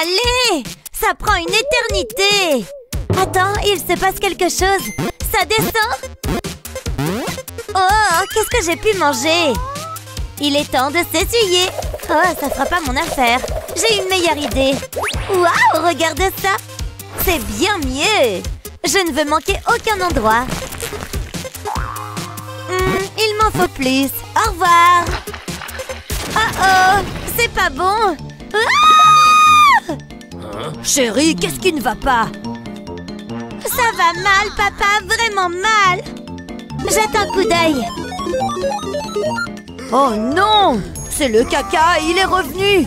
Allez! Ça prend une éternité! Attends, il se passe quelque chose! Ça descend! Oh, qu'est-ce que j'ai pu manger? Il est temps de s'essuyer! Oh, ça fera pas mon affaire! J'ai une meilleure idée! Waouh, regarde ça! C'est bien mieux! Je ne veux manquer aucun endroit! Il m'en faut plus! Au revoir! Oh oh! C'est pas bon! Ah! Chérie, qu'est-ce qui ne va pas? Ça va mal, papa! Vraiment mal! Jette un coup d'œil! Oh non! C'est le caca, il est revenu!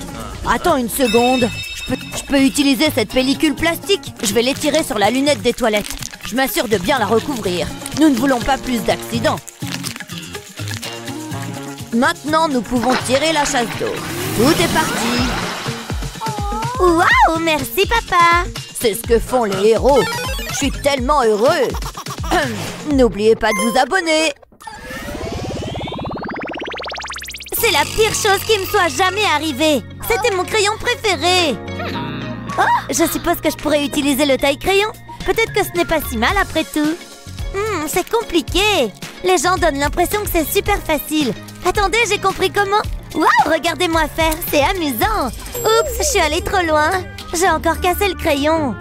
Attends une seconde! Je peux utiliser cette pellicule plastique? Je vais l'étirer sur la lunette des toilettes. Je m'assure de bien la recouvrir. Nous ne voulons pas plus d'accidents. Maintenant, nous pouvons tirer la chasse d'eau. Tout est parti! Waouh, merci papa! C'est ce que font les héros. Je suis tellement heureux. N'oubliez pas de vous abonner. C'est la pire chose qui me soit jamais arrivée. C'était mon crayon préféré. Oh, je suppose que je pourrais utiliser le taille-crayon. Peut-être que ce n'est pas si mal après tout. C'est compliqué. Les gens donnent l'impression que c'est super facile. Attendez, j'ai compris comment. Waouh, regardez-moi faire, c'est amusant. Oups, je suis allée trop loin. J'ai encore cassé le crayon.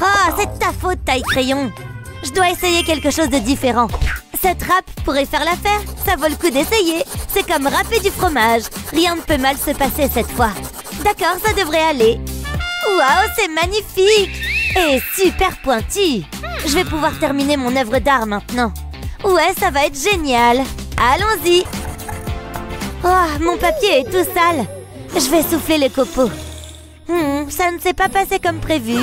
Oh, c'est de ta faute, taille-crayon. Je dois essayer quelque chose de différent. Cette râpe pourrait faire l'affaire. Ça vaut le coup d'essayer. C'est comme râper du fromage. Rien ne peut mal se passer cette fois. D'accord, ça devrait aller. Waouh, c'est magnifique. Et super pointu. Je vais pouvoir terminer mon œuvre d'art maintenant. Ouais, ça va être génial. Allons-y. Oh, mon papier est tout sale. Je vais souffler les copeaux. Ça ne s'est pas passé comme prévu.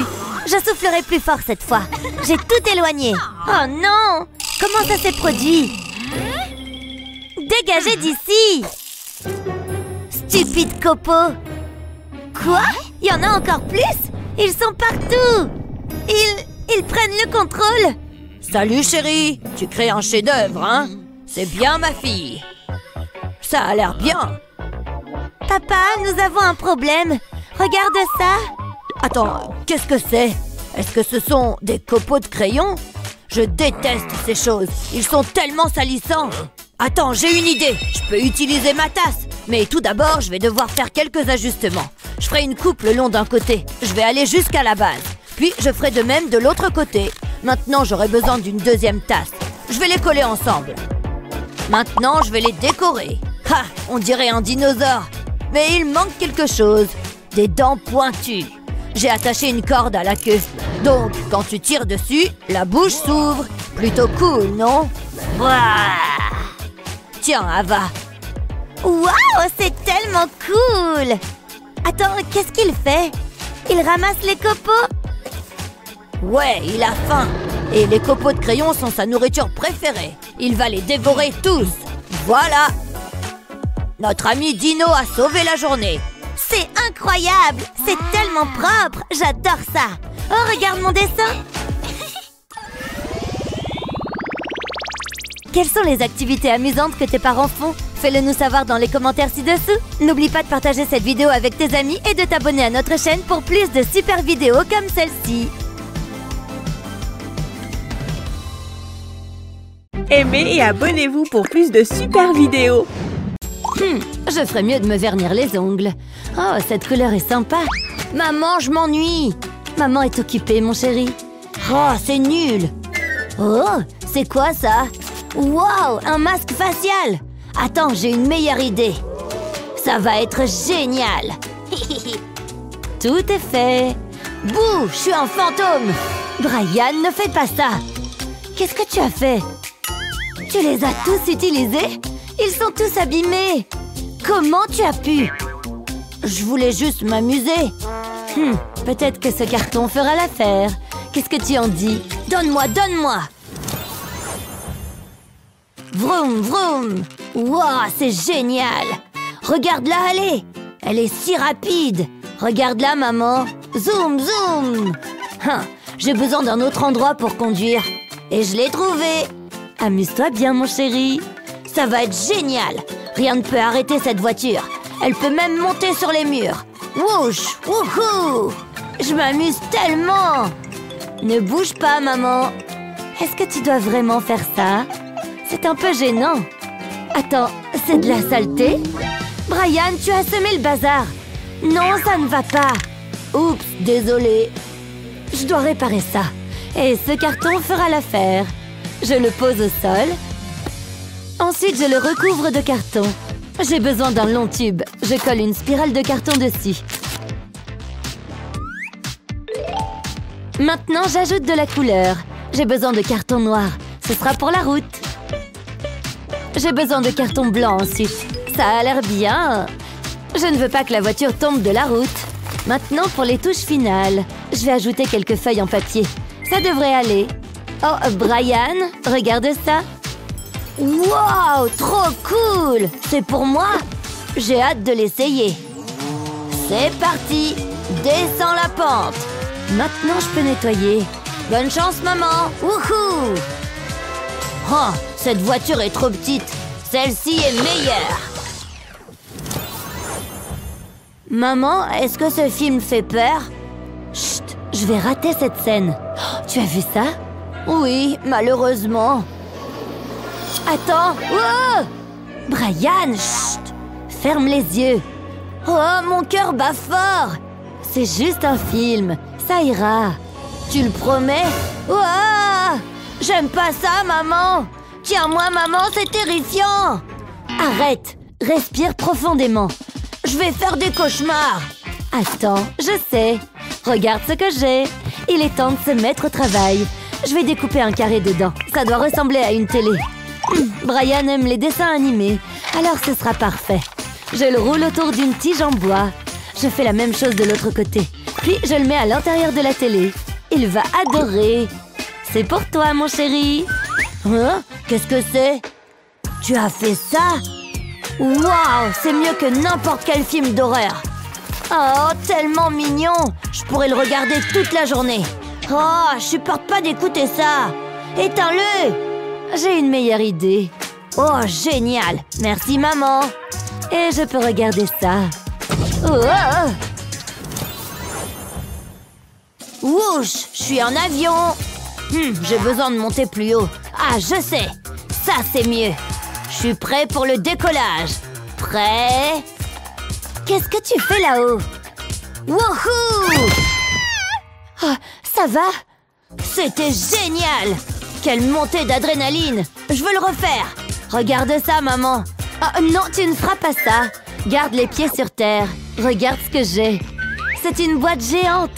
Je soufflerai plus fort cette fois. J'ai tout éloigné. Oh non! Comment ça s'est produit? Dégagez d'ici! Stupide copeaux! Quoi? Il y en a encore plus? Ils sont partout! Ils prennent le contrôle! Salut chérie! Tu crées un chef-d'œuvre, hein? C'est bien ma fille! Ça a l'air bien! Papa, nous avons un problème! Regarde ça! Attends, qu'est-ce que c'est? Est-ce que ce sont des copeaux de crayon? Je déteste ces choses! Ils sont tellement salissants! Attends, j'ai une idée! Je peux utiliser ma tasse! Mais tout d'abord, je vais devoir faire quelques ajustements. Je ferai une coupe le long d'un côté. Je vais aller jusqu'à la base. Puis, je ferai de même de l'autre côté. Maintenant, j'aurai besoin d'une deuxième tasse. Je vais les coller ensemble. Maintenant, je vais les décorer. Ha! On dirait un dinosaure. Mais il manque quelque chose. Des dents pointues. J'ai attaché une corde à la queue. Donc, quand tu tires dessus, la bouche s'ouvre. Plutôt cool, non? Ouah! Tiens, Ava. Waouh, c'est tellement cool! Attends, qu'est-ce qu'il fait? Il ramasse les copeaux? Ouais, il a faim. Et les copeaux de crayon sont sa nourriture préférée. Il va les dévorer tous. Voilà. Notre ami Dino a sauvé la journée. C'est incroyable! C'est tellement propre! J'adore ça! Oh, regarde mon dessin! Quelles sont les activités amusantes que tes parents font? Fais-le nous savoir dans les commentaires ci-dessous. N'oublie pas de partager cette vidéo avec tes amis et de t'abonner à notre chaîne pour plus de super vidéos comme celle-ci. Aimez et abonnez-vous pour plus de super vidéos. Je ferais mieux de me vernir les ongles. Oh, cette couleur est sympa. Maman, je m'ennuie. Maman est occupée, mon chéri. Oh, c'est nul. Oh, c'est quoi ça? Wow, un masque facial. Attends, j'ai une meilleure idée. Ça va être génial. Tout est fait. Bouh, je suis un fantôme. Brian, ne fais pas ça. Qu'est-ce que tu as fait? Tu les as tous utilisés? Ils sont tous abîmés. Comment tu as pu? Je voulais juste m'amuser. Peut-être que ce carton fera l'affaire. Qu'est-ce que tu en dis? Donne-moi, donne-moi. Vroom, vroom. Wow, c'est génial. Regarde-la aller. Elle est si rapide. Regarde-la, maman. Zoom, zoom. J'ai besoin d'un autre endroit pour conduire. Et je l'ai trouvé. Amuse-toi bien, mon chéri. Ça va être génial. Rien ne peut arrêter cette voiture. Elle peut même monter sur les murs. Wouch, wouhou. Je m'amuse tellement! Ne bouge pas, maman! Est-ce que tu dois vraiment faire ça? C'est un peu gênant. Attends, c'est de la saleté? Brian, tu as semé le bazar! Non, ça ne va pas! Oups, désolé. Je dois réparer ça. Et ce carton fera l'affaire. Je le pose au sol. Ensuite, je le recouvre de carton. J'ai besoin d'un long tube. Je colle une spirale de carton dessus. Maintenant, j'ajoute de la couleur. J'ai besoin de carton noir. Ce sera pour la route. J'ai besoin de carton blanc ensuite. Ça a l'air bien. Je ne veux pas que la voiture tombe de la route. Maintenant, pour les touches finales, je vais ajouter quelques feuilles en papier. Ça devrait aller. Oh, Brian, regarde ça. Wow, trop cool! C'est pour moi? J'ai hâte de l'essayer. C'est parti! Descends la pente. Maintenant, je peux nettoyer. Bonne chance, maman! Wouhou! Oh, cette voiture est trop petite. Celle-ci est meilleure. Maman, est-ce que ce film fait peur? Chut, je vais rater cette scène. Oh, tu as vu ça? Oui, malheureusement. Attends! Oh! Brian, chut! Ferme les yeux. Oh, mon cœur bat fort! C'est juste un film. Ça ira. Tu le promets? Oh! J'aime pas ça, maman! Tiens-moi, maman, c'est terrifiant! Arrête! Respire profondément. Je vais faire des cauchemars. Attends, je sais. Regarde ce que j'ai. Il est temps de se mettre au travail. Je vais découper un carré dedans. Ça doit ressembler à une télé. Brian aime les dessins animés, alors ce sera parfait. Je le roule autour d'une tige en bois. Je fais la même chose de l'autre côté. Puis je le mets à l'intérieur de la télé. Il va adorer. C'est pour toi, mon chéri. Hein? Qu'est-ce que c'est? Tu as fait ça? Waouh, c'est mieux que n'importe quel film d'horreur. Oh, tellement mignon. Je pourrais le regarder toute la journée. Oh, je supporte pas d'écouter ça. Éteins-le. J'ai une meilleure idée. Oh, génial. Merci, maman. Et je peux regarder ça. Oh. Wouch, je suis en avion. J'ai besoin de monter plus haut. Ah, je sais. Ça, c'est mieux. Je suis prêt pour le décollage. Prêt? Qu'est-ce que tu fais là-haut? Wouhou! Oh, ça va? C'était génial! Quelle montée d'adrénaline! Je veux le refaire! Regarde ça, maman! Oh, non, tu ne feras pas ça! Garde les pieds sur terre. Regarde ce que j'ai. C'est une boîte géante.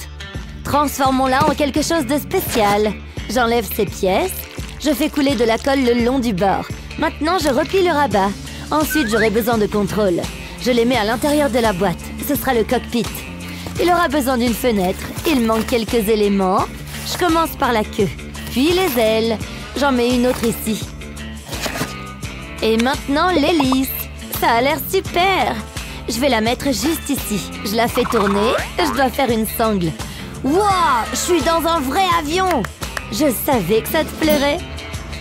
Transformons-la en quelque chose de spécial. J'enlève ces pièces. Je fais couler de la colle le long du bord. Maintenant, je replie le rabat. Ensuite, j'aurai besoin de contrôle. Je les mets à l'intérieur de la boîte. Ce sera le cockpit. Il aura besoin d'une fenêtre. Il manque quelques éléments. Je commence par la queue. Puis les ailes. J'en mets une autre ici. Et maintenant, l'hélice. Ça a l'air super. Je vais la mettre juste ici. Je la fais tourner. Je dois faire une sangle. Wow! Je suis dans un vrai avion. Je savais que ça te plairait.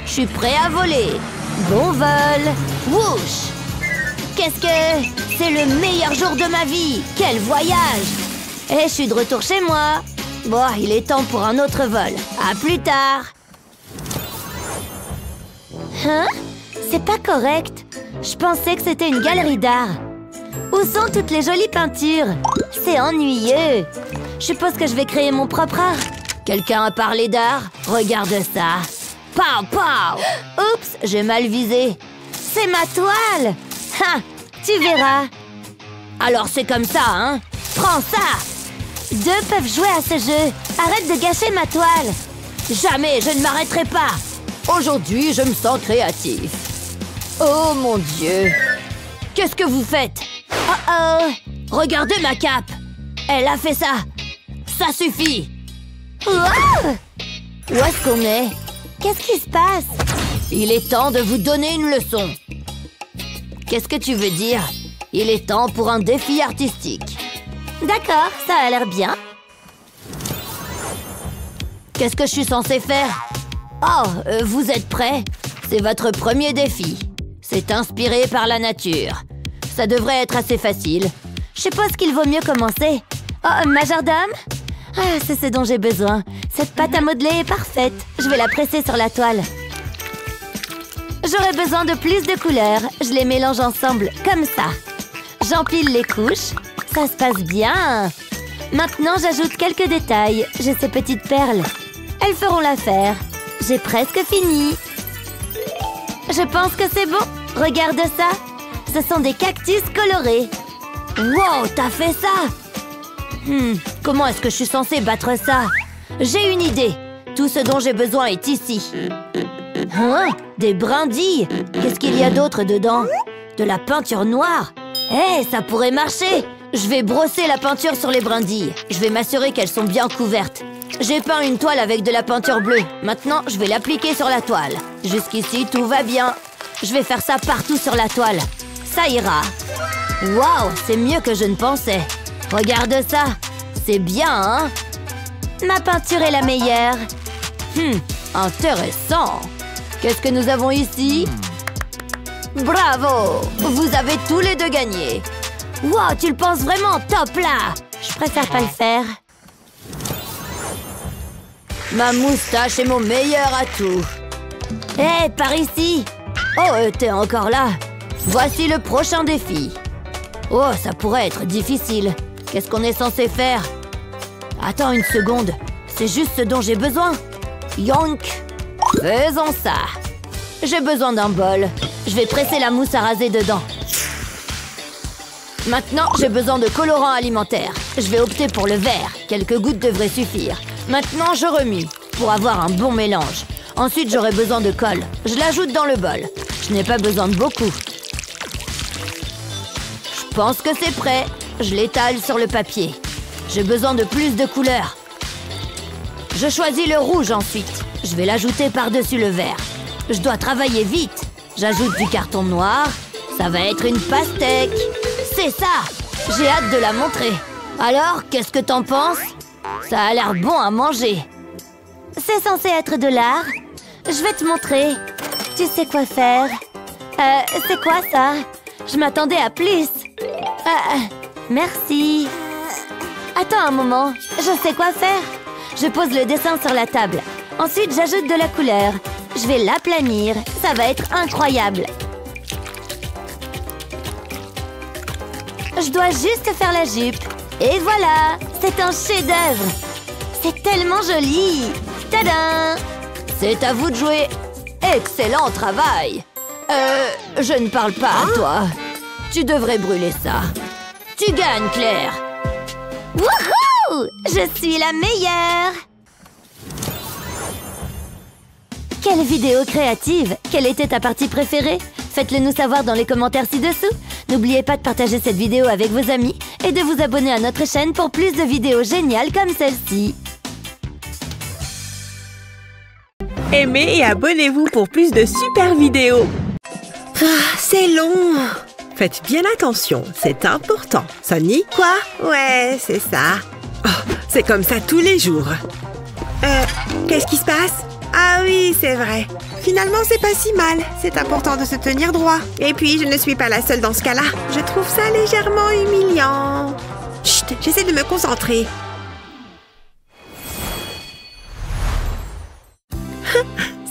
Je suis prêt à voler. Bon vol. Wouch! Qu'est-ce que... C'est le meilleur jour de ma vie. Quel voyage! Et je suis de retour chez moi. Bon, il est temps pour un autre vol. À plus tard. Hein? C'est pas correct. Je pensais que c'était une galerie d'art. Où sont toutes les jolies peintures? C'est ennuyeux. Je suppose que je vais créer mon propre art. Quelqu'un a parlé d'art? Regarde ça. Pow, pow! Oups, j'ai mal visé. C'est ma toile! Ha! Tu verras. Alors c'est comme ça, hein? Prends ça! Deux peuvent jouer à ce jeu. Arrête de gâcher ma toile. Jamais, je ne m'arrêterai pas. Aujourd'hui, je me sens créatif. Oh mon Dieu! Qu'est-ce que vous faites? Oh oh! Regardez ma cape! Elle a fait ça! Ça suffit! Wow! Où est-ce qu'on est? Qu'est-ce qui se passe? Il est temps de vous donner une leçon. Qu'est-ce que tu veux dire? Il est temps pour un défi artistique. D'accord, ça a l'air bien. Qu'est-ce que je suis censée faire? Oh, vous êtes prêts? C'est votre premier défi. C'est inspiré par la nature. Ça devrait être assez facile. Je suppose qu'il vaut mieux commencer. Oh, majordome? Ah, c'est ce dont j'ai besoin. Cette pâte à modeler est parfaite. Je vais la presser sur la toile. J'aurai besoin de plus de couleurs. Je les mélange ensemble, comme ça. J'empile les couches. Ça se passe bien. Maintenant, j'ajoute quelques détails. J'ai ces petites perles. Elles feront l'affaire. J'ai presque fini. Je pense que c'est bon. Regarde ça. Ce sont des cactus colorés. Wow, t'as fait ça? Comment est-ce que je suis censée battre ça? J'ai une idée. Tout ce dont j'ai besoin est ici. Hein? Des brindilles? Qu'est-ce qu'il y a d'autre dedans? De la peinture noire? Hé, ça pourrait marcher! Je vais brosser la peinture sur les brindilles. Je vais m'assurer qu'elles sont bien couvertes. J'ai peint une toile avec de la peinture bleue. Maintenant, je vais l'appliquer sur la toile. Jusqu'ici, tout va bien. Je vais faire ça partout sur la toile. Ça ira. Waouh, c'est mieux que je ne pensais. Regarde ça. C'est bien, hein? Ma peinture est la meilleure. Intéressant. Qu'est-ce que nous avons ici? Bravo! Vous avez tous les deux gagné. Wow, tu le penses vraiment top, là! Je préfère pas le faire. Ma moustache est mon meilleur atout. Hé, par ici! Oh, t'es encore là? Voici le prochain défi. Oh, ça pourrait être difficile. Qu'est-ce qu'on est censé faire? Attends une seconde. C'est juste ce dont j'ai besoin. Yonk! Faisons ça. J'ai besoin d'un bol. Je vais presser la mousse à raser dedans. Maintenant, j'ai besoin de colorant alimentaire. Je vais opter pour le vert. Quelques gouttes devraient suffire. Maintenant, je remue pour avoir un bon mélange. Ensuite, j'aurai besoin de colle. Je l'ajoute dans le bol. Je n'ai pas besoin de beaucoup. Je pense que c'est prêt. Je l'étale sur le papier. J'ai besoin de plus de couleurs. Je choisis le rouge ensuite. Je vais l'ajouter par-dessus le vert. Je dois travailler vite. J'ajoute du carton noir. Ça va être une pastèque. C'est ça! J'ai hâte de la montrer. Alors, qu'est-ce que t'en penses? Ça a l'air bon à manger. C'est censé être de l'art. Je vais te montrer. Tu sais quoi faire. C'est quoi ça? Je m'attendais à plus. Merci. Attends un moment. Je sais quoi faire. Je pose le dessin sur la table. Ensuite, j'ajoute de la couleur. Je vais l'aplanir. Ça va être incroyable. Je dois juste faire la jupe. Et voilà! C'est un chef-d'œuvre. C'est tellement joli. Tadam! C'est à vous de jouer. Excellent travail. Je ne parle pas à toi. Tu devrais brûler ça. Tu gagnes, Claire. Wouhou! Je suis la meilleure! Quelle vidéo créative! Quelle était ta partie préférée? Faites-le nous savoir dans les commentaires ci-dessous. N'oubliez pas de partager cette vidéo avec vos amis et de vous abonner à notre chaîne pour plus de vidéos géniales comme celle-ci. Aimez et abonnez-vous pour plus de super vidéos. C'est long. Faites bien attention, c'est important. Sonny? Quoi? Ouais, c'est ça. Oh, c'est comme ça tous les jours. Qu'est-ce qui se passe? Ah oui, c'est vrai. Finalement, c'est pas si mal. C'est important de se tenir droit. Et puis, je ne suis pas la seule dans ce cas-là. Je trouve ça légèrement humiliant. Chut, j'essaie de me concentrer.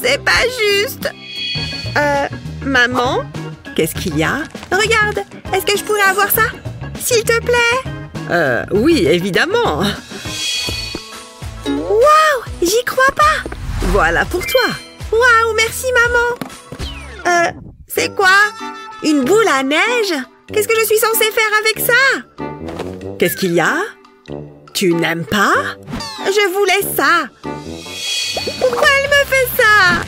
C'est pas juste. Maman? Qu'est-ce qu'il y a? Regarde, est-ce que je pourrais avoir ça? S'il te plaît? Oui, évidemment. Waouh, j'y crois pas. Voilà pour toi. Waouh, merci maman. C'est quoi? Une boule à neige? Qu'est-ce que je suis censée faire avec ça? Qu'est-ce qu'il y a? Tu n'aimes pas? Je voulais ça. Pourquoi elle me fait ça?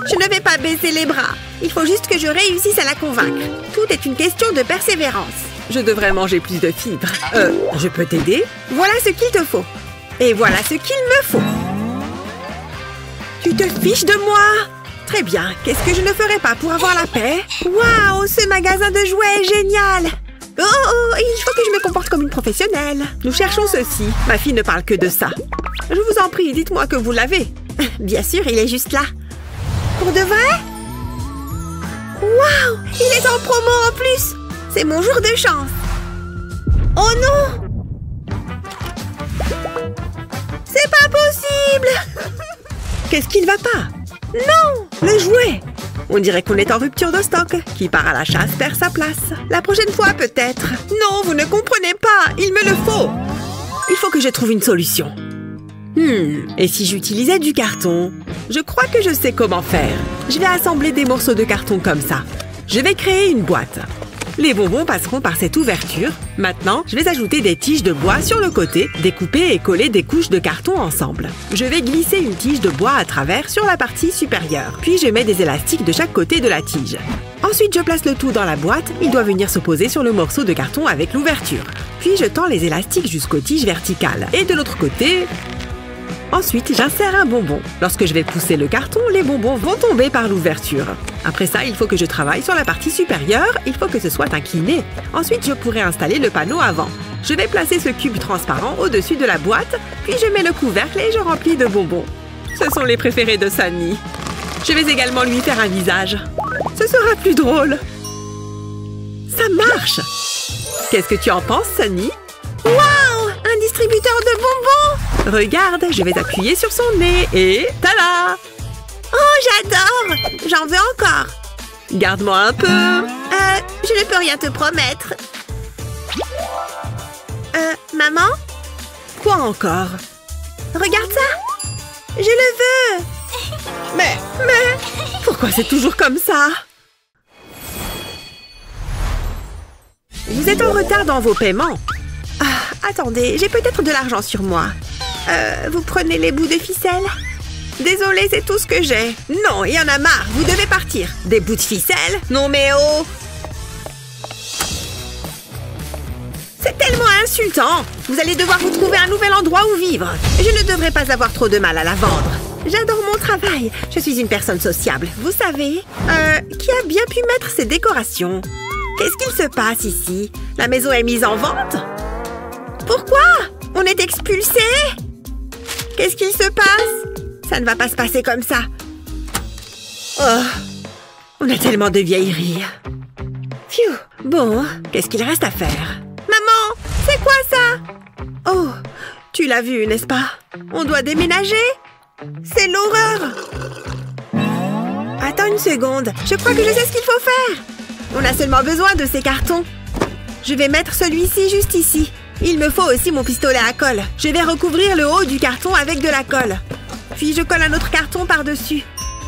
Je ne vais pas baisser les bras. Il faut juste que je réussisse à la convaincre. Tout est une question de persévérance. Je devrais manger plus de fibres. Je peux t'aider? Voilà ce qu'il te faut. Et voilà ce qu'il me faut. Tu te fiches de moi? Très bien. Qu'est-ce que je ne ferais pas pour avoir la paix? Waouh, ce magasin de jouets est génial! Oh, il faut que je me comporte comme une professionnelle. Nous cherchons ceci. Ma fille ne parle que de ça. Je vous en prie, dites-moi que vous l'avez. Bien sûr, il est juste là. Pour de vrai? Waouh, il est en promo en plus. C'est mon jour de chance. Oh non! Qu'est-ce qui ne va pas? Non! Le jouet! On dirait qu'on est en rupture de stock. Qui part à la chasse perd sa place. La prochaine fois, peut-être. Non, vous ne comprenez pas. Il me le faut. Il faut que je trouve une solution. Et si j'utilisais du carton? Je crois que je sais comment faire. Je vais assembler des morceaux de carton comme ça. Je vais créer une boîte. Les bonbons passeront par cette ouverture. Maintenant, je vais ajouter des tiges de bois sur le côté, découper et coller des couches de carton ensemble. Je vais glisser une tige de bois à travers sur la partie supérieure. Puis je mets des élastiques de chaque côté de la tige. Ensuite, je place le tout dans la boîte. Il doit venir se poser sur le morceau de carton avec l'ouverture. Puis je tends les élastiques jusqu'aux tiges verticales. Et de l'autre côté... Ensuite, j'insère un bonbon. Lorsque je vais pousser le carton, les bonbons vont tomber par l'ouverture. Après ça, il faut que je travaille sur la partie supérieure. Il faut que ce soit incliné. Ensuite, je pourrai installer le panneau avant. Je vais placer ce cube transparent au-dessus de la boîte, puis je mets le couvercle et je remplis de bonbons. Ce sont les préférés de Sunny. Je vais également lui faire un visage. Ce sera plus drôle. Ça marche! Qu'est-ce que tu en penses, Sunny? Waouh! Un distributeur de bonbons! Regarde, je vais appuyer sur son nez et... tada! Oh, j'adore! J'en veux encore! Garde-moi un peu! Je ne peux rien te promettre. Maman? Quoi encore? Regarde ça! Je le veux! Mais... Pourquoi c'est toujours comme ça? Vous êtes en retard dans vos paiements. Attendez, j'ai peut-être de l'argent sur moi. Vous prenez les bouts de ficelle? Désolée, c'est tout ce que j'ai. Non, il y en a marre, vous devez partir. Des bouts de ficelle? Non mais oh! C'est tellement insultant! Vous allez devoir vous trouver un nouvel endroit où vivre. Je ne devrais pas avoir trop de mal à la vendre. J'adore mon travail. Je suis une personne sociable, vous savez. Qui a bien pu mettre ces décorations? Qu'est-ce qu'il se passe ici? La maison est mise en vente? Pourquoi? On est expulsés? Qu'est-ce qu'il se passe? Ça ne va pas se passer comme ça. Oh, on a tellement de vieilleries. Phew. Bon, qu'est-ce qu'il reste à faire? Maman, c'est quoi ça? Oh, tu l'as vu, n'est-ce pas? On doit déménager? C'est l'horreur! Attends une seconde, je crois que je sais ce qu'il faut faire. On a seulement besoin de ces cartons. Je vais mettre celui-ci juste ici. Il me faut aussi mon pistolet à colle. Je vais recouvrir le haut du carton avec de la colle. Puis je colle un autre carton par-dessus.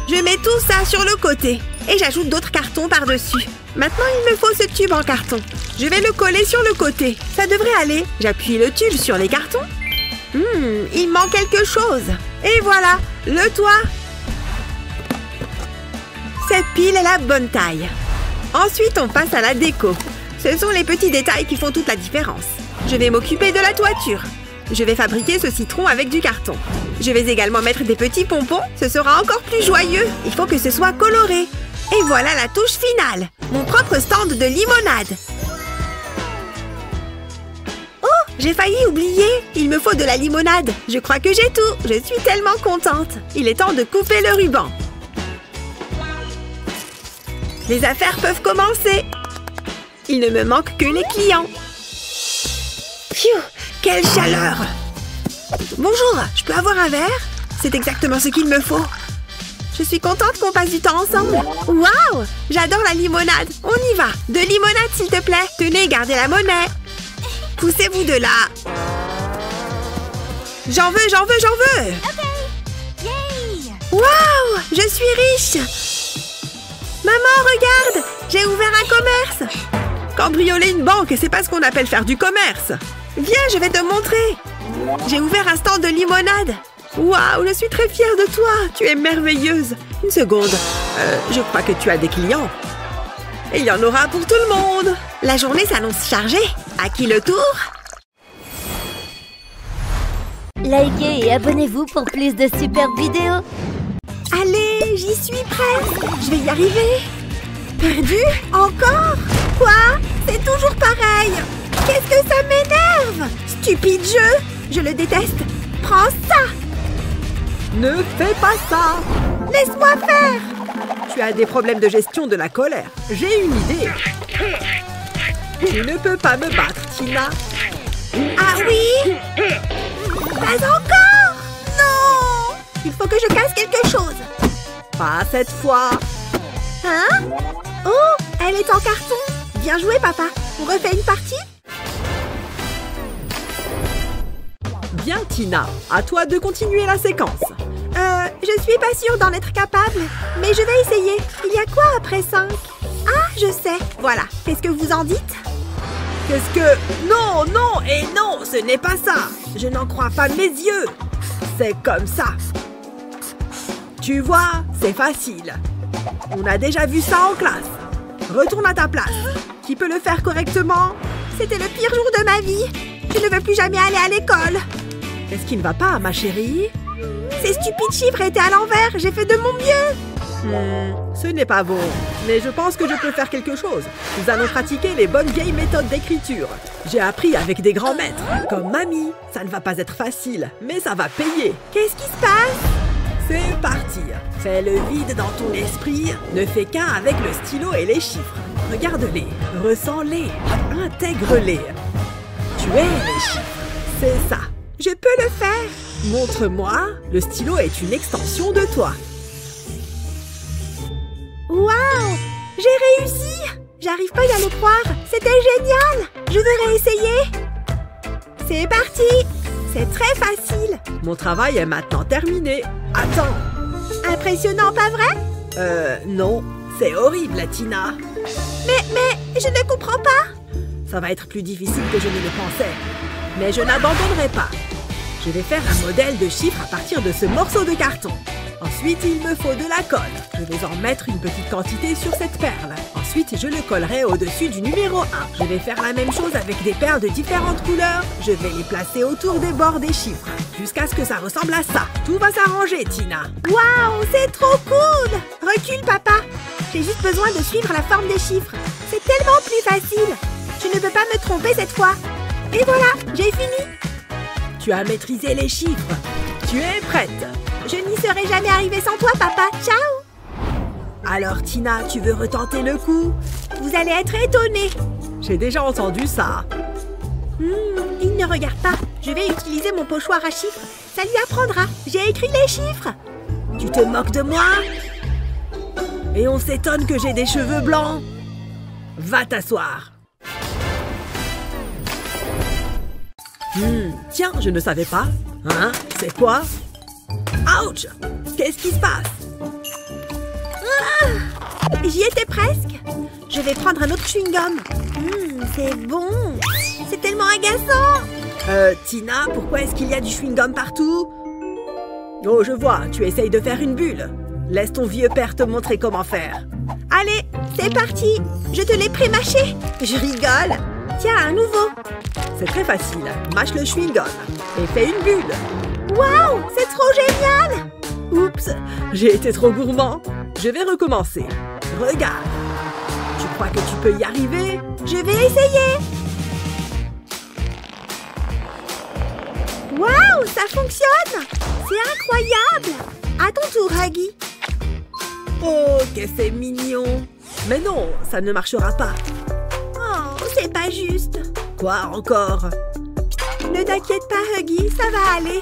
Je mets tout ça sur le côté. Et j'ajoute d'autres cartons par-dessus. Maintenant, il me faut ce tube en carton. Je vais le coller sur le côté. Ça devrait aller. J'appuie le tube sur les cartons. Il manque quelque chose. Et voilà, le toit. Cette pile est la bonne taille. Ensuite, on passe à la déco. Ce sont les petits détails qui font toute la différence. Je vais m'occuper de la toiture. Je vais fabriquer ce citron avec du carton. Je vais également mettre des petits pompons. Ce sera encore plus joyeux. Il faut que ce soit coloré. Et voilà la touche finale. Mon propre stand de limonade. Oh, j'ai failli oublier. Il me faut de la limonade. Je crois que j'ai tout. Je suis tellement contente. Il est temps de couper le ruban. Les affaires peuvent commencer. Il ne me manque que les clients. Phew, quelle chaleur! Bonjour, je peux avoir un verre? C'est exactement ce qu'il me faut. Je suis contente qu'on passe du temps ensemble. Waouh! J'adore la limonade. On y va. De limonade, s'il te plaît. Tenez, gardez la monnaie. Poussez-vous de là. J'en veux, j'en veux, j'en veux. Waouh! Je suis riche. Maman, regarde! J'ai ouvert un commerce. Cambrioler une banque, c'est pas ce qu'on appelle faire du commerce. Viens, je vais te montrer. J'ai ouvert un stand de limonade. Waouh, je suis très fière de toi. Tu es merveilleuse. Une seconde. Je crois que tu as des clients. Et il y en aura pour tout le monde. La journée s'annonce chargée. À qui le tour? Likez et abonnez-vous pour plus de super vidéos. Allez, j'y suis presque. Je vais y arriver. Perdu? Encore? Quoi? C'est toujours pareil. Qu'est-ce que ça m'énerve? Stupide jeu. Je le déteste. Prends ça. Ne fais pas ça. Laisse-moi faire. Tu as des problèmes de gestion de la colère. J'ai une idée. Tu ne peux pas me battre, Tina. Ah oui? Pas encore. Non. Il faut que je casse quelque Pas cette fois. Hein? Oh, elle est en carton. Bien joué, papa. On refait une partie? Bien, Tina. À toi de continuer la séquence. Je suis pas sûre d'en être capable, mais je vais essayer. Il y a quoi après 5? Ah, je sais. Voilà. Qu'est-ce que vous en dites? Qu'est-ce que... Non, non et non, ce n'est pas ça. Je n'en crois pas mes yeux. C'est comme ça. Tu vois, c'est facile. On a déjà vu ça en classe. Retourne à ta place. Qui peut le faire correctement? C'était le pire jour de ma vie. Je ne veux plus jamais aller à l'école. Qu'est-ce qui ne va pas, ma chérie? Ces stupides chiffres étaient à l'envers. J'ai fait de mon mieux. Ce n'est pas bon. Mais je pense que je peux faire quelque chose. Nous allons pratiquer les bonnes vieilles méthodes d'écriture. J'ai appris avec des grands maîtres. Comme mamie. Ça ne va pas être facile, mais ça va payer. Qu'est-ce qui se passe? C'est parti. Fais le vide dans ton esprit. Ne fais qu'un avec le stylo et les chiffres. Regarde-les. Ressens-les. Intègre-les. Tu es les chiffres. C'est ça. Je peux le faire. Montre-moi. Le stylo est une extension de toi. Waouh! J'ai réussi! J'arrive pas à le croire. C'était génial! Je veux réessayer. C'est parti! C'est très facile. Mon travail est maintenant terminé. Attends. Impressionnant, pas vrai? Non. C'est horrible, Tina. Mais, je ne comprends pas. Ça va être plus difficile que je ne le pensais. Mais je n'abandonnerai pas. Je vais faire un modèle de chiffre à partir de ce morceau de carton. Ensuite, il me faut de la colle. Je vais en mettre une petite quantité sur cette perle. Ensuite, je le collerai au-dessus du numéro 1. Je vais faire la même chose avec des perles de différentes couleurs. Je vais les placer autour des bords des chiffres, jusqu'à ce que ça ressemble à ça. Tout va s'arranger, Tina. Waouh, c'est trop cool! Recule, papa. J'ai juste besoin de suivre la forme des chiffres. C'est tellement plus facile. Je ne peux pas me tromper cette fois. Et voilà, j'ai fini. Tu as maîtrisé les chiffres. Tu es prête. Je n'y serais jamais arrivée sans toi, papa. Ciao! Alors, Tina, tu veux retenter le coup? Vous allez être étonnée. J'ai déjà entendu ça. Il ne regarde pas. Je vais utiliser mon pochoir à chiffres. Ça lui apprendra. J'ai écrit les chiffres. Tu te moques de moi? Et on s'étonne que j'ai des cheveux blancs. Va t'asseoir. Tiens, je ne savais pas. Hein? C'est quoi? Ouch! Qu'est-ce qui se passe? J'y étais presque. Je vais prendre un autre chewing-gum. C'est bon. C'est tellement agaçant. Tina, pourquoi est-ce qu'il y a du chewing-gum partout? Oh, je vois, tu essayes de faire une bulle. Laisse ton vieux père te montrer comment faire. Allez, c'est parti. Je te l'ai pré-mâché. Je rigole. Tiens, un nouveau. C'est très facile. Mâche le chewing-gum et fais une bulle. Waouh, c'est trop génial! Oups, j'ai été trop gourmand. Je vais recommencer. Regarde. Tu crois que tu peux y arriver? Je vais essayer. Waouh, ça fonctionne! C'est incroyable! À ton tour, Huggy. Oh, que c'est mignon. Mais non, ça ne marchera pas. Oh, c'est pas juste. Quoi encore? Ne t'inquiète pas, Huggy, ça va aller.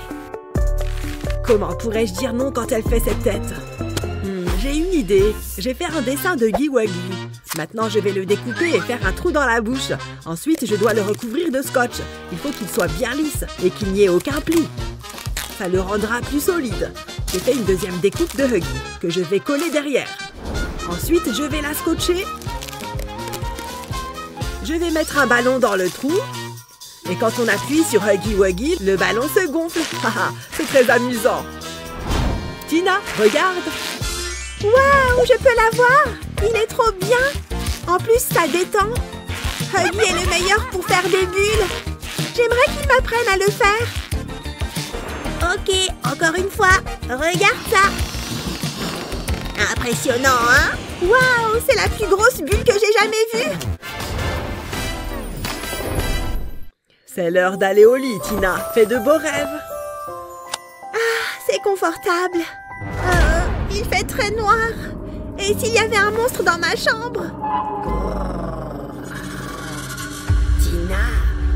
Comment pourrais-je dire non quand elle fait cette tête? J'ai une idée. Je vais faire un dessin de Huggy Wuggy. Maintenant, je vais le découper et faire un trou dans la bouche. Ensuite, je dois le recouvrir de scotch. Il faut qu'il soit bien lisse et qu'il n'y ait aucun pli. Ça le rendra plus solide. J'ai fait une deuxième découpe de Huggy que je vais coller derrière. Ensuite, je vais la scotcher. Je vais mettre un ballon dans le trou. Et quand on appuie sur Huggy Wuggy, le ballon se gonfle. C'est très amusant. Tina, regarde. Waouh, je peux la voir. Il est trop bien. En plus, ça détend. Huggy est le meilleur pour faire des bulles. J'aimerais qu'il m'apprenne à le faire. Ok, encore une fois. Regarde ça. Impressionnant, hein? Waouh, c'est la plus grosse bulle que j'ai jamais vue. C'est l'heure d'aller au lit, Tina. Fais de beaux rêves. Ah, c'est confortable. Il fait très noir. Et s'il y avait un monstre dans ma chambre? Tina,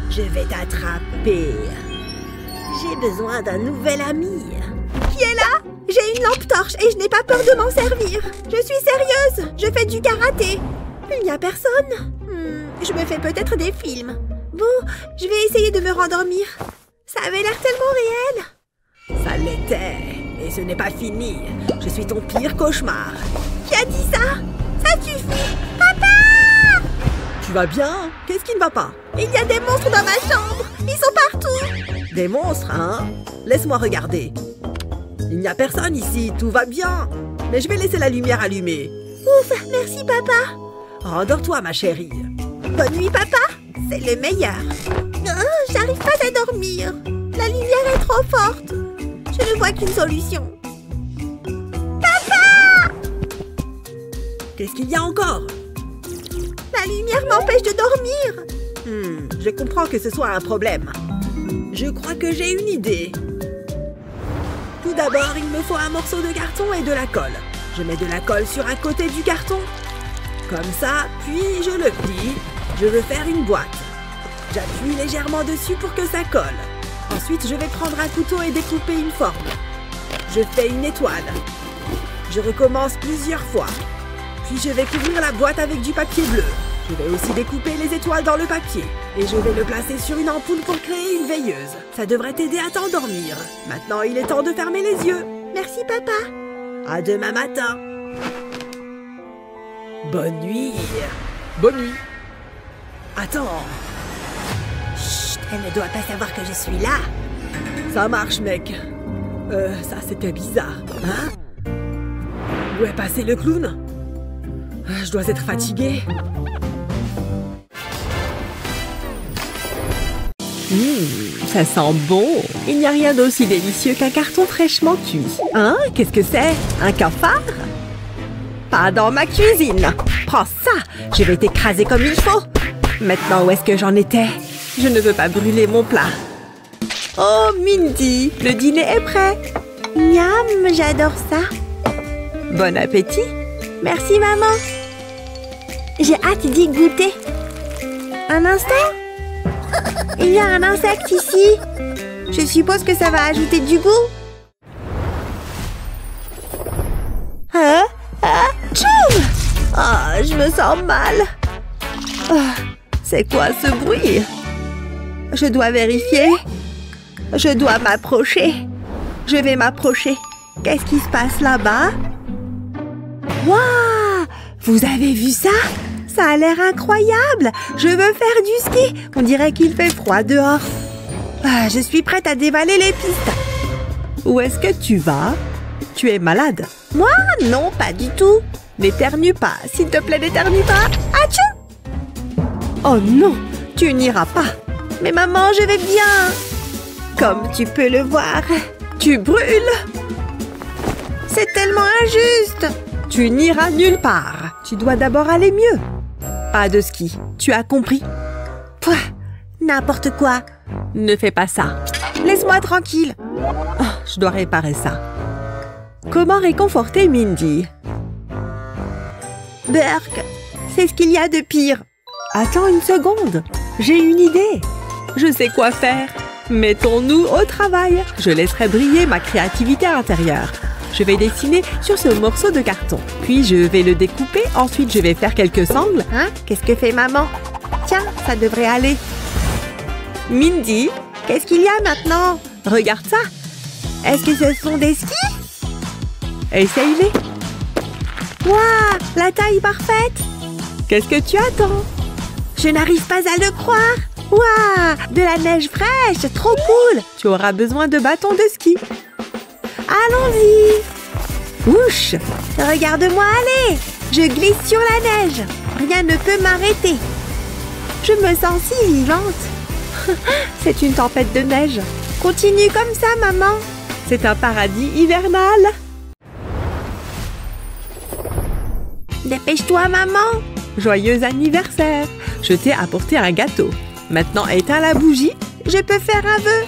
je vais t'attraper. J'ai besoin d'un nouvel ami. Qui est là? J'ai une lampe torche et je n'ai pas peur de m'en servir. Je suis sérieuse, je fais du karaté. Il n'y a personne. Je me fais peut-être des films. Bon, je vais essayer de me rendormir. Ça avait l'air tellement réel. Ça l'était. Et ce n'est pas fini. Je suis ton pire cauchemar. Qui a dit ça? Ça suffit. Papa! Tu vas bien? Qu'est-ce qui ne va pas? Il y a des monstres dans ma chambre. Ils sont partout. Des monstres, hein? Laisse-moi regarder. Il n'y a personne ici, tout va bien. Mais je vais laisser la lumière allumée. Ouf, merci papa. Rendors-toi, ma chérie. Bonne nuit, papa. C'est le meilleur. Oh, j'arrive pas à dormir. La lumière est trop forte. Je ne vois qu'une solution. Papa! Qu'est-ce qu'il y a encore? La lumière m'empêche de dormir. Je comprends que ce soit un problème. Je crois que j'ai une idée. Tout d'abord, il me faut un morceau de carton et de la colle. Je mets de la colle sur un côté du carton. Comme ça, puis je le plie. Je veux faire une boîte. J'appuie légèrement dessus pour que ça colle. Ensuite, je vais prendre un couteau et découper une forme. Je fais une étoile. Je recommence plusieurs fois. Puis je vais couvrir la boîte avec du papier bleu. Je vais aussi découper les étoiles dans le papier. Et je vais le placer sur une ampoule pour créer une veilleuse. Ça devrait t'aider à t'endormir. Maintenant, il est temps de fermer les yeux. Merci, papa. À demain matin. Bonne nuit. Bonne nuit. Attends. Chut, elle ne doit pas savoir que je suis là. Ça marche, mec. Ça, c'était bizarre. Hein? Où est passé le clown? Je dois être fatiguée. Ça sent bon. Il n'y a rien d'aussi délicieux qu'un carton fraîchement cuit. Hein? Qu'est-ce que c'est? Un cafard? Pas dans ma cuisine. Prends ça. Je vais t'écraser comme il faut. Maintenant, où est-ce que j'en étais? Je ne veux pas brûler mon plat. Oh, Mindy, le dîner est prêt. Miam, j'adore ça. Bon appétit. Merci, maman. J'ai hâte d'y goûter. Un instant. Il y a un insecte ici. Je suppose que ça va ajouter du goût. Tchoum! Ah, je me sens mal. Ah, c'est quoi ce bruit? Je dois vérifier. Je dois m'approcher. Je vais m'approcher. Qu'est-ce qui se passe là-bas? Waouh! Vous avez vu ça? Ça a l'air incroyable! Je veux faire du ski! On dirait qu'il fait froid dehors. Ah, je suis prête à dévaler les pistes. Où est-ce que tu vas? Tu es malade? Moi? Non, pas du tout. N'éternue pas. S'il te plaît, n'éternue pas. Atchou! Oh non! Tu n'iras pas. Mais maman, je vais bien. Comme tu peux le voir, tu brûles. C'est tellement injuste. Tu n'iras nulle part. Tu dois d'abord aller mieux. Pas de ski. Tu as compris? Pouah, n'importe quoi. Ne fais pas ça. Laisse-moi tranquille. Oh, je dois réparer ça. Comment réconforter Mindy? Burk, c'est ce qu'il y a de pire. Attends une seconde. J'ai une idée. Je sais quoi faire. Mettons-nous au travail. Je laisserai briller ma créativité intérieure. Je vais dessiner sur ce morceau de carton. Puis je vais le découper. Ensuite, je vais faire quelques sangles. Hein? Qu'est-ce que fait maman? Tiens, ça devrait aller. Mindy, qu'est-ce qu'il y a maintenant? Regarde ça. Est-ce que ce sont des skis? Essaye-les. Waouh, la taille parfaite. Qu'est-ce que tu attends? Je n'arrive pas à le croire. Waouh, de la neige fraîche, trop cool. Tu auras besoin de bâtons de ski. Allons-y. Ouch, regarde-moi aller. Je glisse sur la neige. Rien ne peut m'arrêter. Je me sens si vivante. C'est une tempête de neige. Continue comme ça, maman. C'est un paradis hivernal. Dépêche-toi, maman. Joyeux anniversaire. Je t'ai apporté un gâteau. Maintenant, éteins la bougie. Je peux faire un vœu.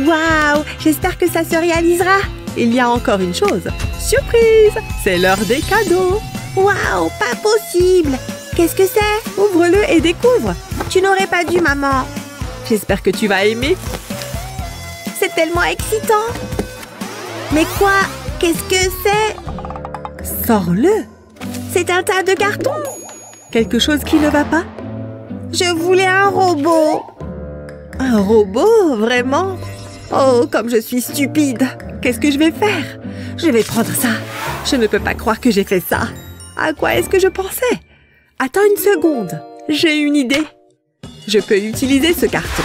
Waouh, j'espère que ça se réalisera. Il y a encore une chose. Surprise, c'est l'heure des cadeaux. Waouh, pas possible. Qu'est-ce que c'est? Ouvre-le et découvre. Tu n'aurais pas dû, maman. J'espère que tu vas aimer. C'est tellement excitant. Mais quoi? Qu'est-ce que c'est? Sors-le. C'est un tas de cartons. Quelque chose qui ne va pas? Je voulais un robot. Un robot, vraiment? Oh, comme je suis stupide. Qu'est-ce que je vais faire? Je vais prendre ça. Je ne peux pas croire que j'ai fait ça. À quoi est-ce que je pensais? Attends une seconde. J'ai une idée. Je peux utiliser ce carton.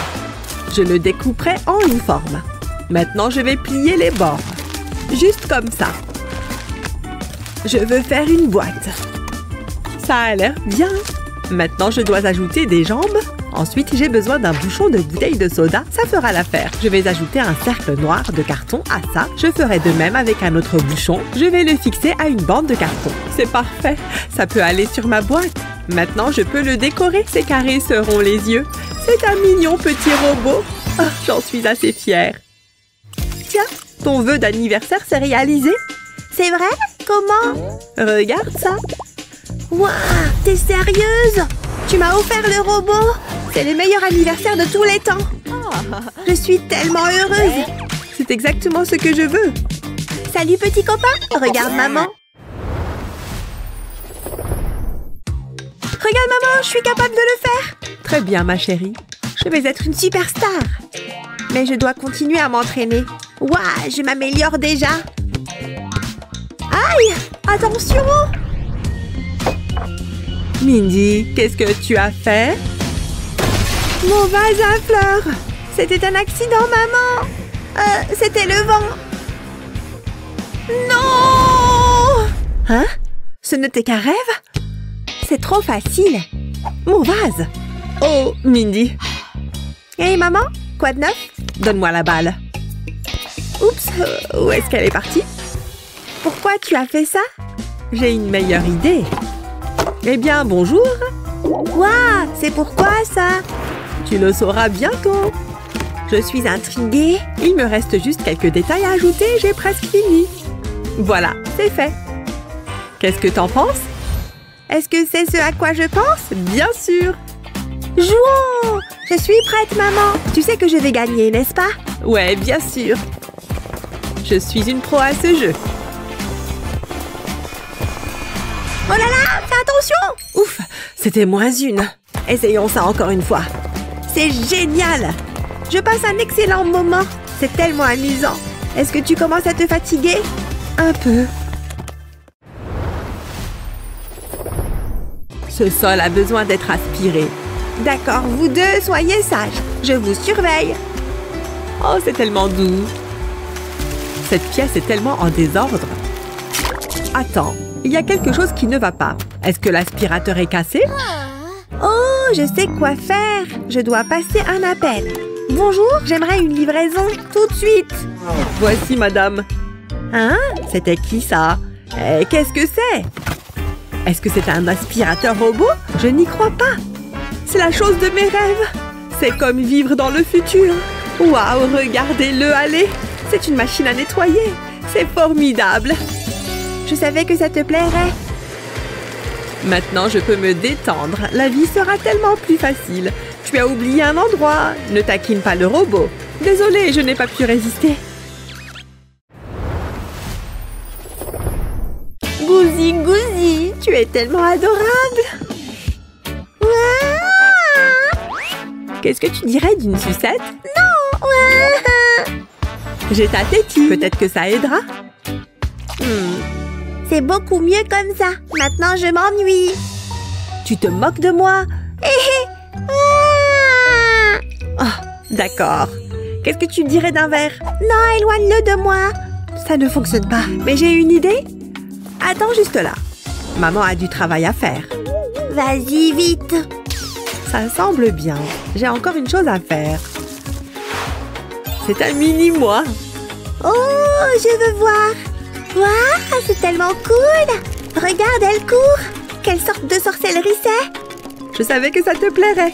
Je le découperai en une forme. Maintenant, je vais plier les bords. Juste comme ça. Je veux faire une boîte. Ça a l'air bien. Maintenant, je dois ajouter des jambes. Ensuite, j'ai besoin d'un bouchon de bouteille de soda. Ça fera l'affaire. Je vais ajouter un cercle noir de carton à ça. Je ferai de même avec un autre bouchon. Je vais le fixer à une bande de carton. C'est parfait. Ça peut aller sur ma boîte. Maintenant, je peux le décorer. Ces carrés seront les yeux. C'est un mignon petit robot. Oh, j'en suis assez fière. Tiens, ton vœu d'anniversaire s'est réalisé. C'est vrai? Comment? Regarde ça. Waouh, t'es sérieuse? Tu m'as offert le robot? C'est le meilleur anniversaire de tous les temps. Je suis tellement heureuse. C'est exactement ce que je veux. Salut petit copain, regarde maman. Regarde maman, je suis capable de le faire. Très bien ma chérie. Je vais être une superstar. Mais je dois continuer à m'entraîner. Waouh, je m'améliore déjà. Aïe, attention! Mindy, qu'est-ce que tu as fait? Mon vase à fleurs. C'était un accident, maman. C'était le vent. Non! Hein? Ce n'était qu'un rêve? C'est trop facile. Mon vase! Oh, Mindy! Hé, maman, quoi de neuf? Donne-moi la balle. Oups, où est-ce qu'elle est partie? Pourquoi tu as fait ça? J'ai une meilleure idée. Eh bien, bonjour! Waouh, c'est pourquoi ça? Tu le sauras bientôt. Je suis intriguée. Il me reste juste quelques détails à ajouter. J'ai presque fini. Voilà, c'est fait. Qu'est-ce que t'en penses? Est-ce que c'est ce à quoi je pense? Bien sûr! Jouons! Je suis prête, maman. Tu sais que je vais gagner, n'est-ce pas? Ouais, bien sûr. Je suis une pro à ce jeu. Oh là là, fais attention! Ouf, c'était moins une. Essayons ça encore une fois. C'est génial! Je passe un excellent moment. C'est tellement amusant. Est-ce que tu commences à te fatiguer? Un peu. Ce sol a besoin d'être aspiré. D'accord, vous deux, soyez sages. Je vous surveille. Oh, c'est tellement doux. Cette pièce est tellement en désordre. Attends, il y a quelque chose qui ne va pas. Est-ce que l'aspirateur est cassé? Oh, je sais quoi faire. Je dois passer un appel. Bonjour, j'aimerais une livraison tout de suite. Voici, madame. Hein? C'était qui, ça? Qu'est-ce que c'est? Est-ce que c'est un aspirateur robot? Je n'y crois pas. C'est la chose de mes rêves. C'est comme vivre dans le futur. Waouh, regardez-le aller. C'est une machine à nettoyer. C'est formidable. Je savais que ça te plairait. Maintenant, je peux me détendre. La vie sera tellement plus facile. Tu as oublié un endroit. Ne taquine pas le robot. Désolée, je n'ai pas pu résister. Gouzi, Gouzi, tu es tellement adorable. Qu'est-ce que tu dirais d'une sucette? Non. J'ai ta tétille. Peut-être que ça aidera. C'est beaucoup mieux comme ça. Maintenant, je m'ennuie. Tu te moques de moi? Oh, d'accord. Qu'est-ce que tu dirais d'un verre? Non, éloigne-le de moi. Ça ne fonctionne pas. Mais j'ai une idée. Attends juste là. Maman a du travail à faire. Vas-y, vite. Ça semble bien. J'ai encore une chose à faire. C'est un mini-moi. Oh, je veux voir. Waouh, c'est tellement cool. Regarde, elle court. Quelle sorte de sorcellerie c'est? Je savais que ça te plairait.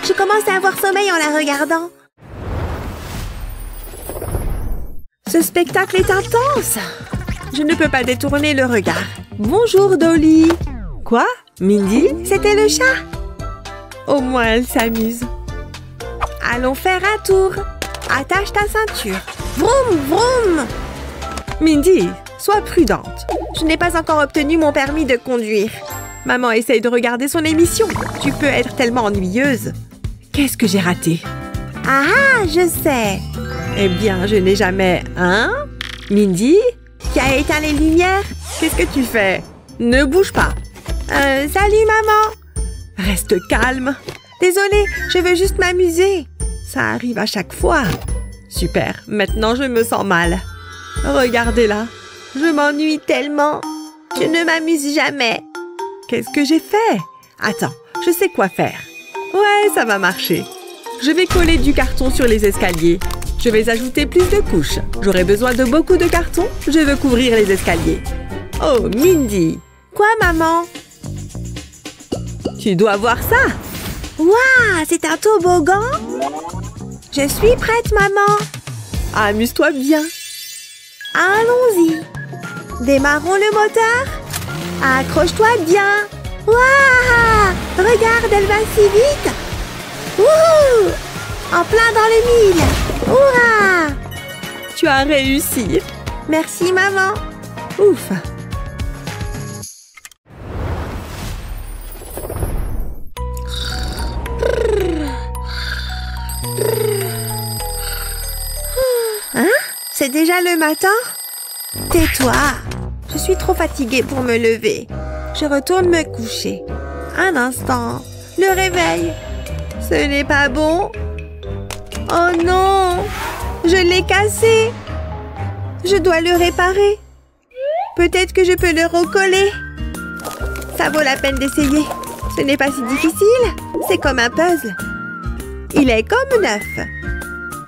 Je commence à avoir sommeil en la regardant. Ce spectacle est intense. Je ne peux pas détourner le regard. Bonjour, Dolly. Quoi? Mindy? C'était le chat. Au moins, elle s'amuse. Allons faire un tour. Attache ta ceinture. Vroom, vroom. Mindy, sois prudente. Je n'ai pas encore obtenu mon permis de conduire. Maman essaye de regarder son émission. Tu peux être tellement ennuyeuse. Qu'est-ce que j'ai raté? Ah, je sais. Eh bien, je n'ai jamais... Hein? Mindy? Qui a éteint les lumières? Qu'est-ce que tu fais? Ne bouge pas. Salut, maman. Reste calme. Désolée, je veux juste m'amuser. Ça arrive à chaque fois. Super, maintenant je me sens mal. Regardez-la. Je m'ennuie tellement. Je ne m'amuse jamais. Qu'est-ce que j'ai fait? Attends, je sais quoi faire. Ouais, ça va marcher. Je vais coller du carton sur les escaliers. Je vais ajouter plus de couches. J'aurai besoin de beaucoup de carton. Je veux couvrir les escaliers. Oh, Mindy! Quoi, maman? Tu dois voir ça! Waouh, c'est un toboggan? Je suis prête, maman. Amuse-toi bien. Allons-y. Démarrons le moteur. Accroche-toi bien. Waouh! Regarde, elle va si vite. Wouhou! En plein dans le mille. Hurrah! Tu as réussi. Merci, maman. Ouf! Hein? C'est déjà le matin? Tais-toi. Je suis trop fatiguée pour me lever. Je retourne me coucher. Un instant. Le réveil. Ce n'est pas bon. Oh non! Je l'ai cassé. Je dois le réparer. Peut-être que je peux le recoller. Ça vaut la peine d'essayer. Ce n'est pas si difficile. C'est comme un puzzle. Il est comme neuf.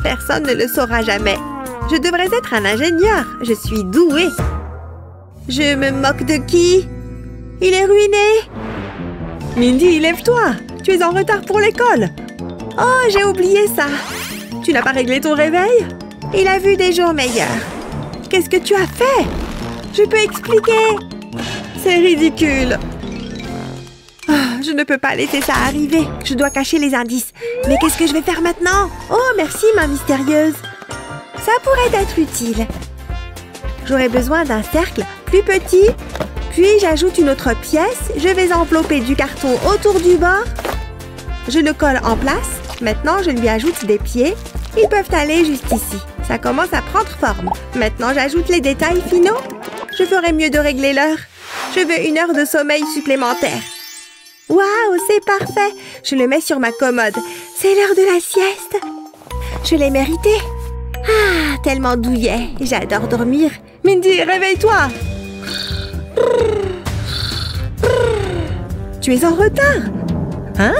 Personne ne le saura jamais. Je devrais être un ingénieur. Je suis douée. Je me moque de qui? Il est ruiné. Mindy, lève-toi. Tu es en retard pour l'école. Oh, j'ai oublié ça. Tu n'as pas réglé ton réveil? Il a vu des jours meilleurs. Qu'est-ce que tu as fait? Je peux expliquer. C'est ridicule. Je ne peux pas laisser ça arriver. Je dois cacher les indices. Mais qu'est-ce que je vais faire maintenant? Oh, merci, main mystérieuse. Ça pourrait être utile. J'aurai besoin d'un cercle plus petit. Puis, j'ajoute une autre pièce. Je vais envelopper du carton autour du bord. Je le colle en place. Maintenant, je lui ajoute des pieds. Ils peuvent aller juste ici. Ça commence à prendre forme. Maintenant, j'ajoute les détails finaux. Je ferais mieux de régler l'heure. Je veux 1 heure de sommeil supplémentaire. Waouh, c'est parfait. Je le mets sur ma commode. C'est l'heure de la sieste. Je l'ai mérité. Ah, tellement douillet. J'adore dormir. Mindy, réveille-toi. Tu es en retard. Hein?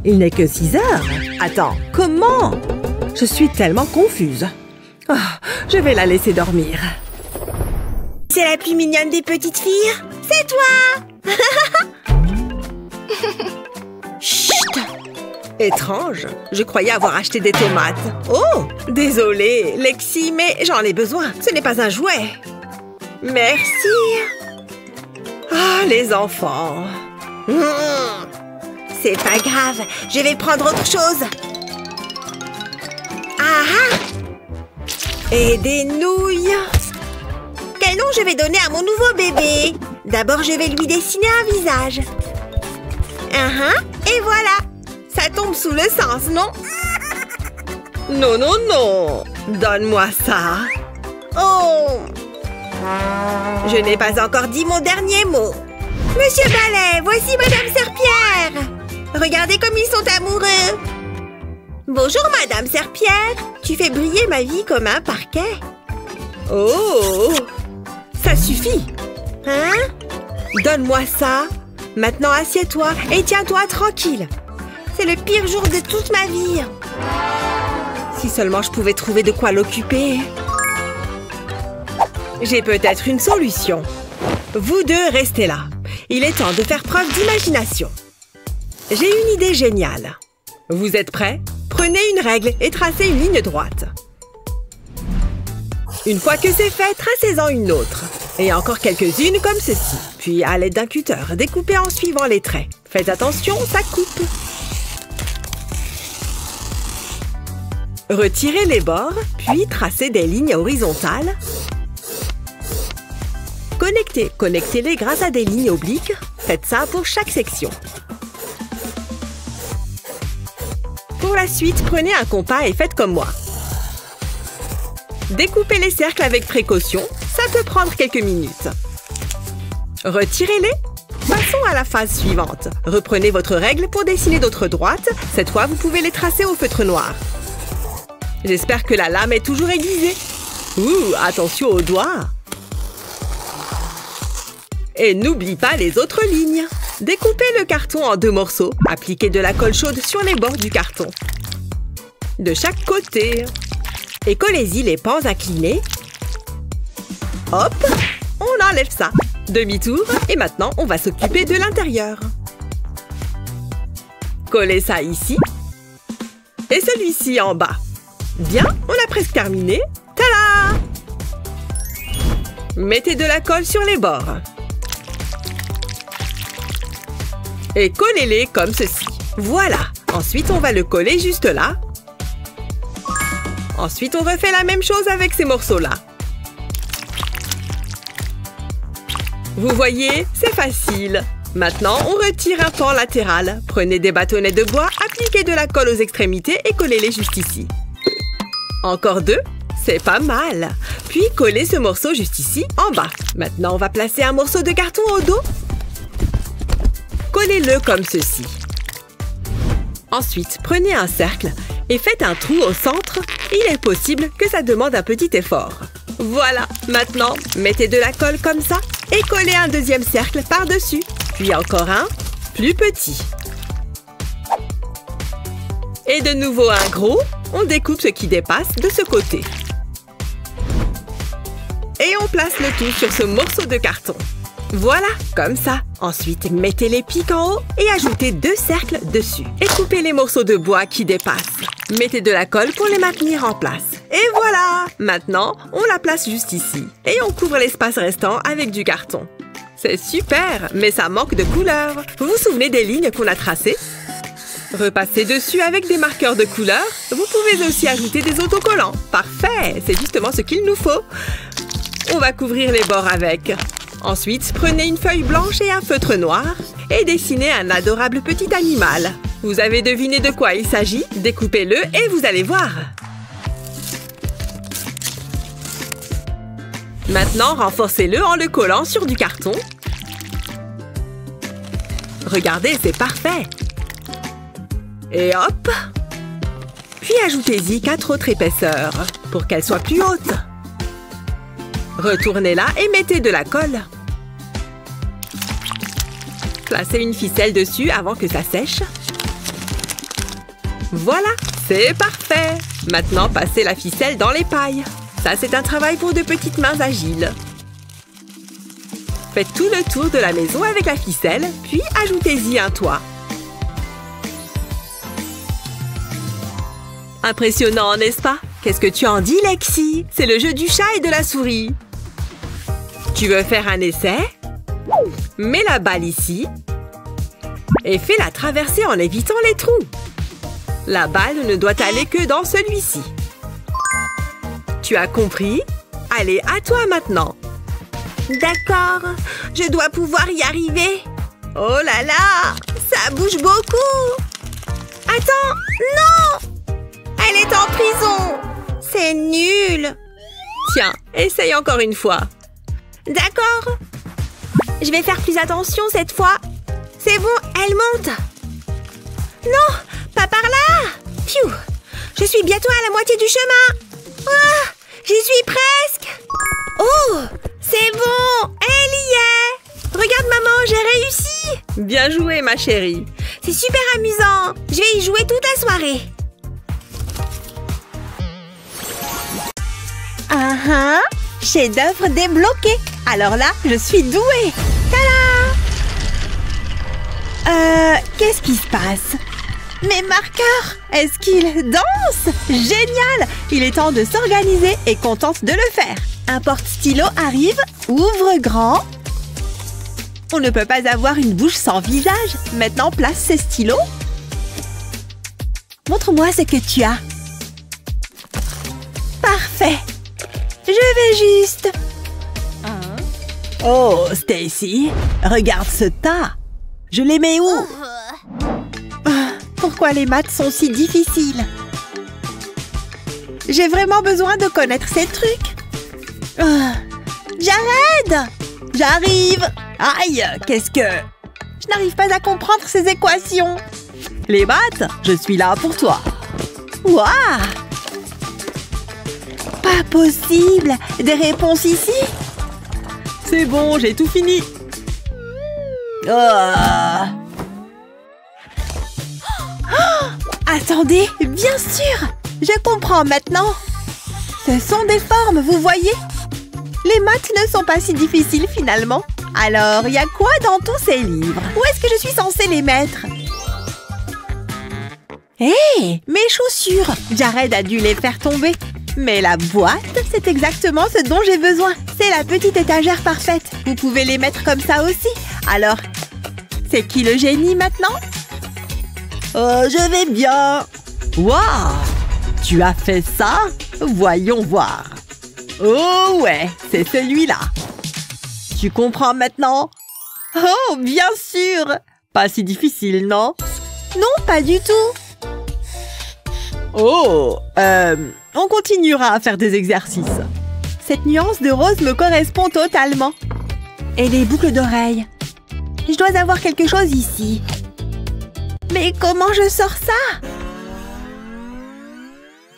Il n'est que 6 heures. Attends, comment? Je suis tellement confuse. Oh, je vais la laisser dormir. C'est la plus mignonne des petites filles. C'est toi. Chut! Étrange. Je croyais avoir acheté des tomates. Oh! Désolée, Lexi, mais j'en ai besoin. Ce n'est pas un jouet. Merci. Ah, les enfants. C'est pas grave. Je vais prendre autre chose. Ah! Et des nouilles. Quel nom je vais donner à mon nouveau bébé? D'abord, je vais lui dessiner un visage. Et voilà. Ça tombe sous le sens, non? Non, non, non. Donne-moi ça. Oh! Je n'ai pas encore dit mon dernier mot. Monsieur Balai, voici Madame Serpillère. Regardez comme ils sont amoureux. Bonjour, Madame Serpillère. Tu fais briller ma vie comme un parquet. Oh! Ça suffit. Hein? Donne-moi ça. Maintenant, assieds-toi et tiens-toi tranquille. C'est le pire jour de toute ma vie. Si seulement je pouvais trouver de quoi l'occuper. J'ai peut-être une solution. Vous deux, restez là. Il est temps de faire preuve d'imagination. J'ai une idée géniale. Vous êtes prêts? Prenez une règle et tracez une ligne droite. Une fois que c'est fait, tracez-en une autre. Et encore quelques-unes comme ceci. Puis, à l'aide d'un cutter, découpez en suivant les traits. Faites attention, ça coupe. Retirez les bords, puis tracez des lignes horizontales. Connectez-les grâce à des lignes obliques. Faites ça pour chaque section. Pour la suite, prenez un compas et faites comme moi. Découpez les cercles avec précaution, ça peut prendre quelques minutes. Retirez-les. Passons à la phase suivante. Reprenez votre règle pour dessiner d'autres droites. Cette fois, vous pouvez les tracer au feutre noir. J'espère que la lame est toujours aiguisée. Attention aux doigts. Et n'oublie pas les autres lignes. Découpez le carton en 2 morceaux. Appliquez de la colle chaude sur les bords du carton. De chaque côté. Et collez-y les pans inclinés. Hop, on enlève ça. Demi-tour. Et maintenant, on va s'occuper de l'intérieur. Collez ça ici. Et celui-ci en bas. Bien, on a presque terminé. Tada! Mettez de la colle sur les bords. Et collez-les comme ceci. Voilà. Ensuite, on va le coller juste là. Ensuite, on refait la même chose avec ces morceaux-là. Vous voyez, c'est facile. Maintenant, on retire un pan latéral. Prenez des bâtonnets de bois, appliquez de la colle aux extrémités et collez-les juste ici. Encore 2, c'est pas mal. Puis, collez ce morceau juste ici, en bas. Maintenant, on va placer un morceau de carton au dos. Collez-le comme ceci. Ensuite, prenez un cercle et faites un trou au centre. Il est possible que ça demande un petit effort. Voilà, maintenant, mettez de la colle comme ça et collez un deuxième cercle par-dessus. Puis encore un, plus petit. Et de nouveau un gros, on découpe ce qui dépasse de ce côté. Et on place le tout sur ce morceau de carton. Voilà, comme ça. Ensuite, mettez les pics en haut et ajoutez 2 cercles dessus. Et coupez les morceaux de bois qui dépassent. Mettez de la colle pour les maintenir en place. Et voilà! Maintenant, on la place juste ici. Et on couvre l'espace restant avec du carton. C'est super, mais ça manque de couleur. Vous vous souvenez des lignes qu'on a tracées? Repassez dessus avec des marqueurs de couleur. Vous pouvez aussi ajouter des autocollants. Parfait! C'est justement ce qu'il nous faut. On va couvrir les bords avec. Ensuite, prenez une feuille blanche et un feutre noir et dessinez un adorable petit animal. Vous avez deviné de quoi il s'agit? Découpez-le et vous allez voir. Maintenant, renforcez-le en le collant sur du carton. Regardez, c'est parfait. Et hop! Puis ajoutez-y 4 autres épaisseurs pour qu'elle soit plus haute. Retournez-la et mettez de la colle. Placez une ficelle dessus avant que ça sèche. Voilà, c'est parfait. Maintenant, passez la ficelle dans les pailles. Ça, c'est un travail pour de petites mains agiles. Faites tout le tour de la maison avec la ficelle, puis ajoutez-y un toit. Impressionnant, n'est-ce pas? Qu'est-ce que tu en dis, Lexi? C'est le jeu du chat et de la souris. Tu veux faire un essai? Mets la balle ici et fais-la traverser en évitant les trous. La balle ne doit aller que dans celui-ci. Tu as compris? Allez, à toi maintenant. D'accord, je dois pouvoir y arriver. Oh là là, ça bouge beaucoup. Attends, non! Elle est en prison. C'est nul. Tiens, essaye encore une fois. D'accord. Je vais faire plus attention cette fois. C'est bon, elle monte. Non, pas par là. Pfiou, je suis bientôt à la moitié du chemin. Ah, j'y suis presque. Oh, c'est bon, elle y est. Regarde maman, j'ai réussi. Bien joué, ma chérie. C'est super amusant. Je vais y jouer toute la soirée. Chef-d'œuvre débloqué. Alors là, je suis douée. Tada! Qu'est-ce qui se passe? Mes marqueurs, est-ce qu'ils dansent? Génial! Il est temps de s'organiser et contente de le faire. Un porte-stylo arrive, ouvre grand. On ne peut pas avoir une bouche sans visage. Maintenant, place ces stylos. Montre-moi ce que tu as. Parfait. Je vais juste... Oh, Stacy, regarde ce tas. Je les mets où? Pourquoi les maths sont si difficiles? J'ai vraiment besoin de connaître ces trucs. Jared! J'arrive! Aïe, qu'est-ce que... Je n'arrive pas à comprendre ces équations. Les maths, je suis là pour toi. Waouh! Pas possible! Des réponses ici? C'est bon, j'ai tout fini. Attendez, bien sûr! Je comprends maintenant. Ce sont des formes, vous voyez? Les maths ne sont pas si difficiles finalement. Alors, il y a quoi dans tous ces livres? Où est-ce que je suis censée les mettre? Hé, mes chaussures! Jared a dû les faire tomber. Mais la boîte, c'est exactement ce dont j'ai besoin. C'est la petite étagère parfaite. Vous pouvez les mettre comme ça aussi. Alors, c'est qui le génie maintenant? Je vais bien. Waouh! Tu as fait ça? Voyons voir. Oh ouais, c'est celui-là. Tu comprends maintenant? Oh, bien sûr! Pas si difficile, non? Non, pas du tout. Oh, on continuera à faire des exercices. Cette nuance de rose me correspond totalement. Et les boucles d'oreilles. Je dois avoir quelque chose ici. Mais comment je sors ça?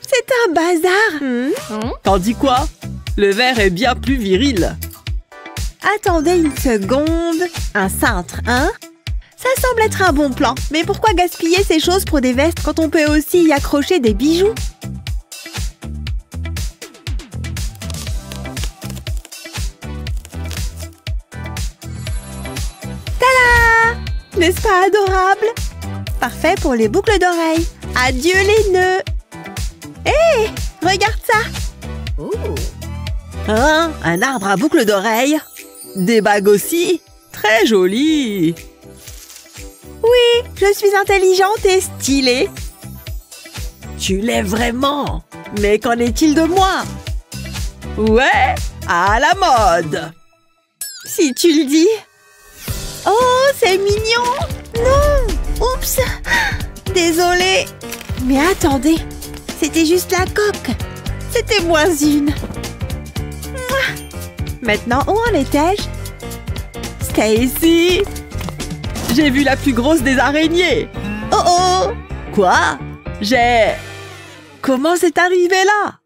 C'est un bazar. T'en dis quoi? Le vert est bien plus viril. Attendez une seconde. Un cintre, hein? Ça semble être un bon plan. Mais pourquoi gaspiller ces choses pour des vestes quand on peut aussi y accrocher des bijoux? Tada! N'est-ce pas adorable? Parfait pour les boucles d'oreilles. Adieu les nœuds. Hé! Regarde ça! Hein? Un arbre à boucles d'oreilles? Des bagues aussi? Très joli! Oui, je suis intelligente et stylée. Tu l'es vraiment! Mais qu'en est-il de moi? Ouais, à la mode! Si tu le dis. Oh, c'est mignon! Non! Oups! Désolée. Mais attendez, c'était juste la coque. C'était moins une. Maintenant, où en étais-je? Stacy! J'ai vu la plus grosse des araignées! Oh oh! Quoi? Comment c'est arrivé là?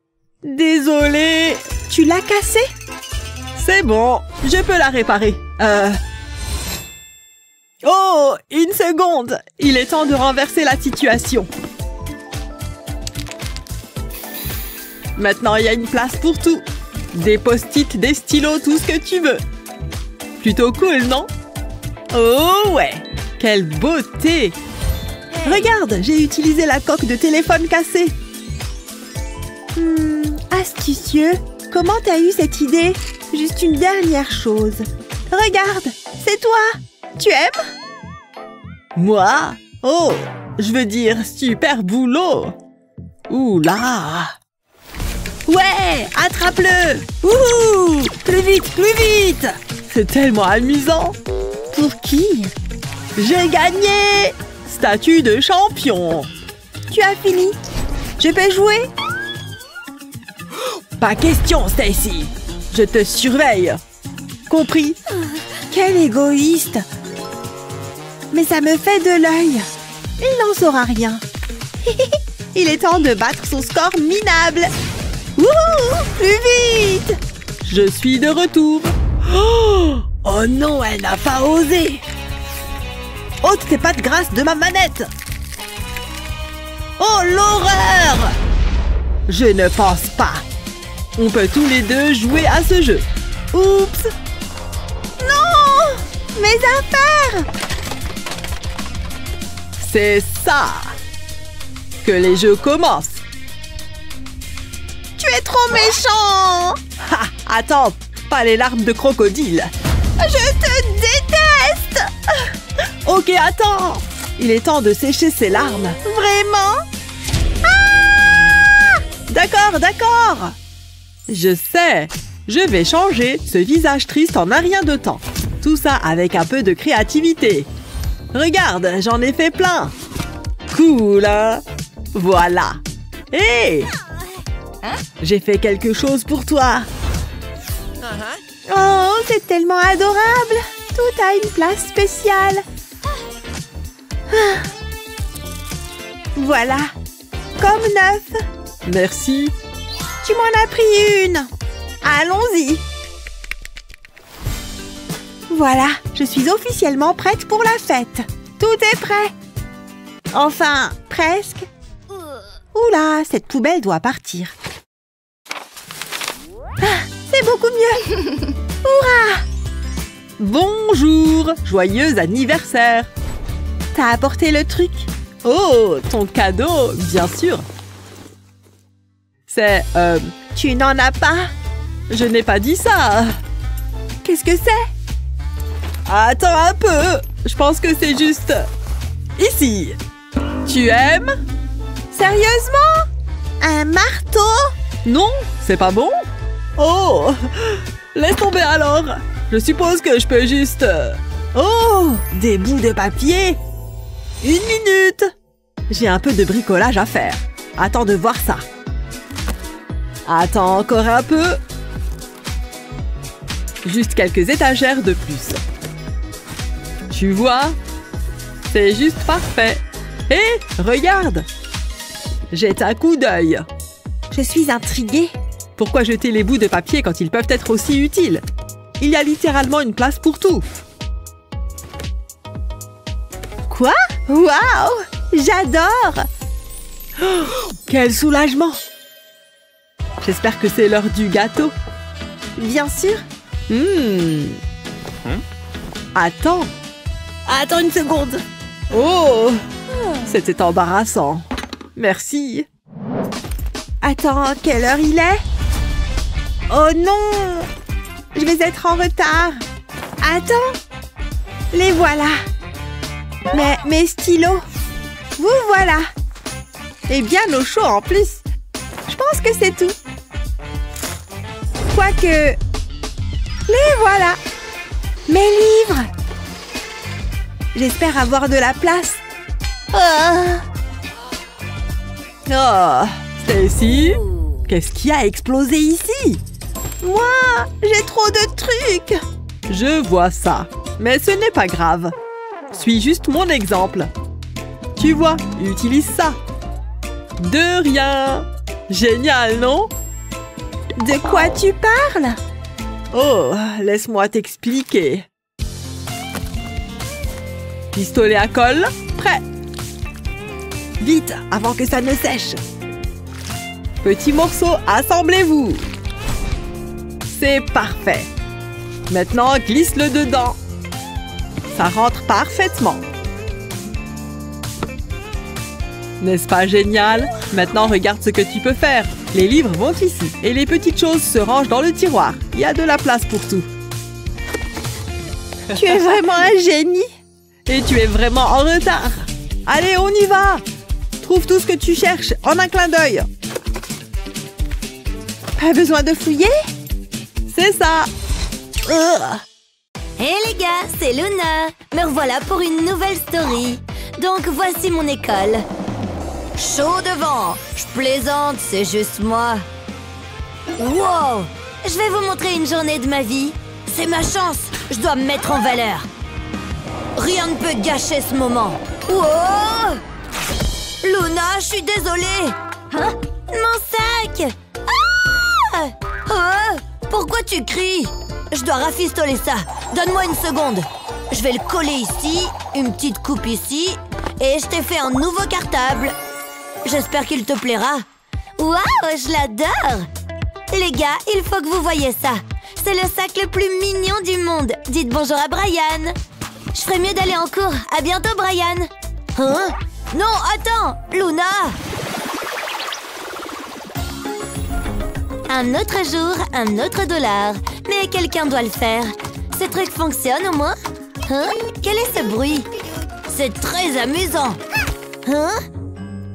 Désolée! Tu l'as cassée? C'est bon, je peux la réparer. Oh, une seconde! Il est temps de renverser la situation. Maintenant, il y a une place pour tout. Des post-it, des stylos, tout ce que tu veux. Plutôt cool, non? Oh ouais! Quelle beauté! Regarde, j'ai utilisé la coque de téléphone cassée. Astucieux. Comment t'as eu cette idée? Juste une dernière chose. Regarde, c'est toi. Tu aimes? Moi? Oh, je veux dire super boulot. Ouh là! Ouais, attrape-le! Ouh! Plus vite, plus vite! C'est tellement amusant! Pour qui? J'ai gagné! Statue de champion! Tu as fini? Je peux jouer? Pas question, Stacy! Je te surveille! Compris? Quel égoïste! Mais ça me fait de l'œil! Il n'en saura rien! Il est temps de battre son score minable! Wouhou! Plus vite! Je suis de retour! Oh non, elle n'a pas osé! Ôte tes pattes grasses de ma manette! Oh, l'horreur! Je ne pense pas! On peut tous les deux jouer à ce jeu! Oups! Non! Mes affaires! C'est ça! Que les jeux commencent! Tu es trop méchant! Ha! Attends! Pas les larmes de crocodile! Je te déteste! Ok, attends! Il est temps de sécher ses larmes. Vraiment? D'accord, d'accord! Je sais! Je vais changer ce visage triste en un rien de temps. Tout ça avec un peu de créativité. Regarde, j'en ai fait plein. Cool, hein? Voilà. Hé! J'ai fait quelque chose pour toi. Oh, c'est tellement adorable. Tout a une place spéciale. Ah. Voilà, comme neuf. Merci. Tu m'en as pris une. Allons-y. Voilà, je suis officiellement prête pour la fête. Tout est prêt. Enfin, presque. Oula, cette poubelle doit partir. Ah, c'est beaucoup mieux. Hurrah! Bonjour, joyeux anniversaire. T'as apporté le truc? Oh, ton cadeau, bien sûr. C'est, Tu n'en as pas? je n'ai pas dit ça. Qu'est-ce que c'est? Attends un peu. Je pense que c'est juste ici. Tu aimes? Sérieusement? Un marteau? Non, c'est pas bon? Oh, laisse tomber alors. Je suppose que je peux juste... Oh, des bouts de papier. 1 minute. J'ai un peu de bricolage à faire. Attends de voir ça. Attends encore un peu. Juste quelques étagères de plus. Tu vois? C'est juste parfait. Hé, regarde! Jette un coup d'œil. Je suis intriguée. Pourquoi jeter les bouts de papier quand ils peuvent être aussi utiles? Il y a littéralement une place pour tout. Quoi? Waouh! J'adore! Oh, quel soulagement! J'espère que c'est l'heure du gâteau. Bien sûr. Attends. Attends une seconde. Oh! C'était embarrassant. Merci. Attends, quelle heure il est? Oh non! Je vais être en retard. Attends. Les voilà. Mais mes stylos. Vous voilà. Et bien au chaud en plus. Je pense que c'est tout. Quoique... Les voilà. Mes livres. J'espère avoir de la place. Oh, Stacy, qu'est-ce qui a explosé ici? Moi, j'ai trop de trucs. Je vois ça, mais ce n'est pas grave. Suis juste mon exemple. Tu vois, utilise ça. De rien. Génial, non? De quoi tu parles? Oh, laisse-moi t'expliquer. Pistolet à colle, prêt. Vite, avant que ça ne sèche. Petits morceaux, assemblez-vous. C'est parfait. Maintenant, glisse-le dedans. Ça rentre parfaitement. N'est-ce pas génial? Maintenant, regarde ce que tu peux faire. Les livres vont ici et les petites choses se rangent dans le tiroir. Il y a de la place pour tout. Tu es vraiment un génie. Et tu es vraiment en retard. Allez, on y va. Trouve tout ce que tu cherches en un clin d'œil. Pas besoin de fouiller? C'est ça. Hé les gars, c'est Luna. Me revoilà pour une nouvelle story. Donc voici mon école. Chaud devant. Je plaisante, c'est juste moi. Wow! Je vais vous montrer une journée de ma vie. C'est ma chance. Je dois me mettre en valeur. Rien ne peut gâcher ce moment. Wow! Luna, je suis désolée. Hein? Mon sac! Ah! Oh! Pourquoi tu cries? Je dois rafistoler ça. Donne-moi une seconde. Je vais le coller ici, une petite coupe ici, et je t'ai fait un nouveau cartable. J'espère qu'il te plaira. Waouh, je l'adore! Les gars, il faut que vous voyiez ça. C'est le sac le plus mignon du monde. Dites bonjour à Brian. Je ferais mieux d'aller en cours. À bientôt, Brian. Hein? Non, attends, Luna! Un autre jour, un autre dollar. Mais quelqu'un doit le faire. Ce truc fonctionne au moins? Hein? Quel est ce bruit? C'est très amusant. Hein?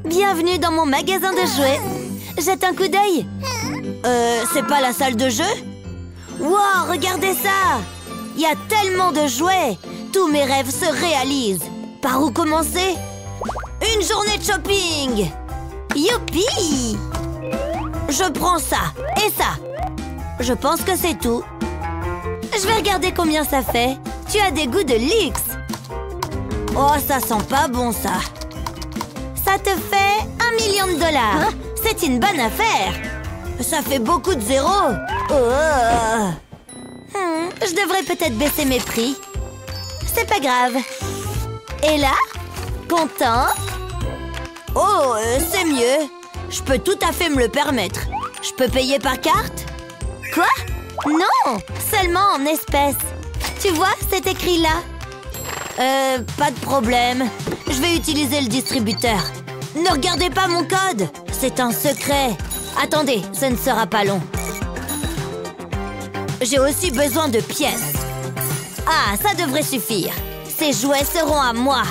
Bienvenue dans mon magasin de jouets. Jette un coup d'œil. C'est pas la salle de jeu? Wow, regardez ça! Il y a tellement de jouets! Tous mes rêves se réalisent! Par où commencer? Une journée de shopping! Youpi! Je prends ça et ça. Je pense que c'est tout. Je vais regarder combien ça fait. Tu as des goûts de luxe. Oh, ça sent pas bon, ça. Ça te fait 1 million de dollars. C'est une bonne affaire. Ça fait beaucoup de zéros. Oh. Je devrais peut-être baisser mes prix. C'est pas grave. Et là? Content? Oh, c'est mieux. Je peux tout à fait me le permettre. Je peux payer par carte? Quoi? Non, seulement en espèces. Tu vois, c'est écrit là. Pas de problème. Je vais utiliser le distributeur. Ne regardez pas mon code. C'est un secret. Attendez, ce ne sera pas long. J'ai aussi besoin de pièces. Ah, ça devrait suffire. Ces jouets seront à moi.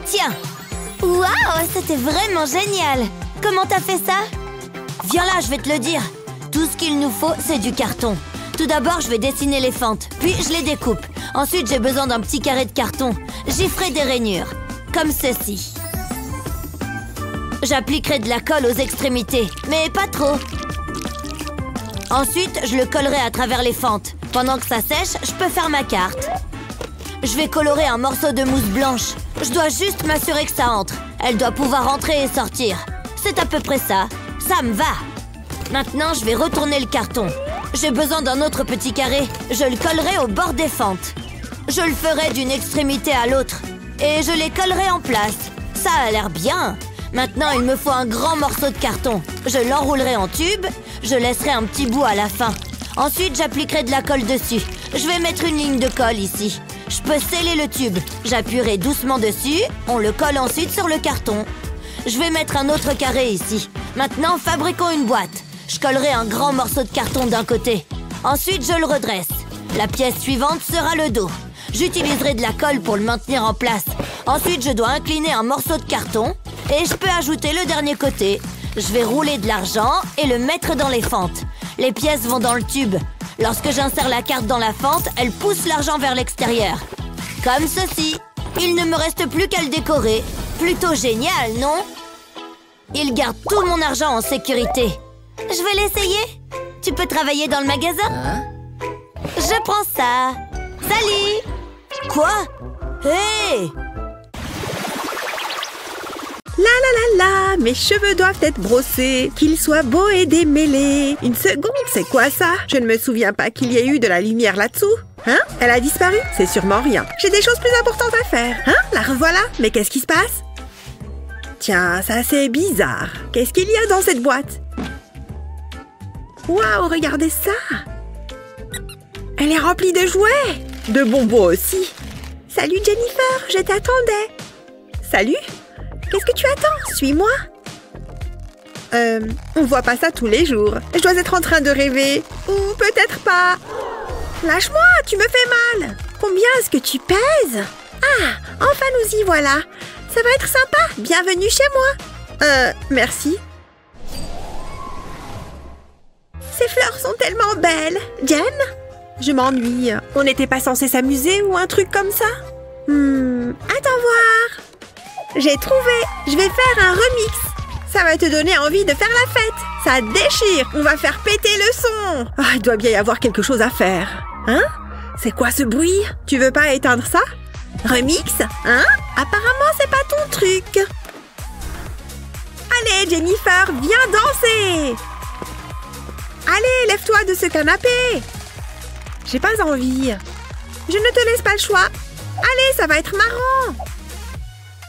Tiens. Waouh, c'était vraiment génial. Comment t'as fait ça? Viens là, je vais te le dire. Tout ce qu'il nous faut, c'est du carton. Tout d'abord, je vais dessiner les fentes, puis je les découpe. Ensuite, j'ai besoin d'un petit carré de carton. J'y ferai des rainures, comme ceci. J'appliquerai de la colle aux extrémités, mais pas trop. Ensuite, je le collerai à travers les fentes. Pendant que ça sèche, je peux faire ma carte. Je vais colorer un morceau de mousse blanche. Je dois juste m'assurer que ça entre. Elle doit pouvoir entrer et sortir. C'est à peu près ça. Ça me va. Maintenant, je vais retourner le carton. J'ai besoin d'un autre petit carré. Je le collerai au bord des fentes. Je le ferai d'une extrémité à l'autre. Et je les collerai en place. Ça a l'air bien. Maintenant, il me faut un grand morceau de carton. Je l'enroulerai en tube. Je laisserai un petit bout à la fin. Ensuite, j'appliquerai de la colle dessus. Je vais mettre une ligne de colle ici. Je peux sceller le tube. J'appuierai doucement dessus. On le colle ensuite sur le carton. Je vais mettre un autre carré ici. Maintenant, fabriquons une boîte. Je collerai un grand morceau de carton d'un côté. Ensuite, je le redresse. La pièce suivante sera le dos. J'utiliserai de la colle pour le maintenir en place. Ensuite, je dois incliner un morceau de carton. Et je peux ajouter le dernier côté. Je vais rouler de l'argent et le mettre dans les fentes. Les pièces vont dans le tube. Lorsque j'insère la carte dans la fente, elle pousse l'argent vers l'extérieur. Comme ceci. Il ne me reste plus qu'à le décorer. Plutôt génial, non? Il garde tout mon argent en sécurité. Je vais l'essayer. Tu peux travailler dans le magasin? Je prends ça. Salut! Quoi? Hé! La la la la, mes cheveux doivent être brossés, qu'ils soient beaux et démêlés. Une seconde, c'est quoi ça? Je ne me souviens pas qu'il y ait eu de la lumière là-dessous. Hein? Elle a disparu? C'est sûrement rien. J'ai des choses plus importantes à faire. Hein? La revoilà? Mais qu'est-ce qui se passe? Tiens, ça c'est bizarre. Qu'est-ce qu'il y a dans cette boîte? Waouh, regardez ça! Elle est remplie de jouets! De bonbons aussi! Salut Jennifer, je t'attendais! Salut! Qu'est-ce que tu attends? Suis-moi! On voit pas ça tous les jours. Je dois être en train de rêver. Ou peut-être pas. Lâche-moi, tu me fais mal! Combien est-ce que tu pèses? Ah, enfin nous y voilà! Ça va être sympa! Bienvenue chez moi! Merci. Ces fleurs sont tellement belles! Jen? Je m'ennuie. On n'était pas censé s'amuser ou un truc comme ça? Attends voir! J'ai trouvé! Je vais faire un remix! Ça va te donner envie de faire la fête! Ça déchire! On va faire péter le son! Ah, il doit bien y avoir quelque chose à faire. Hein? C'est quoi ce bruit? Tu veux pas éteindre ça? Remix? Hein? Apparemment, c'est pas ton truc! Allez, Jennifer, viens danser! Allez, lève-toi de ce canapé! J'ai pas envie. Je ne te laisse pas le choix. Allez, ça va être marrant!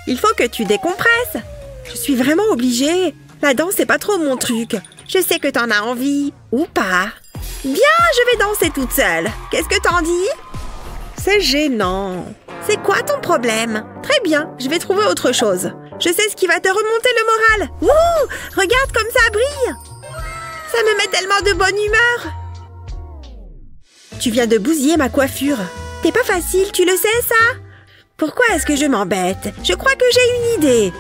Il faut que tu décompresses. Je suis vraiment obligée. La danse, c'est pas trop mon truc. Je sais que t'en as envie. Ou pas. Bien, je vais danser toute seule. Qu'est-ce que t'en dis? C'est gênant. C'est quoi ton problème? Très bien, je vais trouver autre chose. Je sais ce qui va te remonter le moral. Wouh! Regarde comme ça brille! Ça me met tellement de bonne humeur. Tu viens de bousiller ma coiffure. T'es pas facile, tu le sais, ça? Pourquoi est-ce que je m'embête? Je crois que j'ai une idée.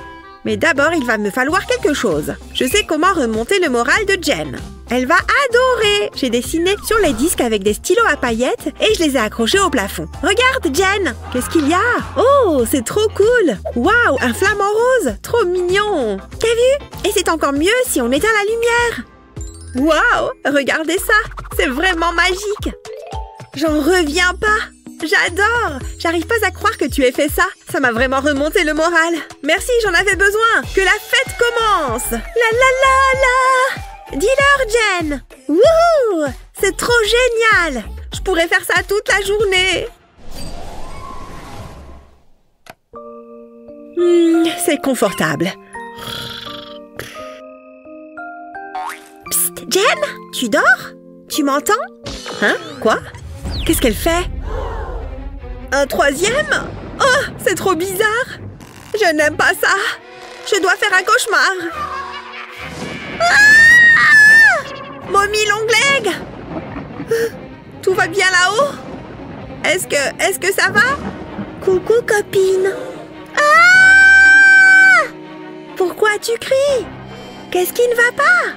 Mais d'abord, il va me falloir quelque chose. Je sais comment remonter le moral de Jen. Elle va adorer. J'ai dessiné sur les disques avec des stylos à paillettes et je les ai accrochés au plafond. Regarde, Jen. Qu'est-ce qu'il y a? Oh, c'est trop cool. Waouh, un flamant rose. Trop mignon. T'as vu? Et c'est encore mieux si on éteint la lumière. Waouh, regardez ça. C'est vraiment magique. J'en reviens pas. J'adore. J'arrive pas à croire que tu aies fait ça. Ça m'a vraiment remonté le moral. Merci, j'en avais besoin. Que la fête commence. La la la la. Dis-leur, Jen. Wouhou! C'est trop génial. Je pourrais faire ça toute la journée. C'est confortable. Psst, Jen, tu dors? Tu m'entends? Hein? Quoi? Qu'est-ce qu'elle fait? Un troisième? Oh, c'est trop bizarre. Je n'aime pas ça. Je dois faire un cauchemar. Ah! Mommy Longleg! Tout va bien là-haut? Est-ce que ça va? Coucou, copine. Ah! Pourquoi tu cries? Qu'est-ce qui ne va pas?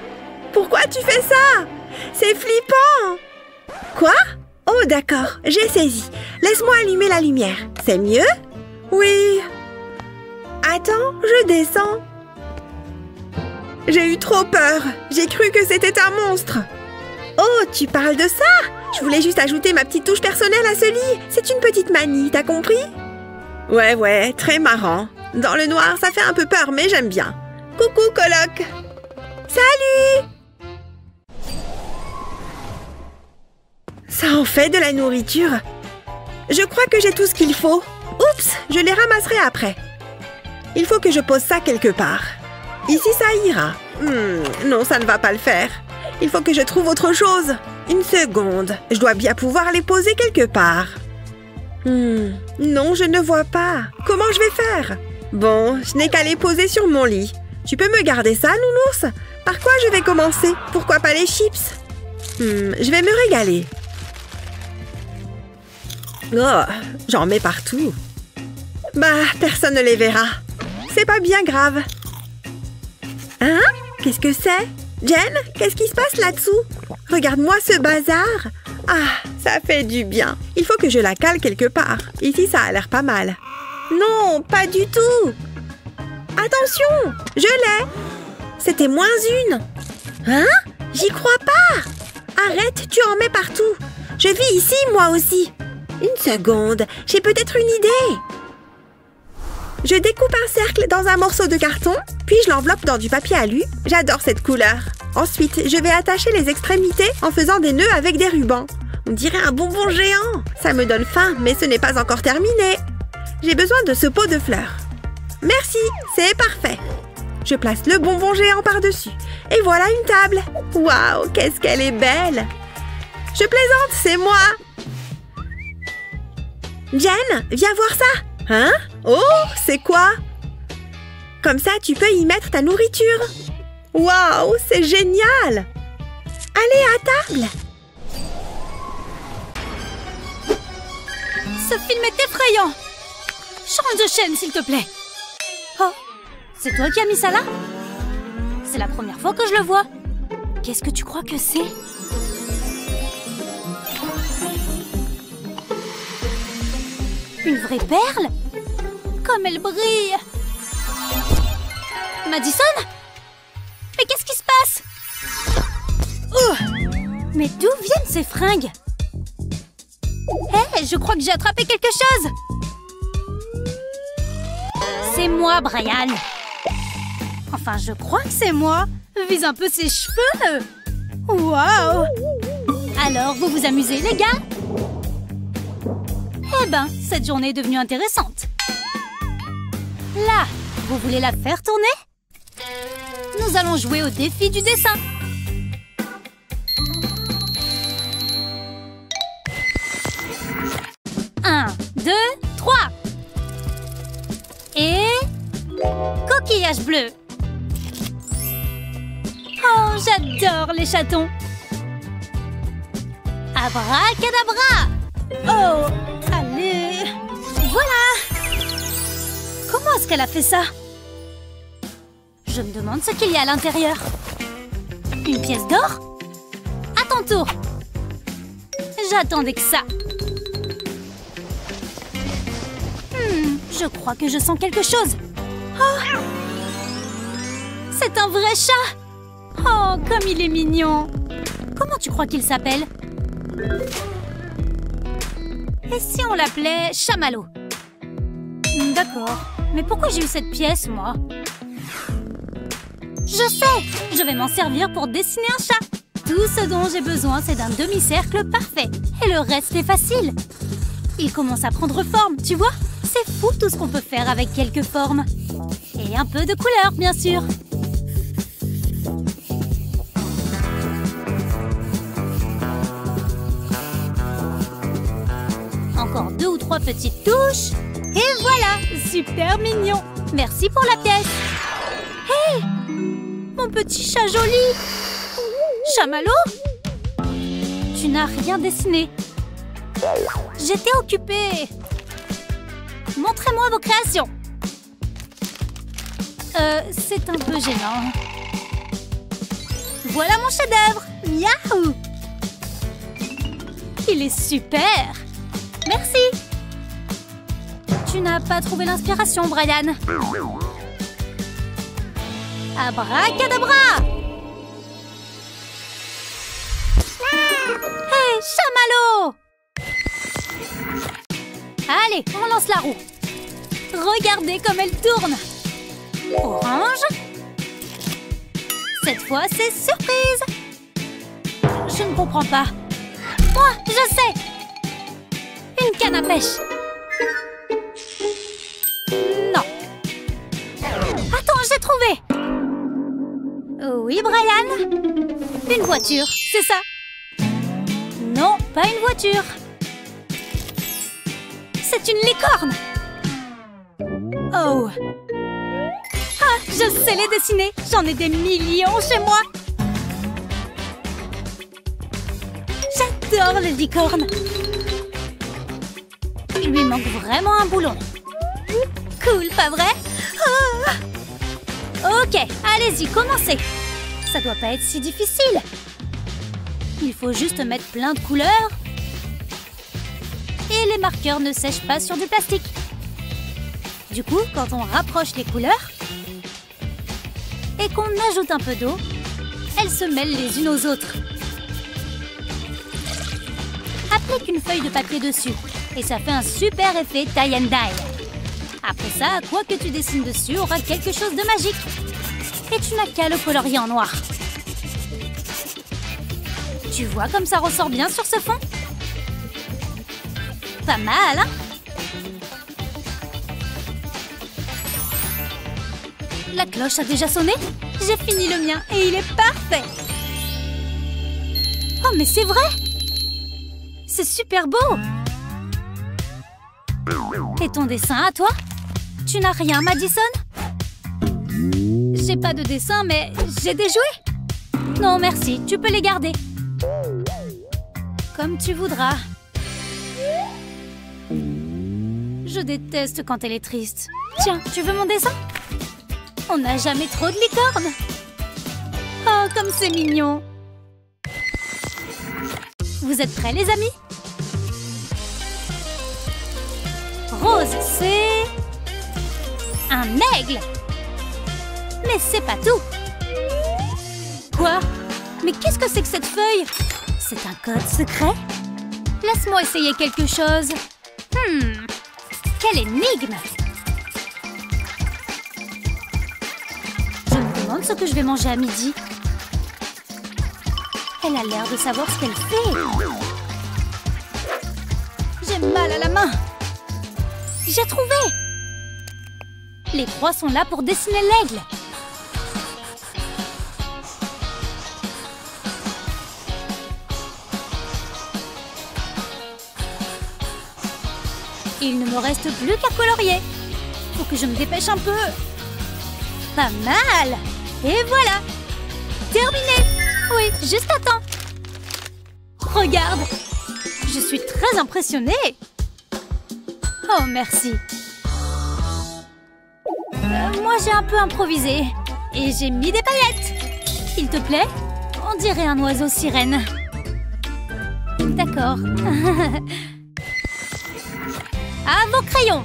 Pourquoi tu fais ça? C'est flippant! Quoi? Oh, d'accord, j'ai saisi. Laisse-moi allumer la lumière. C'est mieux? Oui. Attends, je descends. J'ai eu trop peur. J'ai cru que c'était un monstre. Oh, tu parles de ça? Je voulais juste ajouter ma petite touche personnelle à ce lit. C'est une petite manie, t'as compris? Ouais, très marrant. Dans le noir, ça fait un peu peur, mais j'aime bien. Coucou, coloc. Salut! Ça en fait de la nourriture. Je crois que j'ai tout ce qu'il faut. Oups, je les ramasserai après. Il faut que je pose ça quelque part. Ici, ça ira. Non, ça ne va pas le faire. Il faut que je trouve autre chose. Une seconde. Je dois bien pouvoir les poser quelque part. Non, je ne vois pas. Comment je vais faire? Bon, je n'ai qu'à les poser sur mon lit. Tu peux me garder ça, nounours? Par quoi je vais commencer? Pourquoi pas les chips? Je vais me régaler. Oh, j'en mets partout. Bah, personne ne les verra. C'est pas bien grave. Hein? Qu'est-ce que c'est? Jen, qu'est-ce qui se passe là-dessous? Regarde-moi ce bazar. Ah, ça fait du bien. Il faut que je la cale quelque part. Ici, ça a l'air pas mal. Non, pas du tout. Attention, je l'ai. C'était moins une. Hein? J'y crois pas. Arrête, tu en mets partout. Je vis ici, moi aussi. Une seconde, j'ai peut-être une idée. Je découpe un cercle dans un morceau de carton, puis je l'enveloppe dans du papier alu. J'adore cette couleur. Ensuite, je vais attacher les extrémités en faisant des nœuds avec des rubans. On dirait un bonbon géant. Ça me donne faim, mais ce n'est pas encore terminé. J'ai besoin de ce pot de fleurs. Merci, c'est parfait. Je place le bonbon géant par-dessus. Et voilà une table. Waouh, qu'est-ce qu'elle est belle. Je plaisante, c'est moi. Jen, viens voir ça. Hein? Oh, c'est quoi? Comme ça, tu peux y mettre ta nourriture. Waouh, c'est génial. Allez, à table. Ce film est effrayant. Change de chaîne, s'il te plaît. Oh, c'est toi qui as mis ça là? C'est la première fois que je le vois. Qu'est-ce que tu crois que c'est? Une vraie perle? Comme elle brille! Madison? Mais qu'est-ce qui se passe? Oh! Mais d'où viennent ces fringues? Hé, je crois que j'ai attrapé quelque chose! C'est moi, Brian! Enfin, je crois que c'est moi! Vise un peu ses cheveux! Waouh! Alors, vous vous amusez, les gars? Eh ben, cette journée est devenue intéressante. Là, vous voulez la faire tourner? Nous allons jouer au défi du dessin. Un, 2, 3. Et... coquillage bleu. Oh, j'adore les chatons. Abracadabra. Oh, allez. Voilà. Comment est-ce qu'elle a fait ça? Je me demande ce qu'il y a à l'intérieur. Une pièce d'or? tour. J'attendais que ça. Je crois que je sens quelque chose. Oh, c'est un vrai chat. Oh, comme il est mignon. Comment tu crois qu'il s'appelle? Et si on l'appelait Chamallow? D'accord. Mais pourquoi j'ai eu cette pièce, moi? Je sais! Je vais m'en servir pour dessiner un chat. Tout ce dont j'ai besoin, c'est d'un demi-cercle parfait. Et le reste est facile. Il commence à prendre forme, tu vois? C'est fou tout ce qu'on peut faire avec quelques formes. Et un peu de couleur, bien sûr. Encore 2 ou 3 petites touches. Et voilà! Super mignon! Merci pour la pièce. Hé! Mon petit chat joli! Chamallow? Tu n'as rien dessiné. J'étais occupée. Montrez-moi vos créations. C'est un peu gênant. Voilà mon chef-d'œuvre. Miaou! Il est super. Merci. Tu n'as pas trouvé l'inspiration, Brian. Abracadabra! Hé, Chamallow! Allez, on lance la roue. Regardez comme elle tourne. Orange. Cette fois, c'est surprise. Je ne comprends pas. Moi, je sais. Une canne à pêche. Non. Attends, j'ai trouvé. Oui, Brian? Une voiture, c'est ça? Non, pas une voiture. C'est une licorne. Oh. Ah, je sais les dessiner. J'en ai des millions chez moi. J'adore les licornes. Il lui manque vraiment un boulon. Cool, pas vrai? Ah. Ok, allez-y, commencez. Ça doit pas être si difficile. Il faut juste mettre plein de couleurs. Et les marqueurs ne sèchent pas sur du plastique. Du coup, quand on rapproche les couleurs et qu'on ajoute un peu d'eau, elles se mêlent les unes aux autres. Applique une feuille de papier dessus et ça fait un super effet tie and dye. Après ça, quoi que tu dessines dessus aura quelque chose de magique. Et tu n'as qu'à le colorier en noir. Tu vois comme ça ressort bien sur ce fond? Pas mal, hein? La cloche a déjà sonné? J'ai fini le mien et il est parfait! Oh, mais c'est vrai! C'est super beau! Et ton dessin à toi? Tu n'as rien, Madison? J'ai pas de dessin, mais j'ai des jouets! Non, merci, tu peux les garder. Comme tu voudras. Je déteste quand elle est triste. Tiens, tu veux mon dessin? On n'a jamais trop de licornes. Oh, comme c'est mignon. Vous êtes prêts, les amis? Rose, c'est... un aigle. Mais c'est pas tout. Quoi? Mais qu'est-ce que c'est que cette feuille? C'est un code secret? Laisse-moi essayer quelque chose. Quelle énigme! Je me demande ce que je vais manger à midi. Elle a l'air de savoir ce qu'elle fait. J'ai mal à la main. J'ai trouvé! Les croix sont là pour dessiner l'aigle. Il ne me reste plus qu'à colorier. Faut que je me dépêche un peu. Pas mal. Et voilà. Terminé. Oui, juste à temps. Regarde. Je suis très impressionnée. Oh, merci. Moi, j'ai un peu improvisé. Et j'ai mis des paillettes. Il te plaît? On dirait un oiseau sirène. D'accord. À vos crayons.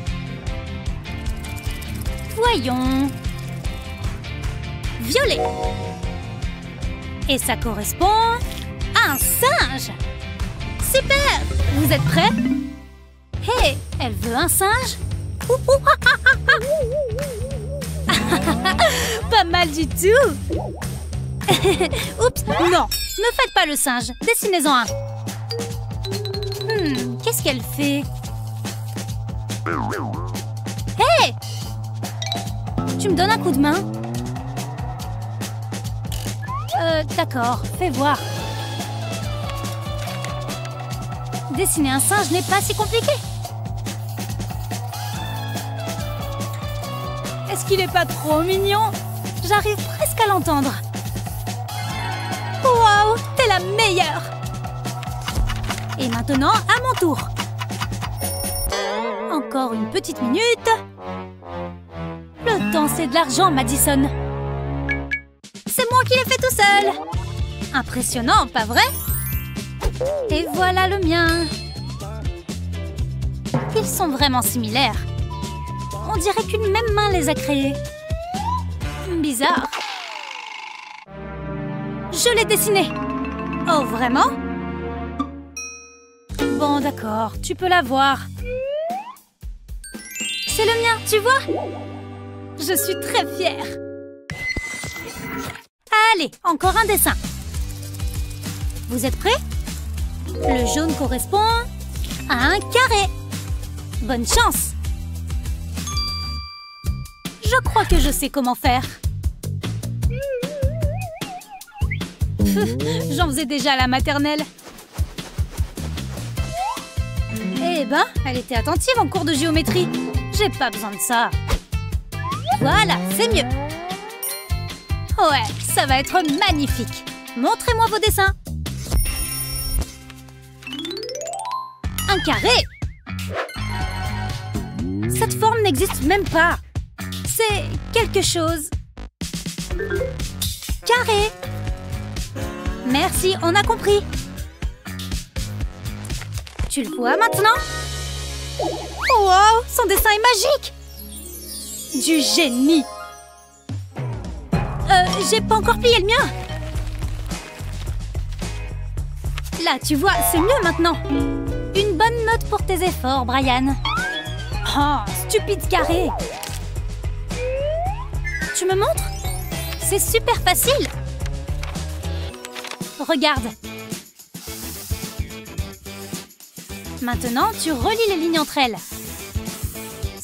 Voyons. Violet. Et ça correspond à un singe. Super! Vous êtes prêts? Hé, elle veut un singe? Pas mal du tout. Oups, non, ne faites pas le singe. Dessinez-en un. Qu'est-ce qu'elle fait? Hé! Tu me donnes un coup de main? D'accord, fais voir. Dessiner un singe n'est pas si compliqué. Est-ce qu'il n'est pas trop mignon? J'arrive presque à l'entendre. Waouh, t'es la meilleure! Et maintenant, à mon tour. Encore une petite minute. Le temps, c'est de l'argent, Madison. C'est moi qui l'ai fait tout seul. Impressionnant, pas vrai? Et voilà le mien. Ils sont vraiment similaires. On dirait qu'une même main les a créés. Bizarre. Je l'ai dessiné. Oh, vraiment? Bon, d'accord, tu peux la voir. C'est le mien, tu vois? Je suis très fière. Allez, encore un dessin. Vous êtes prêts? Le jaune correspond à un carré. Bonne chance. Je crois que je sais comment faire. J'en faisais déjà à la maternelle. Eh ben, elle était attentive en cours de géométrie. J'ai pas besoin de ça. Voilà, c'est mieux. Ouais, ça va être magnifique. Montrez-moi vos dessins. Un carré. Cette forme n'existe même pas. C'est quelque chose. Carré. Merci, on a compris. Tu le vois maintenant? Wow, son dessin est magique. Du génie. J'ai pas encore plié le mien. Là, tu vois, c'est mieux maintenant. Une bonne note pour tes efforts, Brian. Oh, stupide carré. Tu me montres? C'est super facile. Regarde. Maintenant, tu relis les lignes entre elles.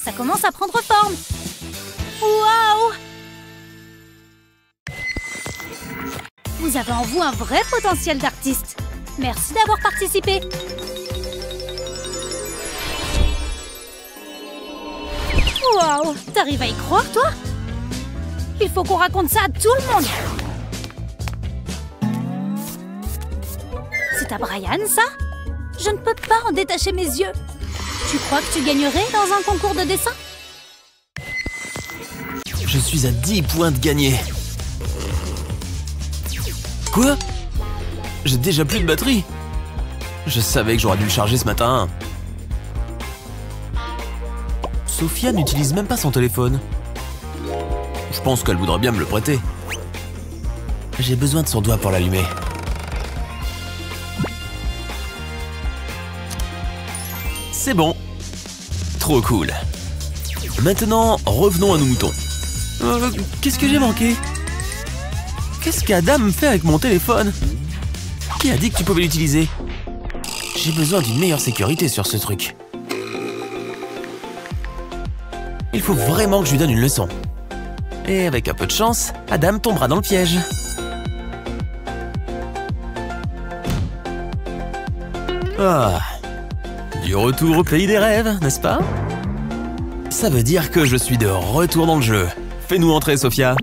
Ça commence à prendre forme. Waouh! Vous avez en vous un vrai potentiel d'artiste. Merci d'avoir participé. Waouh! T'arrives à y croire, toi? Il faut qu'on raconte ça à tout le monde. C'est à Brian, ça? Je ne peux pas en détacher mes yeux. Tu crois que tu gagnerais dans un concours de dessin? Je suis à 10 points de gagner. Quoi? J'ai déjà plus de batterie. Je savais que j'aurais dû le charger ce matin. Sophia n'utilise même pas son téléphone. Je pense qu'elle voudrait bien me le prêter. J'ai besoin de son doigt pour l'allumer. C'est bon. Trop cool. Maintenant, revenons à nos moutons. Qu'est-ce que j'ai manqué? Qu'est-ce qu'Adam fait avec mon téléphone? Qui a dit que tu pouvais l'utiliser? J'ai besoin d'une meilleure sécurité sur ce truc. Il faut vraiment que je lui donne une leçon. Et avec un peu de chance, Adam tombera dans le piège. Ah, du retour au pays des rêves, n'est-ce pas? Ça veut dire que je suis de retour dans le jeu. Fais-nous entrer, Sophia.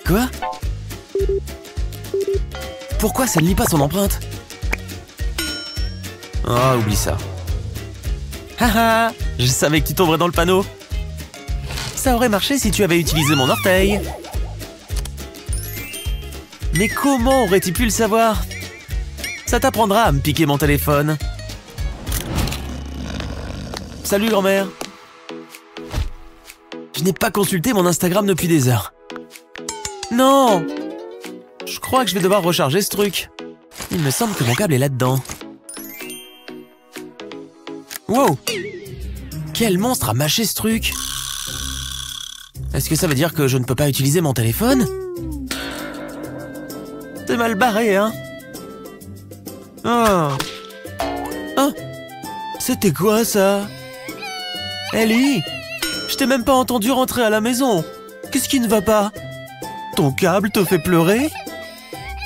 Quoi? Pourquoi ça ne lit pas son empreinte? Ah, oublie ça. Haha, je savais que tu tomberais dans le panneau. Ça aurait marché si tu avais utilisé mon orteil. Mais comment aurais-tu pu le savoir? Ça t'apprendra à me piquer mon téléphone. Salut grand-mère. Je n'ai pas consulté mon Instagram depuis des heures. Non! Je crois que je vais devoir recharger ce truc. Il me semble que mon câble est là-dedans. Wow! Quel monstre a mâché ce truc? Est-ce que ça veut dire que je ne peux pas utiliser mon téléphone? C'est mal barré, hein? Oh! Oh! C'était quoi, ça? Ellie! Je t'ai même pas entendu rentrer à la maison. Qu'est-ce qui ne va pas? Ton câble te fait pleurer?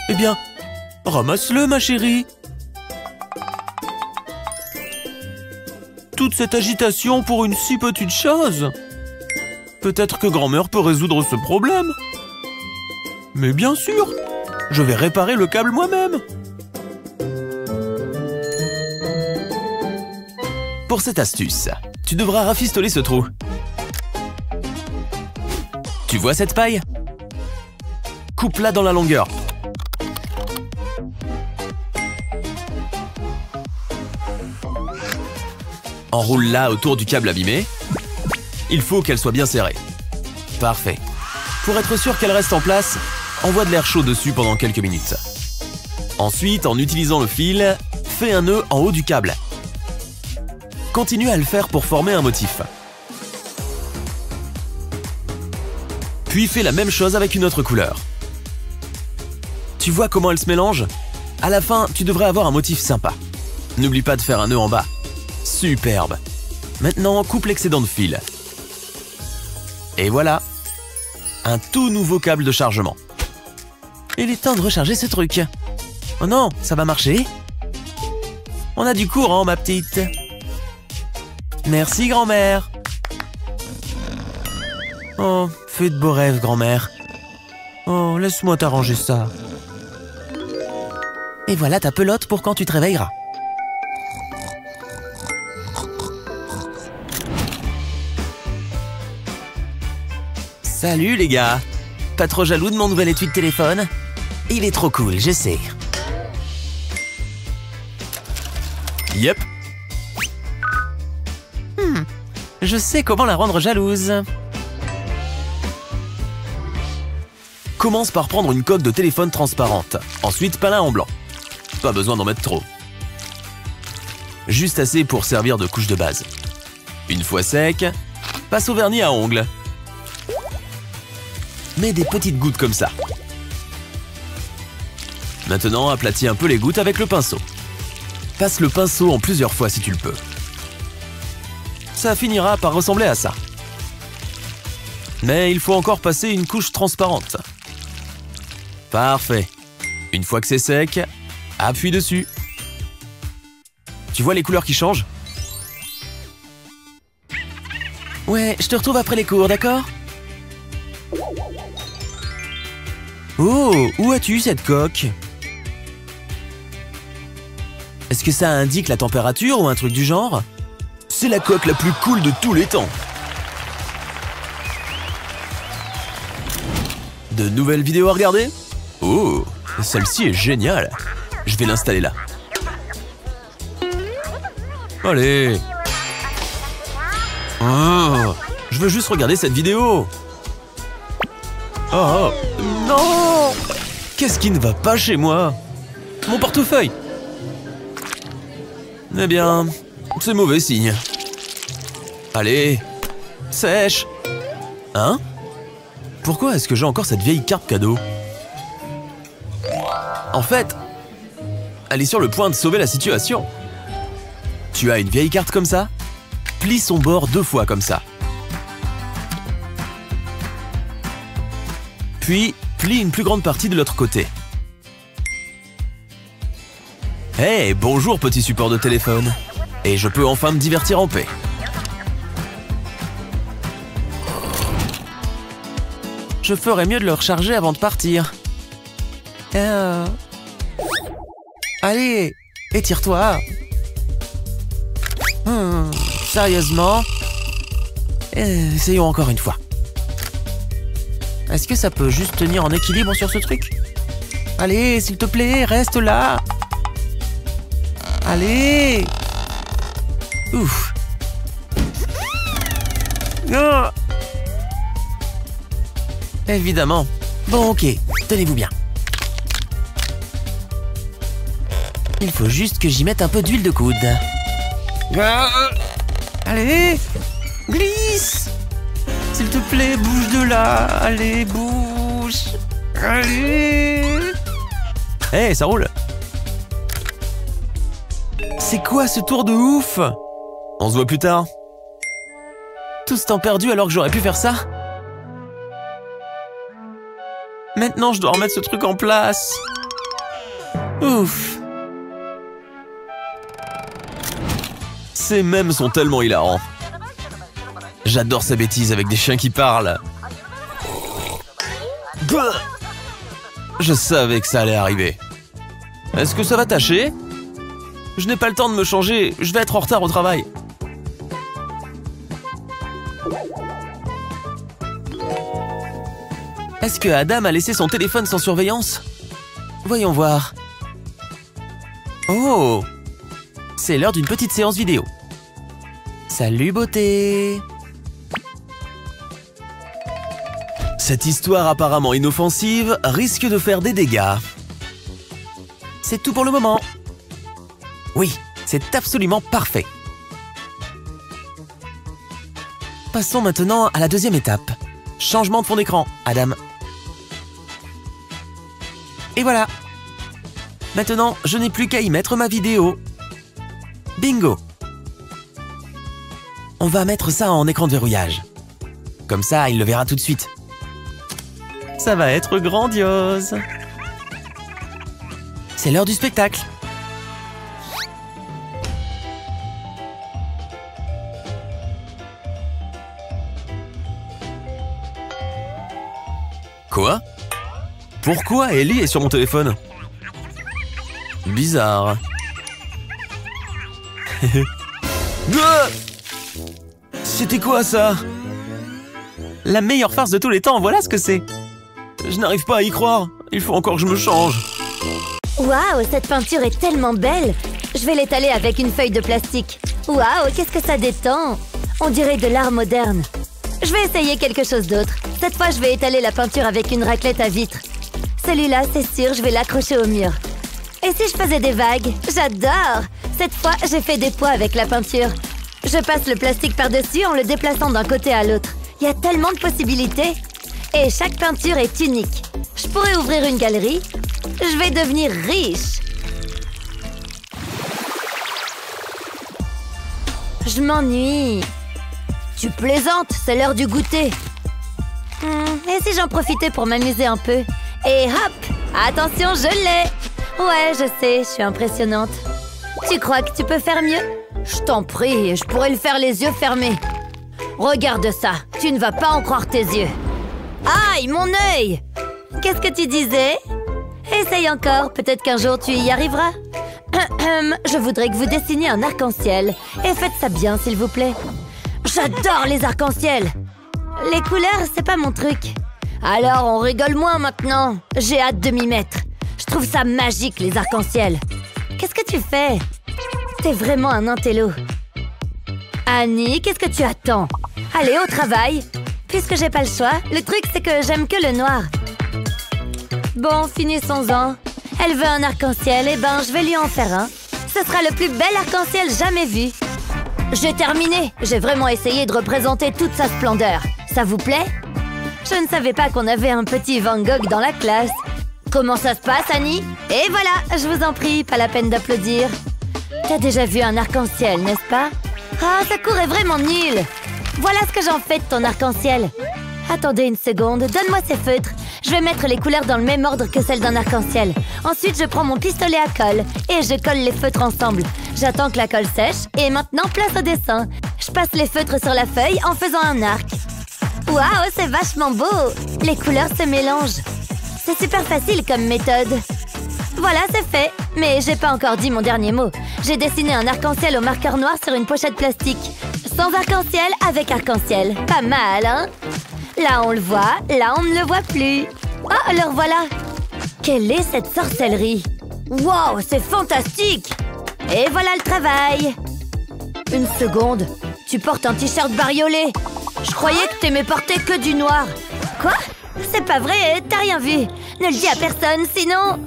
Eh bien, ramasse-le, ma chérie. Toute cette agitation pour une si petite chose? Peut-être que grand-mère peut résoudre ce problème. Mais bien sûr, je vais réparer le câble moi-même. Pour cette astuce, tu devras rafistoler ce trou. Tu vois cette paille? Coupe-la dans la longueur. Enroule-la autour du câble abîmé. Il faut qu'elle soit bien serrée. Parfait. Pour être sûr qu'elle reste en place, envoie de l'air chaud dessus pendant quelques minutes. Ensuite, en utilisant le fil, fais un nœud en haut du câble. Continue à le faire pour former un motif. Puis fais la même chose avec une autre couleur. Tu vois comment elle se mélange? À la fin, tu devrais avoir un motif sympa. N'oublie pas de faire un nœud en bas. Superbe. Maintenant, coupe l'excédent de fil. Et voilà. Un tout nouveau câble de chargement. Il est temps de recharger ce truc. Oh non, ça va marcher? On a du courant, ma petite. Merci, grand-mère. Oh, fais de beaux rêves, grand-mère. Oh, laisse-moi t'arranger ça. Et voilà ta pelote pour quand tu te réveilleras. Salut les gars. Pas trop jaloux de mon nouvel étui de téléphone? Il est trop cool, je sais. Yep. Je sais comment la rendre jalouse. Commence par prendre une coque de téléphone transparente. Ensuite, peins-la en blanc. Pas besoin d'en mettre trop. Juste assez pour servir de couche de base. Une fois sec, passe au vernis à ongles. Mets des petites gouttes comme ça. Maintenant, aplatis un peu les gouttes avec le pinceau. Passe le pinceau en plusieurs fois si tu le peux. Ça finira par ressembler à ça. Mais il faut encore passer une couche transparente. Parfait. Une fois que c'est sec, appuie dessus. Tu vois les couleurs qui changent? Ouais, je te retrouve après les cours, d'accord? Oh, où as-tu eu cette coque? Est-ce que ça indique la température ou un truc du genre? C'est la coque la plus cool de tous les temps. De nouvelles vidéos à regarder? Oh, celle-ci est géniale. Je vais l'installer là. Allez. Oh, je veux juste regarder cette vidéo. Oh, non! Qu'est-ce qui ne va pas chez moi? Mon portefeuille! Eh bien, c'est mauvais signe. Allez, sèche! Hein? Pourquoi est-ce que j'ai encore cette vieille carte cadeau? En fait, elle est sur le point de sauver la situation. Tu as une vieille carte comme ça? Plie son bord 2 fois comme ça. Puis, plie une plus grande partie de l'autre côté. Hey, bonjour petit support de téléphone. Et je peux enfin me divertir en paix. Je ferais mieux de le recharger avant de partir. Allez, étire-toi. Sérieusement? Essayons encore une fois. Est-ce que ça peut juste tenir en équilibre sur ce truc? Allez, s'il te plaît, reste là. Allez! Ouf! Oh. Évidemment. Bon, ok. Tenez-vous bien. Il faut juste que j'y mette un peu d'huile de coude. Allez! Glisse! S'il te plaît, bouge de là. Allez, bouge. Allez! Hé, ça roule. C'est quoi ce tour de ouf? On se voit plus tard. Tout ce temps perdu alors que j'aurais pu faire ça. Maintenant, je dois remettre ce truc en place. Ouf. Ces mèmes sont tellement hilarants. J'adore ces bêtises avec des chiens qui parlent. Je savais que ça allait arriver. Est-ce que ça va tâcher? Je n'ai pas le temps de me changer, je vais être en retard au travail. Est-ce que Adam a laissé son téléphone sans surveillance? Voyons voir. Oh! C'est l'heure d'une petite séance vidéo. Salut beauté! Cette histoire apparemment inoffensive risque de faire des dégâts. C'est tout pour le moment. Oui, c'est absolument parfait. Passons maintenant à la deuxième étape. Changement de fond d'écran, Adam. Et voilà. Maintenant, je n'ai plus qu'à y mettre ma vidéo. Bingo. On va mettre ça en écran de verrouillage. Comme ça, il le verra tout de suite. Ça va être grandiose. C'est l'heure du spectacle. Quoi? Pourquoi Ellie est sur mon téléphone? Bizarre. C'était quoi ça? La meilleure farce de tous les temps, voilà ce que c'est. Je n'arrive pas à y croire. Il faut encore que je me change. Waouh, cette peinture est tellement belle. Je vais l'étaler avec une feuille de plastique. Waouh, qu'est-ce que ça détend. On dirait de l'art moderne. Je vais essayer quelque chose d'autre. Cette fois, je vais étaler la peinture avec une raclette à vitre. Celui-là, c'est sûr, je vais l'accrocher au mur. Et si je faisais des vagues? J'adore! Cette fois, j'ai fait des poids avec la peinture. Je passe le plastique par-dessus en le déplaçant d'un côté à l'autre. Il y a tellement de possibilités. Et chaque peinture est unique. Je pourrais ouvrir une galerie. Je vais devenir riche. Je m'ennuie. Tu plaisantes, c'est l'heure du goûter. Et si j'en profitais pour m'amuser un peu? Et hop! Attention, je l'ai! Ouais, je sais, je suis impressionnante. Tu crois que tu peux faire mieux? Je t'en prie, je pourrais le faire les yeux fermés. Regarde ça, tu ne vas pas en croire tes yeux. Aïe, mon œil! Qu'est-ce que tu disais? Essaye encore, peut-être qu'un jour tu y arriveras. Je voudrais que vous dessiniez un arc-en-ciel. Et faites ça bien, s'il vous plaît. J'adore les arcs-en-ciel! Les couleurs, c'est pas mon truc. Alors, on rigole moins maintenant. J'ai hâte de m'y mettre. Je trouve ça magique, les arcs-en-ciel. Qu'est-ce que tu fais? T'es vraiment un intello. Annie, qu'est-ce que tu attends? Allez, au travail. Puisque j'ai pas le choix, le truc, c'est que j'aime que le noir. Bon, finissons-en. Elle veut un arc-en-ciel, et ben, je vais lui en faire un. Ce sera le plus bel arc-en-ciel jamais vu. J'ai terminé. J'ai vraiment essayé de représenter toute sa splendeur. Ça vous plaît? Je ne savais pas qu'on avait un petit Van Gogh dans la classe. Comment ça se passe, Annie? Et voilà, je vous en prie, pas la peine d'applaudir. T'as déjà vu un arc-en-ciel, n'est-ce pas? Ah, sa cour est vraiment nulle. Voilà ce que j'en fais de ton arc-en-ciel. Attendez une seconde, donne-moi ces feutres. Je vais mettre les couleurs dans le même ordre que celles d'un arc-en-ciel. Ensuite, je prends mon pistolet à colle et je colle les feutres ensemble. J'attends que la colle sèche et maintenant, place au dessin. Je passe les feutres sur la feuille en faisant un arc. Waouh, c'est vachement beau! Les couleurs se mélangent. C'est super facile comme méthode. Voilà, c'est fait. Mais j'ai pas encore dit mon dernier mot. J'ai dessiné un arc-en-ciel au marqueur noir sur une pochette plastique. Sans arc-en-ciel, avec arc-en-ciel. Pas mal, hein? Là, on le voit. Là, on ne le voit plus. Oh, le revoilà! Quelle est cette sorcellerie? Wow, c'est fantastique! Et voilà le travail. Une seconde, tu portes un t-shirt bariolé. Je croyais que t'aimais porter que du noir. Quoi? C'est pas vrai, t'as rien vu. Ne le dis à personne, sinon...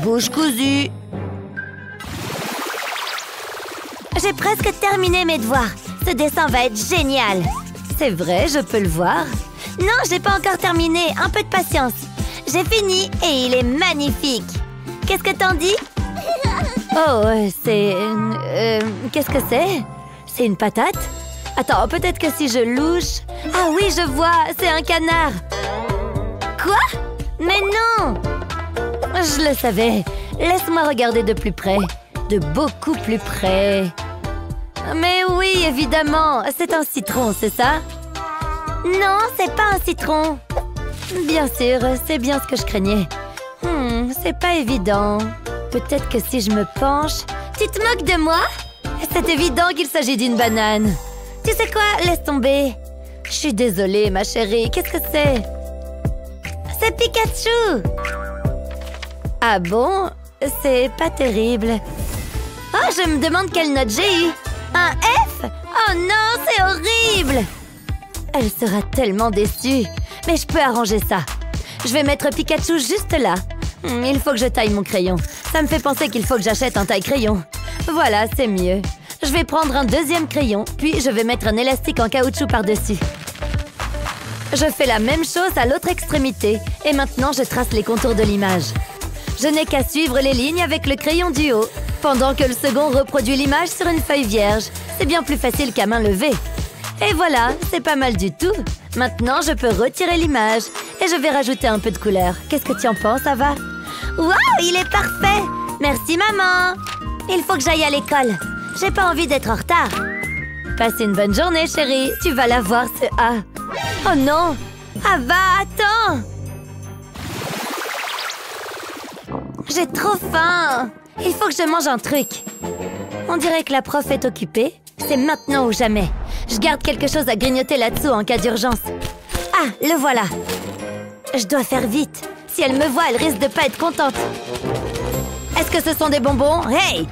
Bouche cousue. J'ai presque terminé mes devoirs. Ce dessin va être génial. C'est vrai, je peux le voir. Non, j'ai pas encore terminé. Un peu de patience. J'ai fini et il est magnifique. Qu'est-ce que t'en dis? Oh, c'est... qu'est-ce que c'est? C'est une patate? Attends, peut-être que si je louche... Ah oui, je vois, c'est un canard. Quoi? Mais non! Je le savais. Laisse-moi regarder de plus près. De beaucoup plus près. Mais oui, évidemment, c'est un citron, c'est ça? Non, c'est pas un citron. Bien sûr, c'est bien ce que je craignais. C'est pas évident. Peut-être que si je me penche... Tu te moques de moi? C'est évident qu'il s'agit d'une banane. Tu sais quoi? Laisse tomber. Je suis désolée, ma chérie. Qu'est-ce que c'est? C'est Pikachu! Ah bon? C'est pas terrible. Oh, je me demande quelle note j'ai eu. Un F? Oh non, c'est horrible! Elle sera tellement déçue. Mais je peux arranger ça. Je vais mettre Pikachu juste là. Il faut que je taille mon crayon. Ça me fait penser qu'il faut que j'achète un taille-crayon. Voilà, c'est mieux. Je vais prendre un deuxième crayon, puis je vais mettre un élastique en caoutchouc par-dessus. Je fais la même chose à l'autre extrémité. Et maintenant, je trace les contours de l'image. Je n'ai qu'à suivre les lignes avec le crayon du haut, pendant que le second reproduit l'image sur une feuille vierge. C'est bien plus facile qu'à main levée. Et voilà, c'est pas mal du tout. Maintenant, je peux retirer l'image et je vais rajouter un peu de couleur. Qu'est-ce que tu en penses, Ava? Waouh, il est parfait! Merci, maman! Il faut que j'aille à l'école. J'ai pas envie d'être en retard. Passe une bonne journée, chérie. Tu vas la voir, ce A. Oh non! Ava, attends! J'ai trop faim! Il faut que je mange un truc. On dirait que la prof est occupée. C'est maintenant ou jamais. Je garde quelque chose à grignoter là-dessous en cas d'urgence. Ah, le voilà. Je dois faire vite. Si elle me voit, elle risque de pas être contente. Est-ce que ce sont des bonbons? Hey!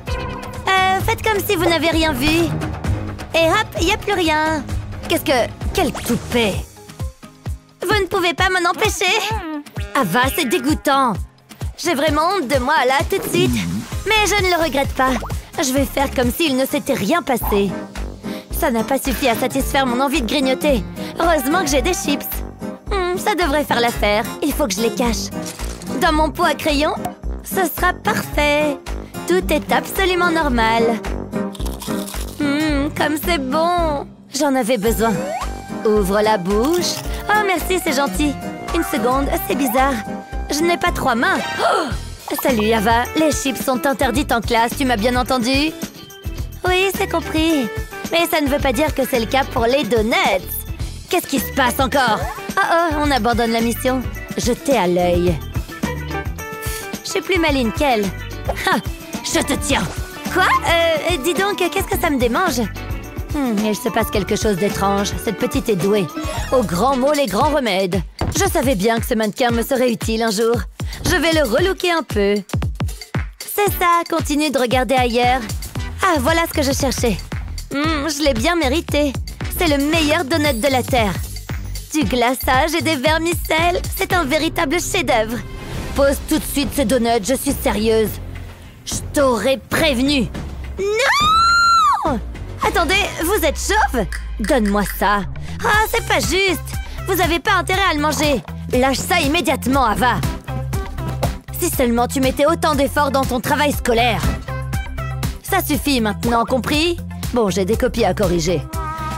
Faites comme si vous n'avez rien vu. Et hop, il n'y a plus rien. Qu'est-ce que... Quel toupet! Vous ne pouvez pas m'en empêcher. Ava, c'est dégoûtant. J'ai vraiment honte de moi, là, tout de suite. Mais je ne le regrette pas. Je vais faire comme s'il ne s'était rien passé. Ça n'a pas suffi à satisfaire mon envie de grignoter. Heureusement que j'ai des chips. Ça devrait faire l'affaire. Il faut que je les cache. Dans mon pot à crayon, ce sera parfait. Tout est absolument normal. Comme c'est bon. J'en avais besoin. Ouvre la bouche. Oh, merci, c'est gentil. Une seconde, c'est bizarre. Je n'ai pas 3 mains. Oh! Salut, Ava. Les chips sont interdites en classe, tu m'as bien entendu? Oui, c'est compris. Mais ça ne veut pas dire que c'est le cas pour les donuts. Qu'est-ce qui se passe encore? Oh, on abandonne la mission. Jetez à l'œil. Je suis plus maligne qu'elle. Ha! Je te tiens. Quoi? Dis donc, qu'est-ce que ça me démange? Il se passe quelque chose d'étrange. Cette petite est douée. Aux grands mots, les grands remèdes. Je savais bien que ce mannequin me serait utile un jour. Je vais le relooker un peu. C'est ça, continue de regarder ailleurs. Ah, voilà ce que je cherchais. Je l'ai bien mérité. C'est le meilleur donut de la Terre. Du glaçage et des vermicelles, c'est un véritable chef-d'œuvre. Pose tout de suite ce donut, je suis sérieuse. Je t'aurais prévenu. Non! Attendez, vous êtes chauve? Donne-moi ça. Ah, c'est pas juste. Vous avez pas intérêt à le manger. Lâche ça immédiatement, Ava. Si seulement tu mettais autant d'efforts dans ton travail scolaire. Ça suffit maintenant, compris? Bon, j'ai des copies à corriger.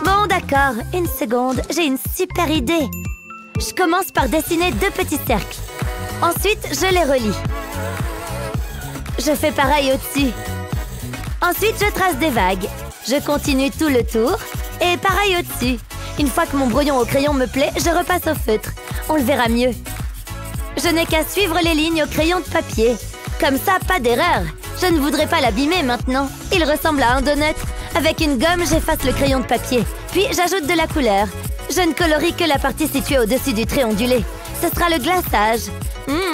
Bon, d'accord. Une seconde, j'ai une super idée. Je commence par dessiner 2 petits cercles. Ensuite, je les relie. Je fais pareil au-dessus. Ensuite, je trace des vagues. Je continue tout le tour. Et pareil au-dessus. Une fois que mon brouillon au crayon me plaît, je repasse au feutre. On le verra mieux. Je n'ai qu'à suivre les lignes au crayon de papier. Comme ça, pas d'erreur. Je ne voudrais pas l'abîmer maintenant. Il ressemble à un donut. Avec une gomme, j'efface le crayon de papier. Puis, j'ajoute de la couleur. Je ne colorie que la partie située au-dessus du trait ondulé. Ce sera le glaçage.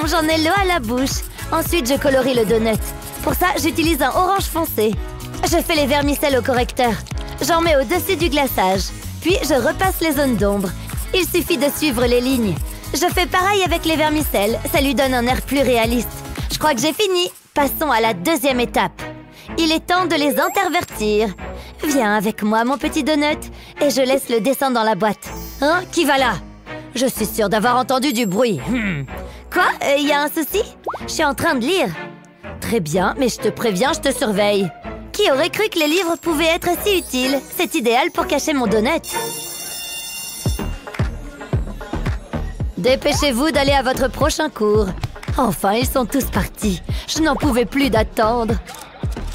J'en ai l'eau à la bouche. Ensuite, je colorie le donut. Pour ça, j'utilise un orange foncé. Je fais les vermicelles au correcteur. J'en mets au-dessus du glaçage. Puis je repasse les zones d'ombre. Il suffit de suivre les lignes. Je fais pareil avec les vermicelles. Ça lui donne un air plus réaliste. Je crois que j'ai fini. Passons à la deuxième étape. Il est temps de les intervertir. Viens avec moi, mon petit donut. Et je laisse le dessin dans la boîte. Hein? Qui va là? Je suis sûre d'avoir entendu du bruit. Quoi? Y a un souci? Je suis en train de lire. Très bien, mais je te préviens, je te surveille. Qui aurait cru que les livres pouvaient être si utiles? C'est idéal pour cacher mon donut. Dépêchez-vous d'aller à votre prochain cours. Enfin, ils sont tous partis. Je n'en pouvais plus d'attendre.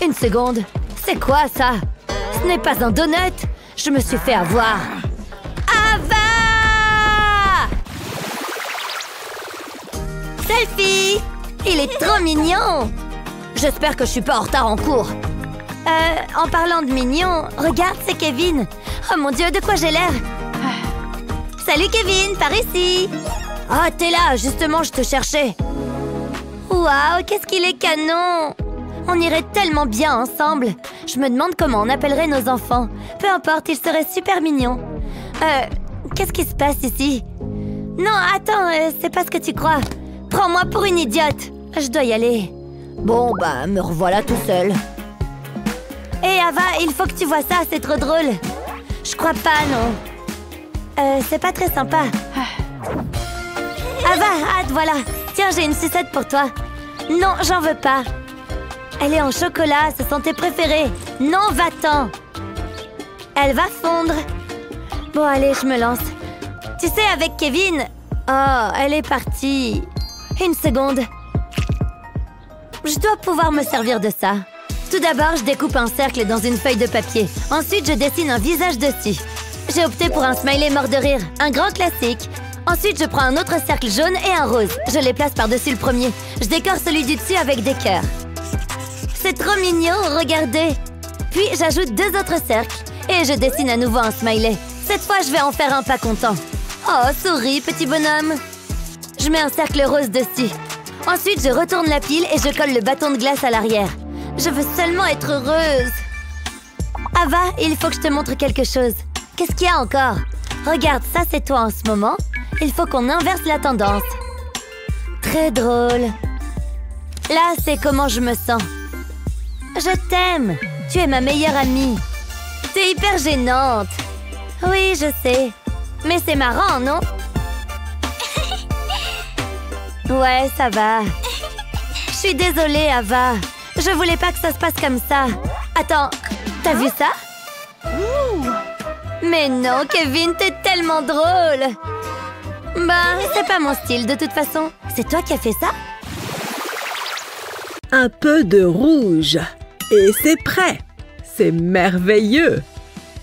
Une seconde. C'est quoi ça? Ce n'est pas un donut. Je me suis fait avoir. Ava! Selfie! Il est trop mignon! J'espère que je suis pas en retard en cours. En parlant de mignon, regarde, c'est Kevin. Oh mon Dieu, de quoi j'ai l'air? Salut Kevin, par ici. Ah, t'es là, justement, je te cherchais. Waouh, qu'est-ce qu'il est canon! On irait tellement bien ensemble. Je me demande comment on appellerait nos enfants. Peu importe, ils seraient super mignons. Qu'est-ce qui se passe ici? Non, attends, c'est pas ce que tu crois. Prends-moi pour une idiote. Je dois y aller. Bon, bah, me revoilà tout seul. Hé, Ava, il faut que tu vois ça, c'est trop drôle. Je crois pas, non. C'est pas très sympa. Ava, hâte, voilà. Tiens, j'ai une sucette pour toi. Non, j'en veux pas. Elle est en chocolat, ce sont tes préférés. Non, va-t'en. Elle va fondre. Bon, allez, je me lance. Tu sais, avec Kevin... Oh, elle est partie. Une seconde. Je dois pouvoir me servir de ça. Tout d'abord, je découpe un cercle dans une feuille de papier. Ensuite, je dessine un visage dessus. J'ai opté pour un smiley mort de rire, un grand classique. Ensuite, je prends un autre cercle jaune et un rose. Je les place par-dessus le premier. Je décore celui du dessus avec des cœurs. C'est trop mignon, regardez. Puis, j'ajoute 2 autres cercles. Et je dessine à nouveau un smiley. Cette fois, je vais en faire un pas content. Oh, souris, petit bonhomme. Je mets un cercle rose dessus. Ensuite, je retourne la pile et je colle le bâton de glace à l'arrière. Je veux seulement être heureuse. Ava, il faut que je te montre quelque chose. Qu'est-ce qu'il y a encore? Regarde, ça c'est toi en ce moment. Il faut qu'on inverse la tendance. Très drôle. Là, c'est comment je me sens. Je t'aime. Tu es ma meilleure amie. T'es hyper gênante. Oui, je sais. Mais c'est marrant, non? Ouais, ça va. Je suis désolée, Ava. Je voulais pas que ça se passe comme ça. Attends, t'as vu ça? Mais non, Kevin, t'es tellement drôle. Bah, c'est pas mon style de toute façon. C'est toi qui as fait ça? Un peu de rouge. Et c'est prêt. C'est merveilleux.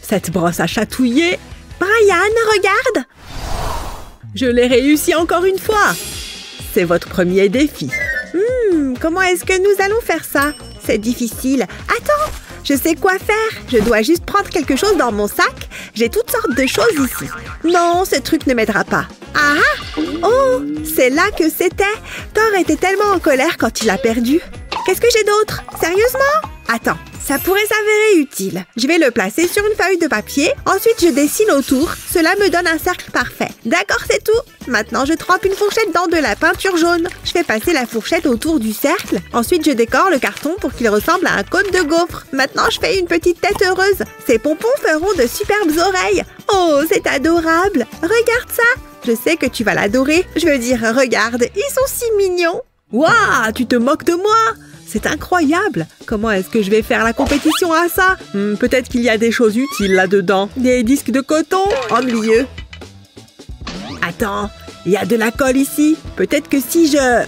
Cette brosse à chatouiller. Brian, regarde. Je l'ai réussi encore une fois. C'est votre premier défi. Comment est-ce que nous allons faire ça? C'est difficile. Attends, je sais quoi faire. Je dois juste prendre quelque chose dans mon sac. J'ai toutes sortes de choses ici. Non, ce truc ne m'aidera pas. Ah! Oh, c'est là que c'était. Thor était tellement en colère quand il a perdu. Qu'est-ce que j'ai d'autre? Sérieusement? Attends, ça pourrait s'avérer utile. Je vais le placer sur une feuille de papier. Ensuite, je dessine autour. Cela me donne un cercle parfait. D'accord, c'est tout. Maintenant, je trempe une fourchette dans de la peinture jaune. Je fais passer la fourchette autour du cercle. Ensuite, je décore le carton pour qu'il ressemble à un cône de gaufre. Maintenant, je fais une petite tête heureuse. Ces pompons feront de superbes oreilles. Oh, c'est adorable. Regarde ça. Je sais que tu vas l'adorer. Je veux dire, regarde, ils sont si mignons. Waouh, tu te moques de moi? C'est incroyable! Comment est-ce que je vais faire la compétition à ça? Peut-être qu'il y a des choses utiles là-dedans. Des disques de coton? Ennuyeux. Attends, il y a de la colle ici. Peut-être que si je...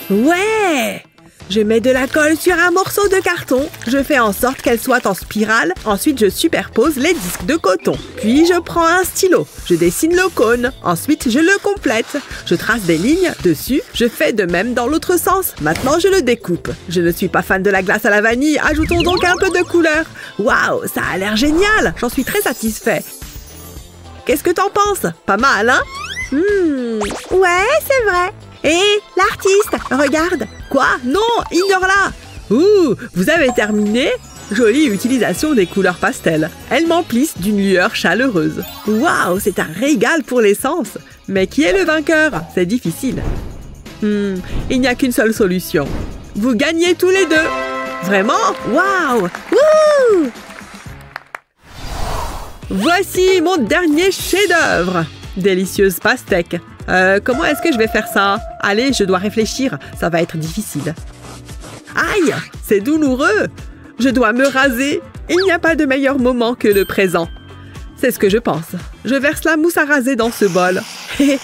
Ouais! Je mets de la colle sur un morceau de carton. Je fais en sorte qu'elle soit en spirale. Ensuite, je superpose les disques de coton. Puis, je prends un stylo. Je dessine le cône. Ensuite, je le complète. Je trace des lignes dessus. Je fais de même dans l'autre sens. Maintenant, je le découpe. Je ne suis pas fan de la glace à la vanille. Ajoutons donc un peu de couleur. Waouh, ça a l'air génial. J'en suis très satisfait. Qu'est-ce que t'en penses? Pas mal, hein? Ouais, c'est vrai. Hé, l'artiste, regarde. Quoi? Non, ignore-la. Ouh, vous avez terminé? Jolie utilisation des couleurs pastel. Elles m'emplissent d'une lueur chaleureuse. Waouh, c'est un régal pour les sens. Mais qui est le vainqueur? C'est difficile. Il n'y a qu'une seule solution. Vous gagnez tous les deux. Vraiment? Waouh! Wouh! Voici mon dernier chef-d'œuvre. Délicieuse pastèque. Comment est-ce que je vais faire ça? Allez, je dois réfléchir. Ça va être difficile. Aïe! C'est douloureux. Je dois me raser. Il n'y a pas de meilleur moment que le présent. C'est ce que je pense. Je verse la mousse à raser dans ce bol.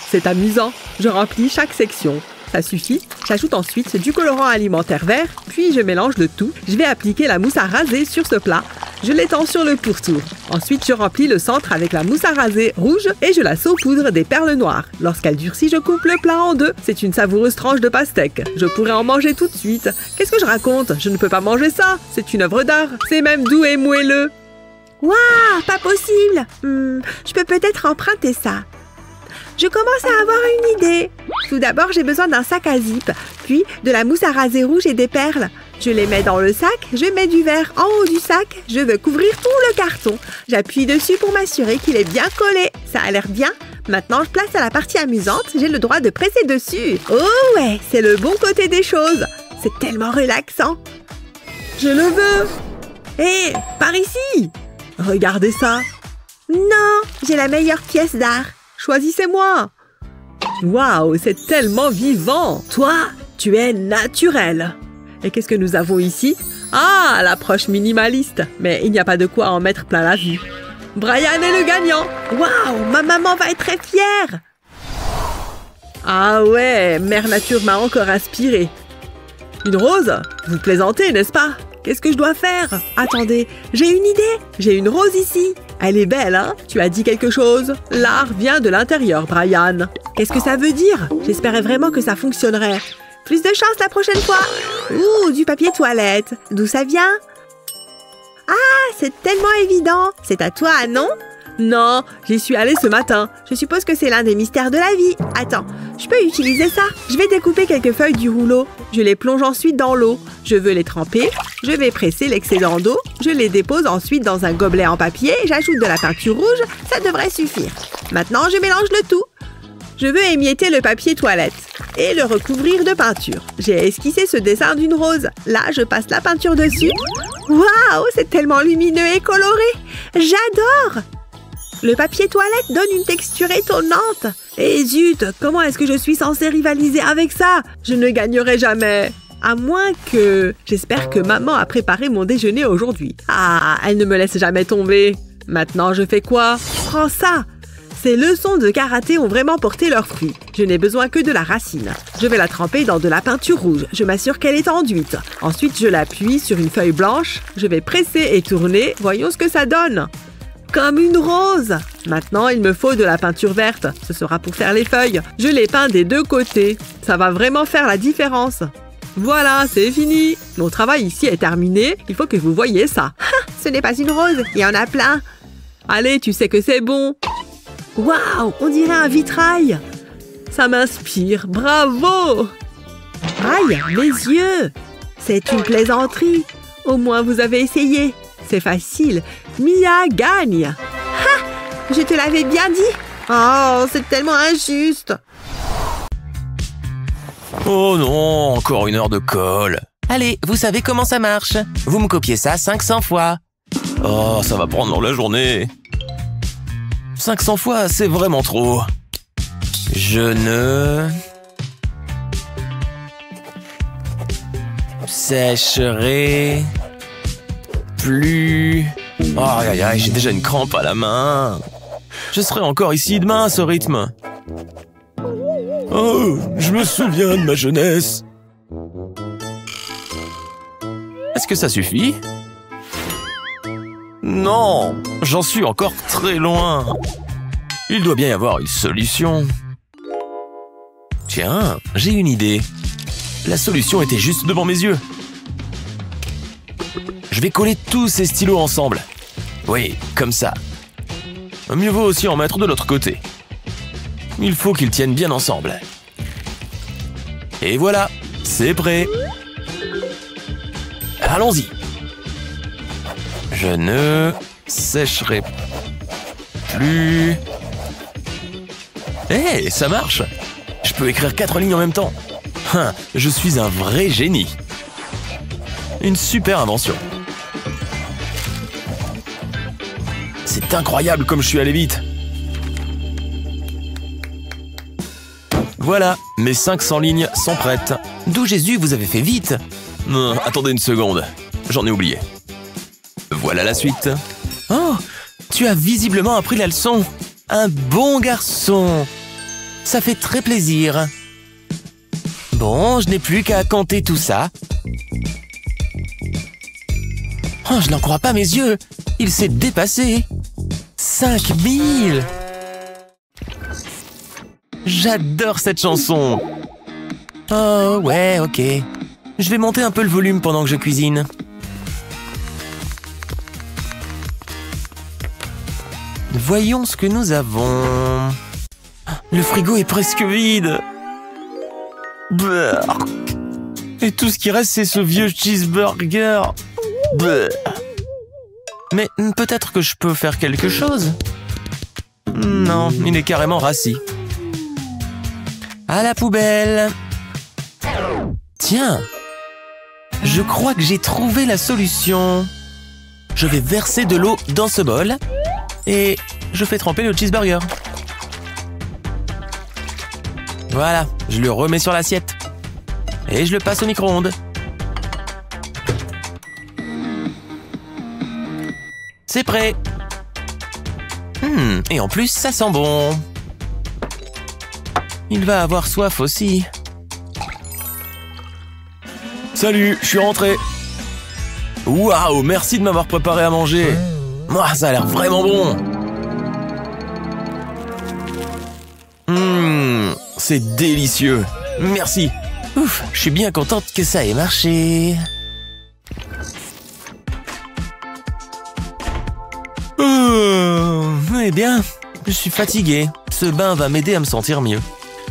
C'est amusant. Je remplis chaque section. Ça suffit. J'ajoute ensuite du colorant alimentaire vert, puis je mélange le tout. Je vais appliquer la mousse à raser sur ce plat. Je l'étends sur le pourtour. Ensuite, je remplis le centre avec la mousse à raser rouge et je la saupoudre des perles noires. Lorsqu'elle durcit, je coupe le plat en deux. C'est une savoureuse tranche de pastèque. Je pourrais en manger tout de suite. Qu'est-ce que je raconte? Je ne peux pas manger ça. C'est une œuvre d'art. C'est même doux et moelleux. Waouh, pas possible. Je peux peut-être emprunter ça. Je commence à avoir une idée. Tout d'abord, j'ai besoin d'un sac à zip, puis de la mousse à raser rouge et des perles. Je les mets dans le sac, je mets du verre en haut du sac, je veux couvrir tout le carton. J'appuie dessus pour m'assurer qu'il est bien collé. Ça a l'air bien. Maintenant, je place à la partie amusante, j'ai le droit de presser dessus. Oh ouais, c'est le bon côté des choses. C'est tellement relaxant. Je le veux. Hé, par ici. Regardez ça. Non, j'ai la meilleure pièce d'art. Choisissez-moi. Waouh, c'est tellement vivant. Toi, tu es naturel. Et qu'est-ce que nous avons ici? Ah, l'approche minimaliste. Mais il n'y a pas de quoi en mettre plein la vue. Brian est le gagnant. Waouh, ma maman va être très fière. Ah ouais, Mère Nature m'a encore inspiré. Une rose? Vous plaisantez, n'est-ce pas? Qu'est-ce que je dois faire? Attendez, j'ai une idée. J'ai une rose ici. Elle est belle, hein? Tu as dit quelque chose? L'art vient de l'intérieur, Brian. Qu'est-ce que ça veut dire? J'espérais vraiment que ça fonctionnerait. Plus de chance la prochaine fois. Ouh, du papier toilette. D'où ça vient? Ah, c'est tellement évident. C'est à toi, non? Non, j'y suis allée ce matin. Je suppose que c'est l'un des mystères de la vie. Attends, je peux utiliser ça? Je vais découper quelques feuilles du rouleau. Je les plonge ensuite dans l'eau. Je veux les tremper. Je vais presser l'excédent d'eau. Je les dépose ensuite dans un gobelet en papier. J'ajoute de la peinture rouge. Ça devrait suffire. Maintenant, je mélange le tout. Je veux émietter le papier toilette et le recouvrir de peinture. J'ai esquissé ce dessin d'une rose. Là, je passe la peinture dessus. Waouh, c'est tellement lumineux et coloré. J'adore! Le papier toilette donne une texture étonnante. Et zut, comment est-ce que je suis censée rivaliser avec ça? Je ne gagnerai jamais. À moins que... J'espère que maman a préparé mon déjeuner aujourd'hui. Ah, elle ne me laisse jamais tomber. Maintenant, je fais quoi? Prends ça! Ces leçons de karaté ont vraiment porté leurs fruits. Je n'ai besoin que de la racine. Je vais la tremper dans de la peinture rouge. Je m'assure qu'elle est enduite. Ensuite, je l'appuie sur une feuille blanche. Je vais presser et tourner. Voyons ce que ça donne. Comme une rose. Maintenant, il me faut de la peinture verte. Ce sera pour faire les feuilles. Je les peins des deux côtés. Ça va vraiment faire la différence. Voilà, c'est fini. Mon travail ici est terminé. Il faut que vous voyiez ça. Ce n'est pas une rose. Il y en a plein. Allez, tu sais que c'est bon. Waouh, on dirait un vitrail. Ça m'inspire. Bravo. Aïe, mes yeux. C'est une plaisanterie. Au moins, vous avez essayé. C'est facile. Mia gagne. Ha! Je te l'avais bien dit. Oh, c'est tellement injuste. Oh non, encore une heure de colle. Allez, vous savez comment ça marche. Vous me copiez ça 500 fois. Oh, ça va prendre la journée. 500 fois, c'est vraiment trop. Je ne... sécherai... plus... Oh, aïe, aïe, aïe, j'ai déjà une crampe à la main. Je serai encore ici demain à ce rythme. Oh, je me souviens de ma jeunesse. Est-ce que ça suffit? Non, j'en suis encore très loin. Il doit bien y avoir une solution. Tiens, j'ai une idée. La solution était juste devant mes yeux. Je vais coller tous ces stylos ensemble. Oui, comme ça. Mieux vaut aussi en mettre de l'autre côté. Il faut qu'ils tiennent bien ensemble. Et voilà, c'est prêt. Allons-y. Je ne sécherai plus. Hé, ça marche! Je peux écrire 4 lignes en même temps. Je suis un vrai génie. Une super invention. C'est incroyable comme je suis allé vite. Voilà, mes 500 lignes sont prêtes. D'où Jésus, vous avez fait vite. Attendez une seconde, j'en ai oublié. Voilà la suite. Oh, tu as visiblement appris la leçon. Un bon garçon. Ça fait très plaisir. Bon, je n'ai plus qu'à compter tout ça. Oh, je n'en crois pas mes yeux. Il s'est dépassé. 5000. J'adore cette chanson. Oh, ouais, ok. Je vais monter un peu le volume pendant que je cuisine. Voyons ce que nous avons. Le frigo est presque vide. Brrr. Et tout ce qui reste, c'est ce vieux cheeseburger. Brrr. Mais peut-être que je peux faire quelque chose. Non, il est carrément rassis. À la poubelle. Tiens, je crois que j'ai trouvé la solution. Je vais verser de l'eau dans ce bol et je fais tremper le cheeseburger. Voilà, je le remets sur l'assiette. Et je le passe au micro-ondes. C'est prêt. Et en plus, ça sent bon. Il va avoir soif aussi. Salut, je suis rentré. Waouh, merci de m'avoir préparé à manger. Moi, ça a l'air vraiment bon. C'est délicieux. Merci. Ouf, je suis bien contente que ça ait marché. Eh bien, je suis fatigué. Ce bain va m'aider à me sentir mieux.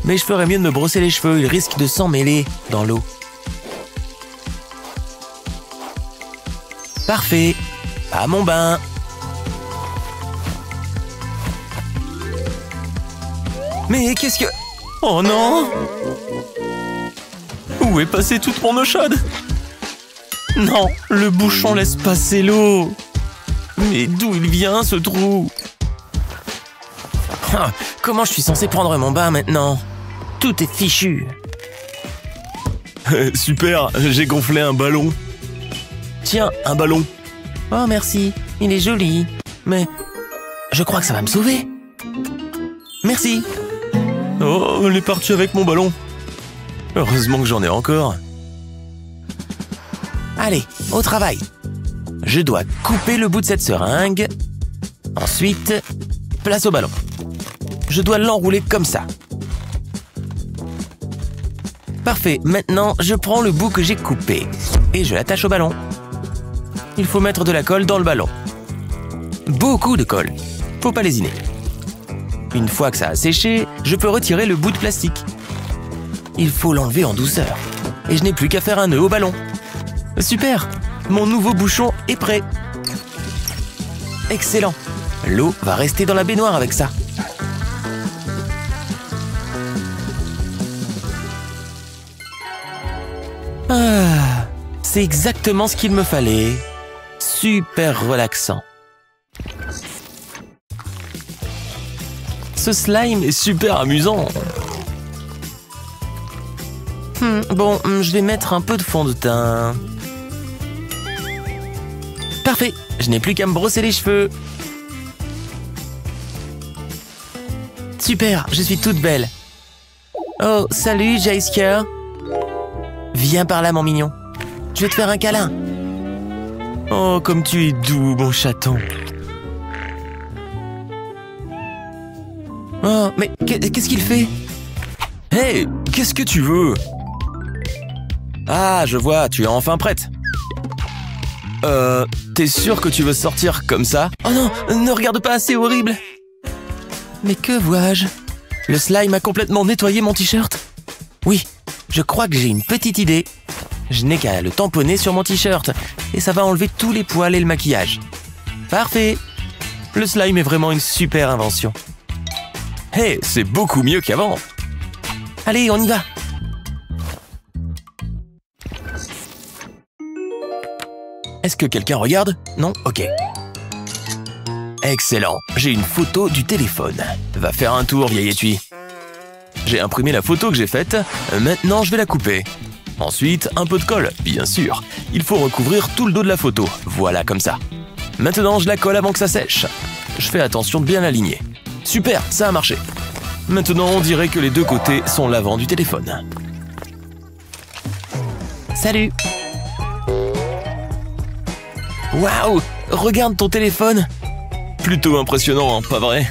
Mais je ferais mieux de me brosser les cheveux, ils risquent de s'en mêler dans l'eau. Parfait. À mon bain. Mais qu'est-ce que... Oh non! Où est passée toute mon eau chaude? Non, le bouchon laisse passer l'eau. Mais d'où il vient ce trou? Comment je suis censé prendre mon bain maintenant? Tout est fichu. Super, j'ai gonflé un ballon. Tiens, un ballon. Oh merci, il est joli. Mais je crois que ça va me sauver. Merci. Oh, elle est partie avec mon ballon. Heureusement que j'en ai encore. Allez, au travail. Je dois couper le bout de cette seringue. Ensuite, place au ballon. Je dois l'enrouler comme ça. Parfait, maintenant je prends le bout que j'ai coupé et je l'attache au ballon. Il faut mettre de la colle dans le ballon. Beaucoup de colle, faut pas lésiner. Une fois que ça a séché, je peux retirer le bout de plastique. Il faut l'enlever en douceur. Et je n'ai plus qu'à faire un nœud au ballon. Super, mon nouveau bouchon est prêt. Excellent, l'eau va rester dans la baignoire avec ça. Ah, c'est exactement ce qu'il me fallait. Super relaxant. Ce slime est super amusant. Bon, je vais mettre un peu de fond de teint. Parfait, je n'ai plus qu'à me brosser les cheveux. Super, je suis toute belle. Oh, salut, Jaisker. Viens par là, mon mignon. Je vais te faire un câlin. Oh, comme tu es doux, mon chaton. Oh, mais qu'est-ce qu'il fait? Hey, qu'est-ce que tu veux? Ah, je vois, tu es enfin prête. T'es sûr que tu veux sortir comme ça? Oh non, ne regarde pas, c'est horrible. Mais que vois-je? Le slime a complètement nettoyé mon t-shirt. Oui, je crois que j'ai une petite idée. Je n'ai qu'à le tamponner sur mon t-shirt et ça va enlever tous les poils et le maquillage. Parfait! Le slime est vraiment une super invention. Hé, c'est beaucoup mieux qu'avant! Allez, on y va! Est-ce que quelqu'un regarde? Non? Ok. Excellent, j'ai une photo du téléphone. Va faire un tour, vieille étui. J'ai imprimé la photo que j'ai faite, maintenant je vais la couper. Ensuite, un peu de colle, bien sûr. Il faut recouvrir tout le dos de la photo, voilà comme ça. Maintenant, je la colle avant que ça sèche. Je fais attention de bien l'aligner. Super, ça a marché. Maintenant, on dirait que les deux côtés sont l'avant du téléphone. Salut! Waouh! Regarde ton téléphone! Plutôt impressionnant, hein, pas vrai?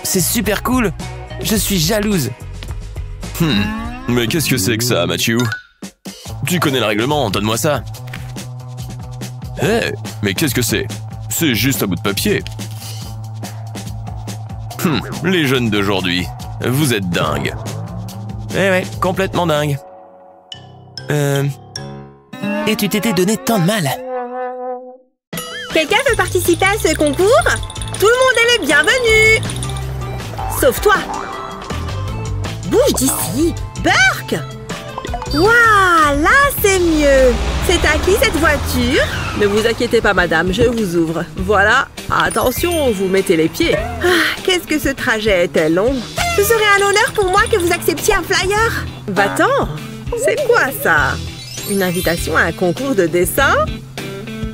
C'est super cool! Je suis jalouse! Mais qu'est-ce que c'est que ça, Matthew? Tu connais le règlement, donne-moi ça! Hé! Mais qu'est-ce que c'est? C'est juste un bout de papier! Les jeunes d'aujourd'hui, vous êtes dingues! Eh ouais, complètement dingue! Et tu t'étais donné tant de mal! Quelqu'un veut participer à ce concours? Tout le monde est le bienvenu! Sauf toi! Bouge d'ici! Burk! Waouh! Là, c'est mieux! C'est à qui cette voiture? Ne vous inquiétez pas, madame, je vous ouvre. Voilà. Attention, vous mettez les pieds. Ah, qu'est-ce que ce trajet était long! Ce serait un honneur pour moi que vous acceptiez un flyer! Va-t'en! C'est quoi ça? Une invitation à un concours de dessin?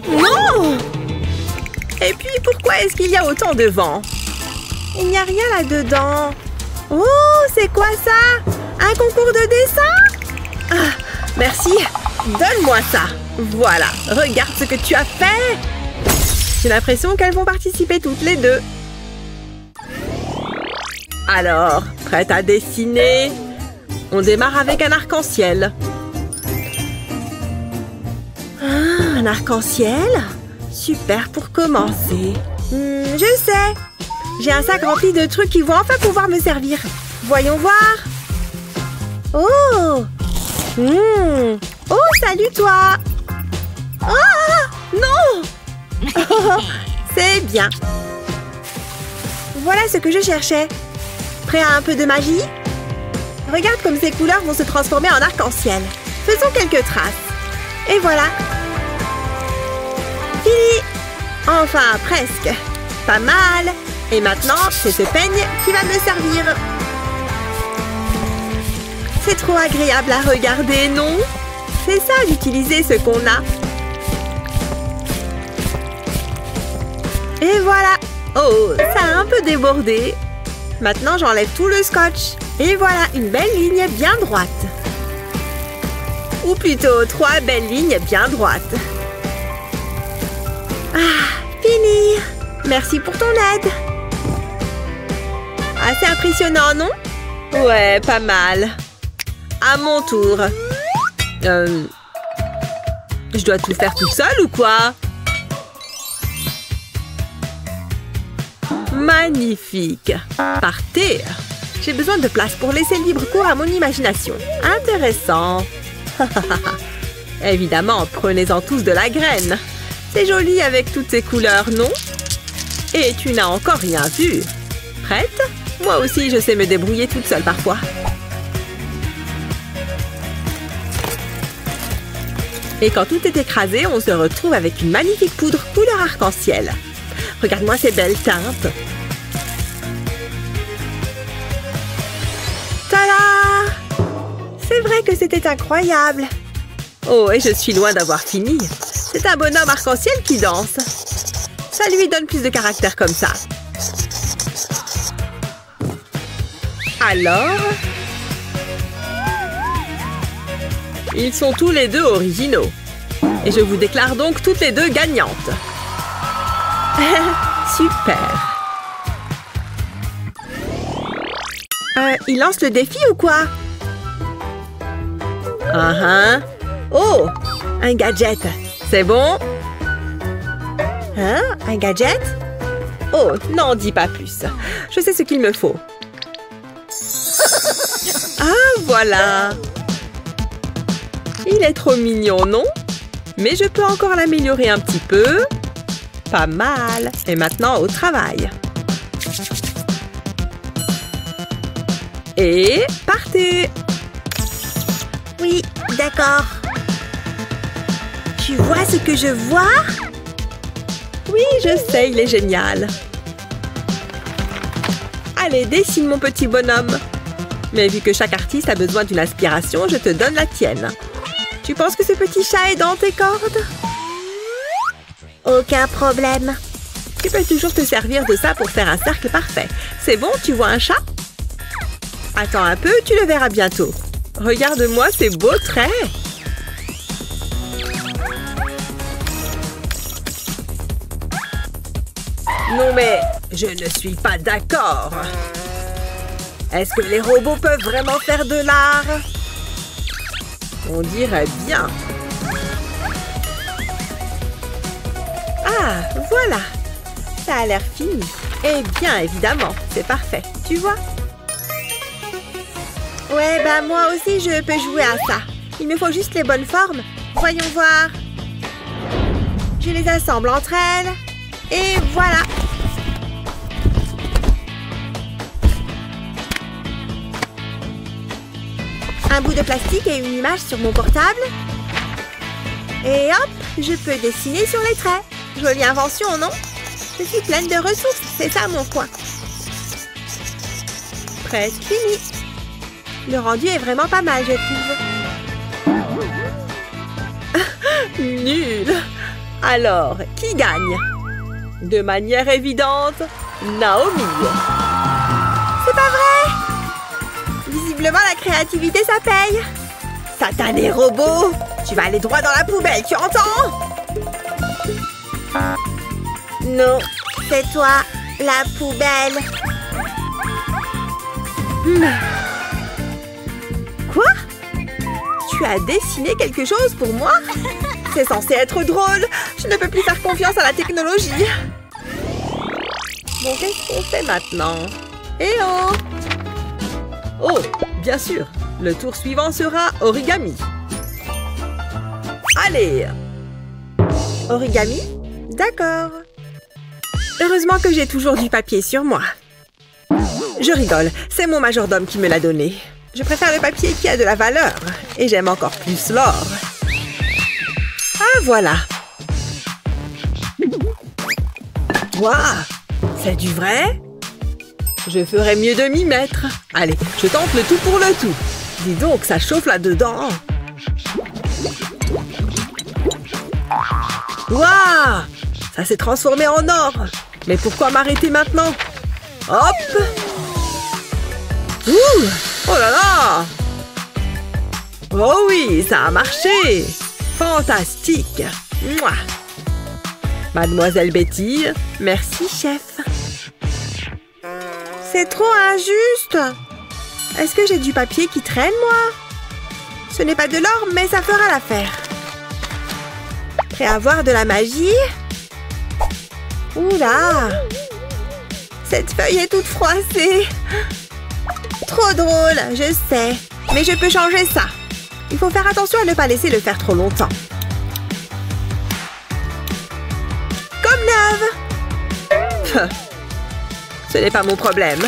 Non! Et puis, pourquoi est-ce qu'il y a autant de vent? Il n'y a rien là-dedans. Oh, c'est quoi ça? Un concours de dessin? Ah, merci. Donne-moi ça. Voilà, regarde ce que tu as fait. J'ai l'impression qu'elles vont participer toutes les deux. Alors, prête à dessiner? On démarre avec un arc-en-ciel. Ah, un arc-en-ciel? Super pour commencer. Je sais. J'ai un sac rempli de trucs qui vont enfin pouvoir me servir. Voyons voir. Oh! Oh, salut toi! Oh! Non! Oh, c'est bien. Voilà ce que je cherchais. Prêt à un peu de magie? Regarde comme ces couleurs vont se transformer en arc-en-ciel. Faisons quelques traces. Et voilà. Fini! Enfin, presque. Pas mal. Et maintenant, c'est ce peigne qui va me servir. C'est trop agréable à regarder, non? C'est ça d'utiliser ce qu'on a. Et voilà. Oh, ça a un peu débordé. Maintenant, j'enlève tout le scotch. Et voilà, une belle ligne bien droite. Ou plutôt, 3 belles lignes bien droites. Ah, fini. Merci pour ton aide. Assez impressionnant, non? Ouais, pas mal. À mon tour. Je dois tout faire toute seule ou quoi? Magnifique. Partez. J'ai besoin de place pour laisser libre cours à mon imagination. Intéressant. Évidemment, prenez-en tous de la graine. C'est joli avec toutes ces couleurs, non? Et tu n'as encore rien vu. Prête? Moi aussi, je sais me débrouiller toute seule parfois. Et quand tout est écrasé, on se retrouve avec une magnifique poudre couleur arc-en-ciel. Regarde-moi ces belles teintes. Tada! C'est vrai que c'était incroyable. Oh, et je suis loin d'avoir fini. C'est un bonhomme arc-en-ciel qui danse. Ça lui donne plus de caractère comme ça. Alors, ils sont tous les deux originaux. Et je vous déclare donc toutes les deux gagnantes. Super. Il lance le défi ou quoi? Oh, un gadget. C'est bon? Hein? Un gadget? Oh, n'en dis pas plus. Je sais ce qu'il me faut. Ah, voilà. Il est trop mignon, non? Mais je peux encore l'améliorer un petit peu. Pas mal. Et maintenant, au travail. Et partez! Oui, d'accord. Tu vois ce que je vois? Oui, je sais, il est génial. Allez, dessine mon petit bonhomme. Mais vu que chaque artiste a besoin d'une inspiration, je te donne la tienne. Tu penses que ce petit chat est dans tes cordes? Aucun problème. Tu peux toujours te servir de ça pour faire un cercle parfait. C'est bon, tu vois un chat? Attends un peu, tu le verras bientôt. Regarde-moi ces beaux traits. Non mais, je ne suis pas d'accord. Est-ce que les robots peuvent vraiment faire de l'art? On dirait bien. Ah, voilà. Ça a l'air fini. Et bien évidemment, c'est parfait. Tu vois? Ouais, bah moi aussi je peux jouer à ça. Il me faut juste les bonnes formes. Voyons voir. Je les assemble entre elles. Et voilà. Un bout de plastique et une image sur mon portable. Et hop, je peux dessiner sur les traits. Jolie invention, non? Je suis pleine de ressources, c'est ça mon coin. Presque fini. Le rendu est vraiment pas mal, je trouve. Nul. Alors, qui gagne? De manière évidente, Naomi. C'est pas vrai! Visiblement, la créativité, ça paye. Satané robot! Tu vas aller droit dans la poubelle, tu entends? Non, c'est toi, la poubelle. Quoi? Tu as dessiné quelque chose pour moi? C'est censé être drôle. Je ne peux plus faire confiance à la technologie. Bon, qu'est-ce qu'on fait maintenant? Eh oh! Oh, bien sûr. Le tour suivant sera origami. Allez! Origami? D'accord. Heureusement que j'ai toujours du papier sur moi. Je rigole, c'est mon majordome qui me l'a donné. Je préfère le papier qui a de la valeur. Et j'aime encore plus l'or. Ah, voilà. Waouh! C'est du vrai? Je ferais mieux de m'y mettre. Allez, je tente le tout pour le tout. Dis donc, ça chauffe là-dedans. Waouh! Ça s'est transformé en or. Mais pourquoi m'arrêter maintenant? Hop! Ouh! Oh là là! Oh oui, ça a marché! Fantastique! Mouah! Mademoiselle Betty, merci chef. C'est trop injuste. Est-ce que j'ai du papier qui traîne, moi? Ce n'est pas de l'or, mais ça fera l'affaire. Prêt à voir de la magie? Oula! Cette feuille est toute froissée. Trop drôle, je sais. Mais je peux changer ça. Il faut faire attention à ne pas laisser le faire trop longtemps. Comme neuve! Ce n'est pas mon problème.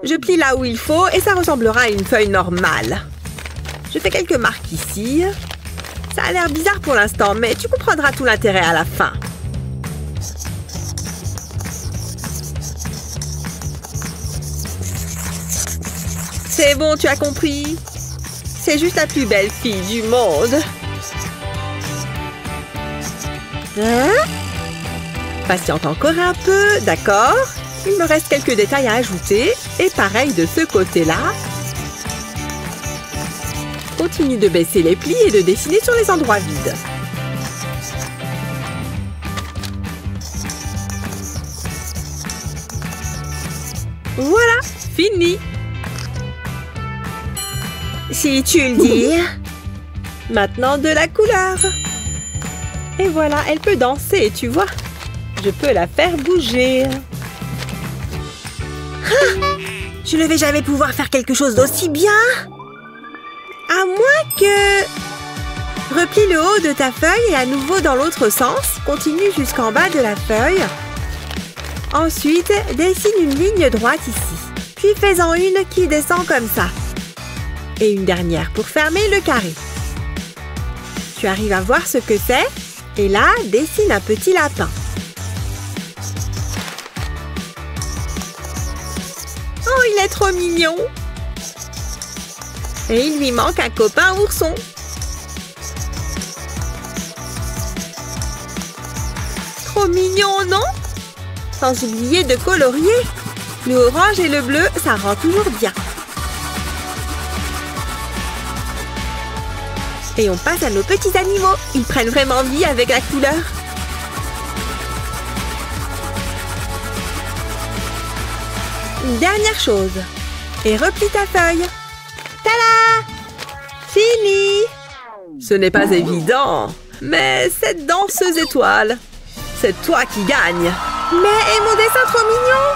Je plie là où il faut et ça ressemblera à une feuille normale. Je fais quelques marques ici. Ça a l'air bizarre pour l'instant, mais tu comprendras tout l'intérêt à la fin. C'est bon, tu as compris? C'est juste la plus belle fille du monde. Hein? Patiente encore un peu, d'accord? Il me reste quelques détails à ajouter. Et pareil de ce côté-là. Continue de baisser les plis et de dessiner sur les endroits vides. Voilà, fini. Si tu le dis. Maintenant de la couleur. Et voilà, elle peut danser, tu vois. Je peux la faire bouger. Je ne vais jamais pouvoir faire quelque chose d'aussi bien. À moins que... Replie le haut de ta feuille et à nouveau dans l'autre sens. Continue jusqu'en bas de la feuille. Ensuite, dessine une ligne droite ici. Puis fais-en une qui descend comme ça. Et une dernière pour fermer le carré. Tu arrives à voir ce que c'est? Et là, dessine un petit lapin. Oh, il est trop mignon! Et il lui manque un copain ourson. Trop mignon, non? Sans oublier de colorier. Le orange et le bleu, ça rend toujours bien. Et on passe à nos petits animaux. Ils prennent vraiment vie avec la couleur. Une dernière chose. Et replie ta feuille. Tada! Fini! Ce n'est pas évident, mais cette danseuse étoile, c'est toi qui gagne. Mais et mon dessin trop mignon!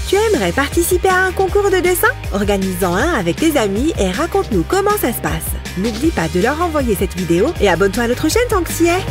Tu aimerais participer à un concours de dessin? Organise-en un avec tes amis et raconte-nous comment ça se passe. N'oublie pas de leur envoyer cette vidéo et abonne-toi à notre chaîne tant que tu y es.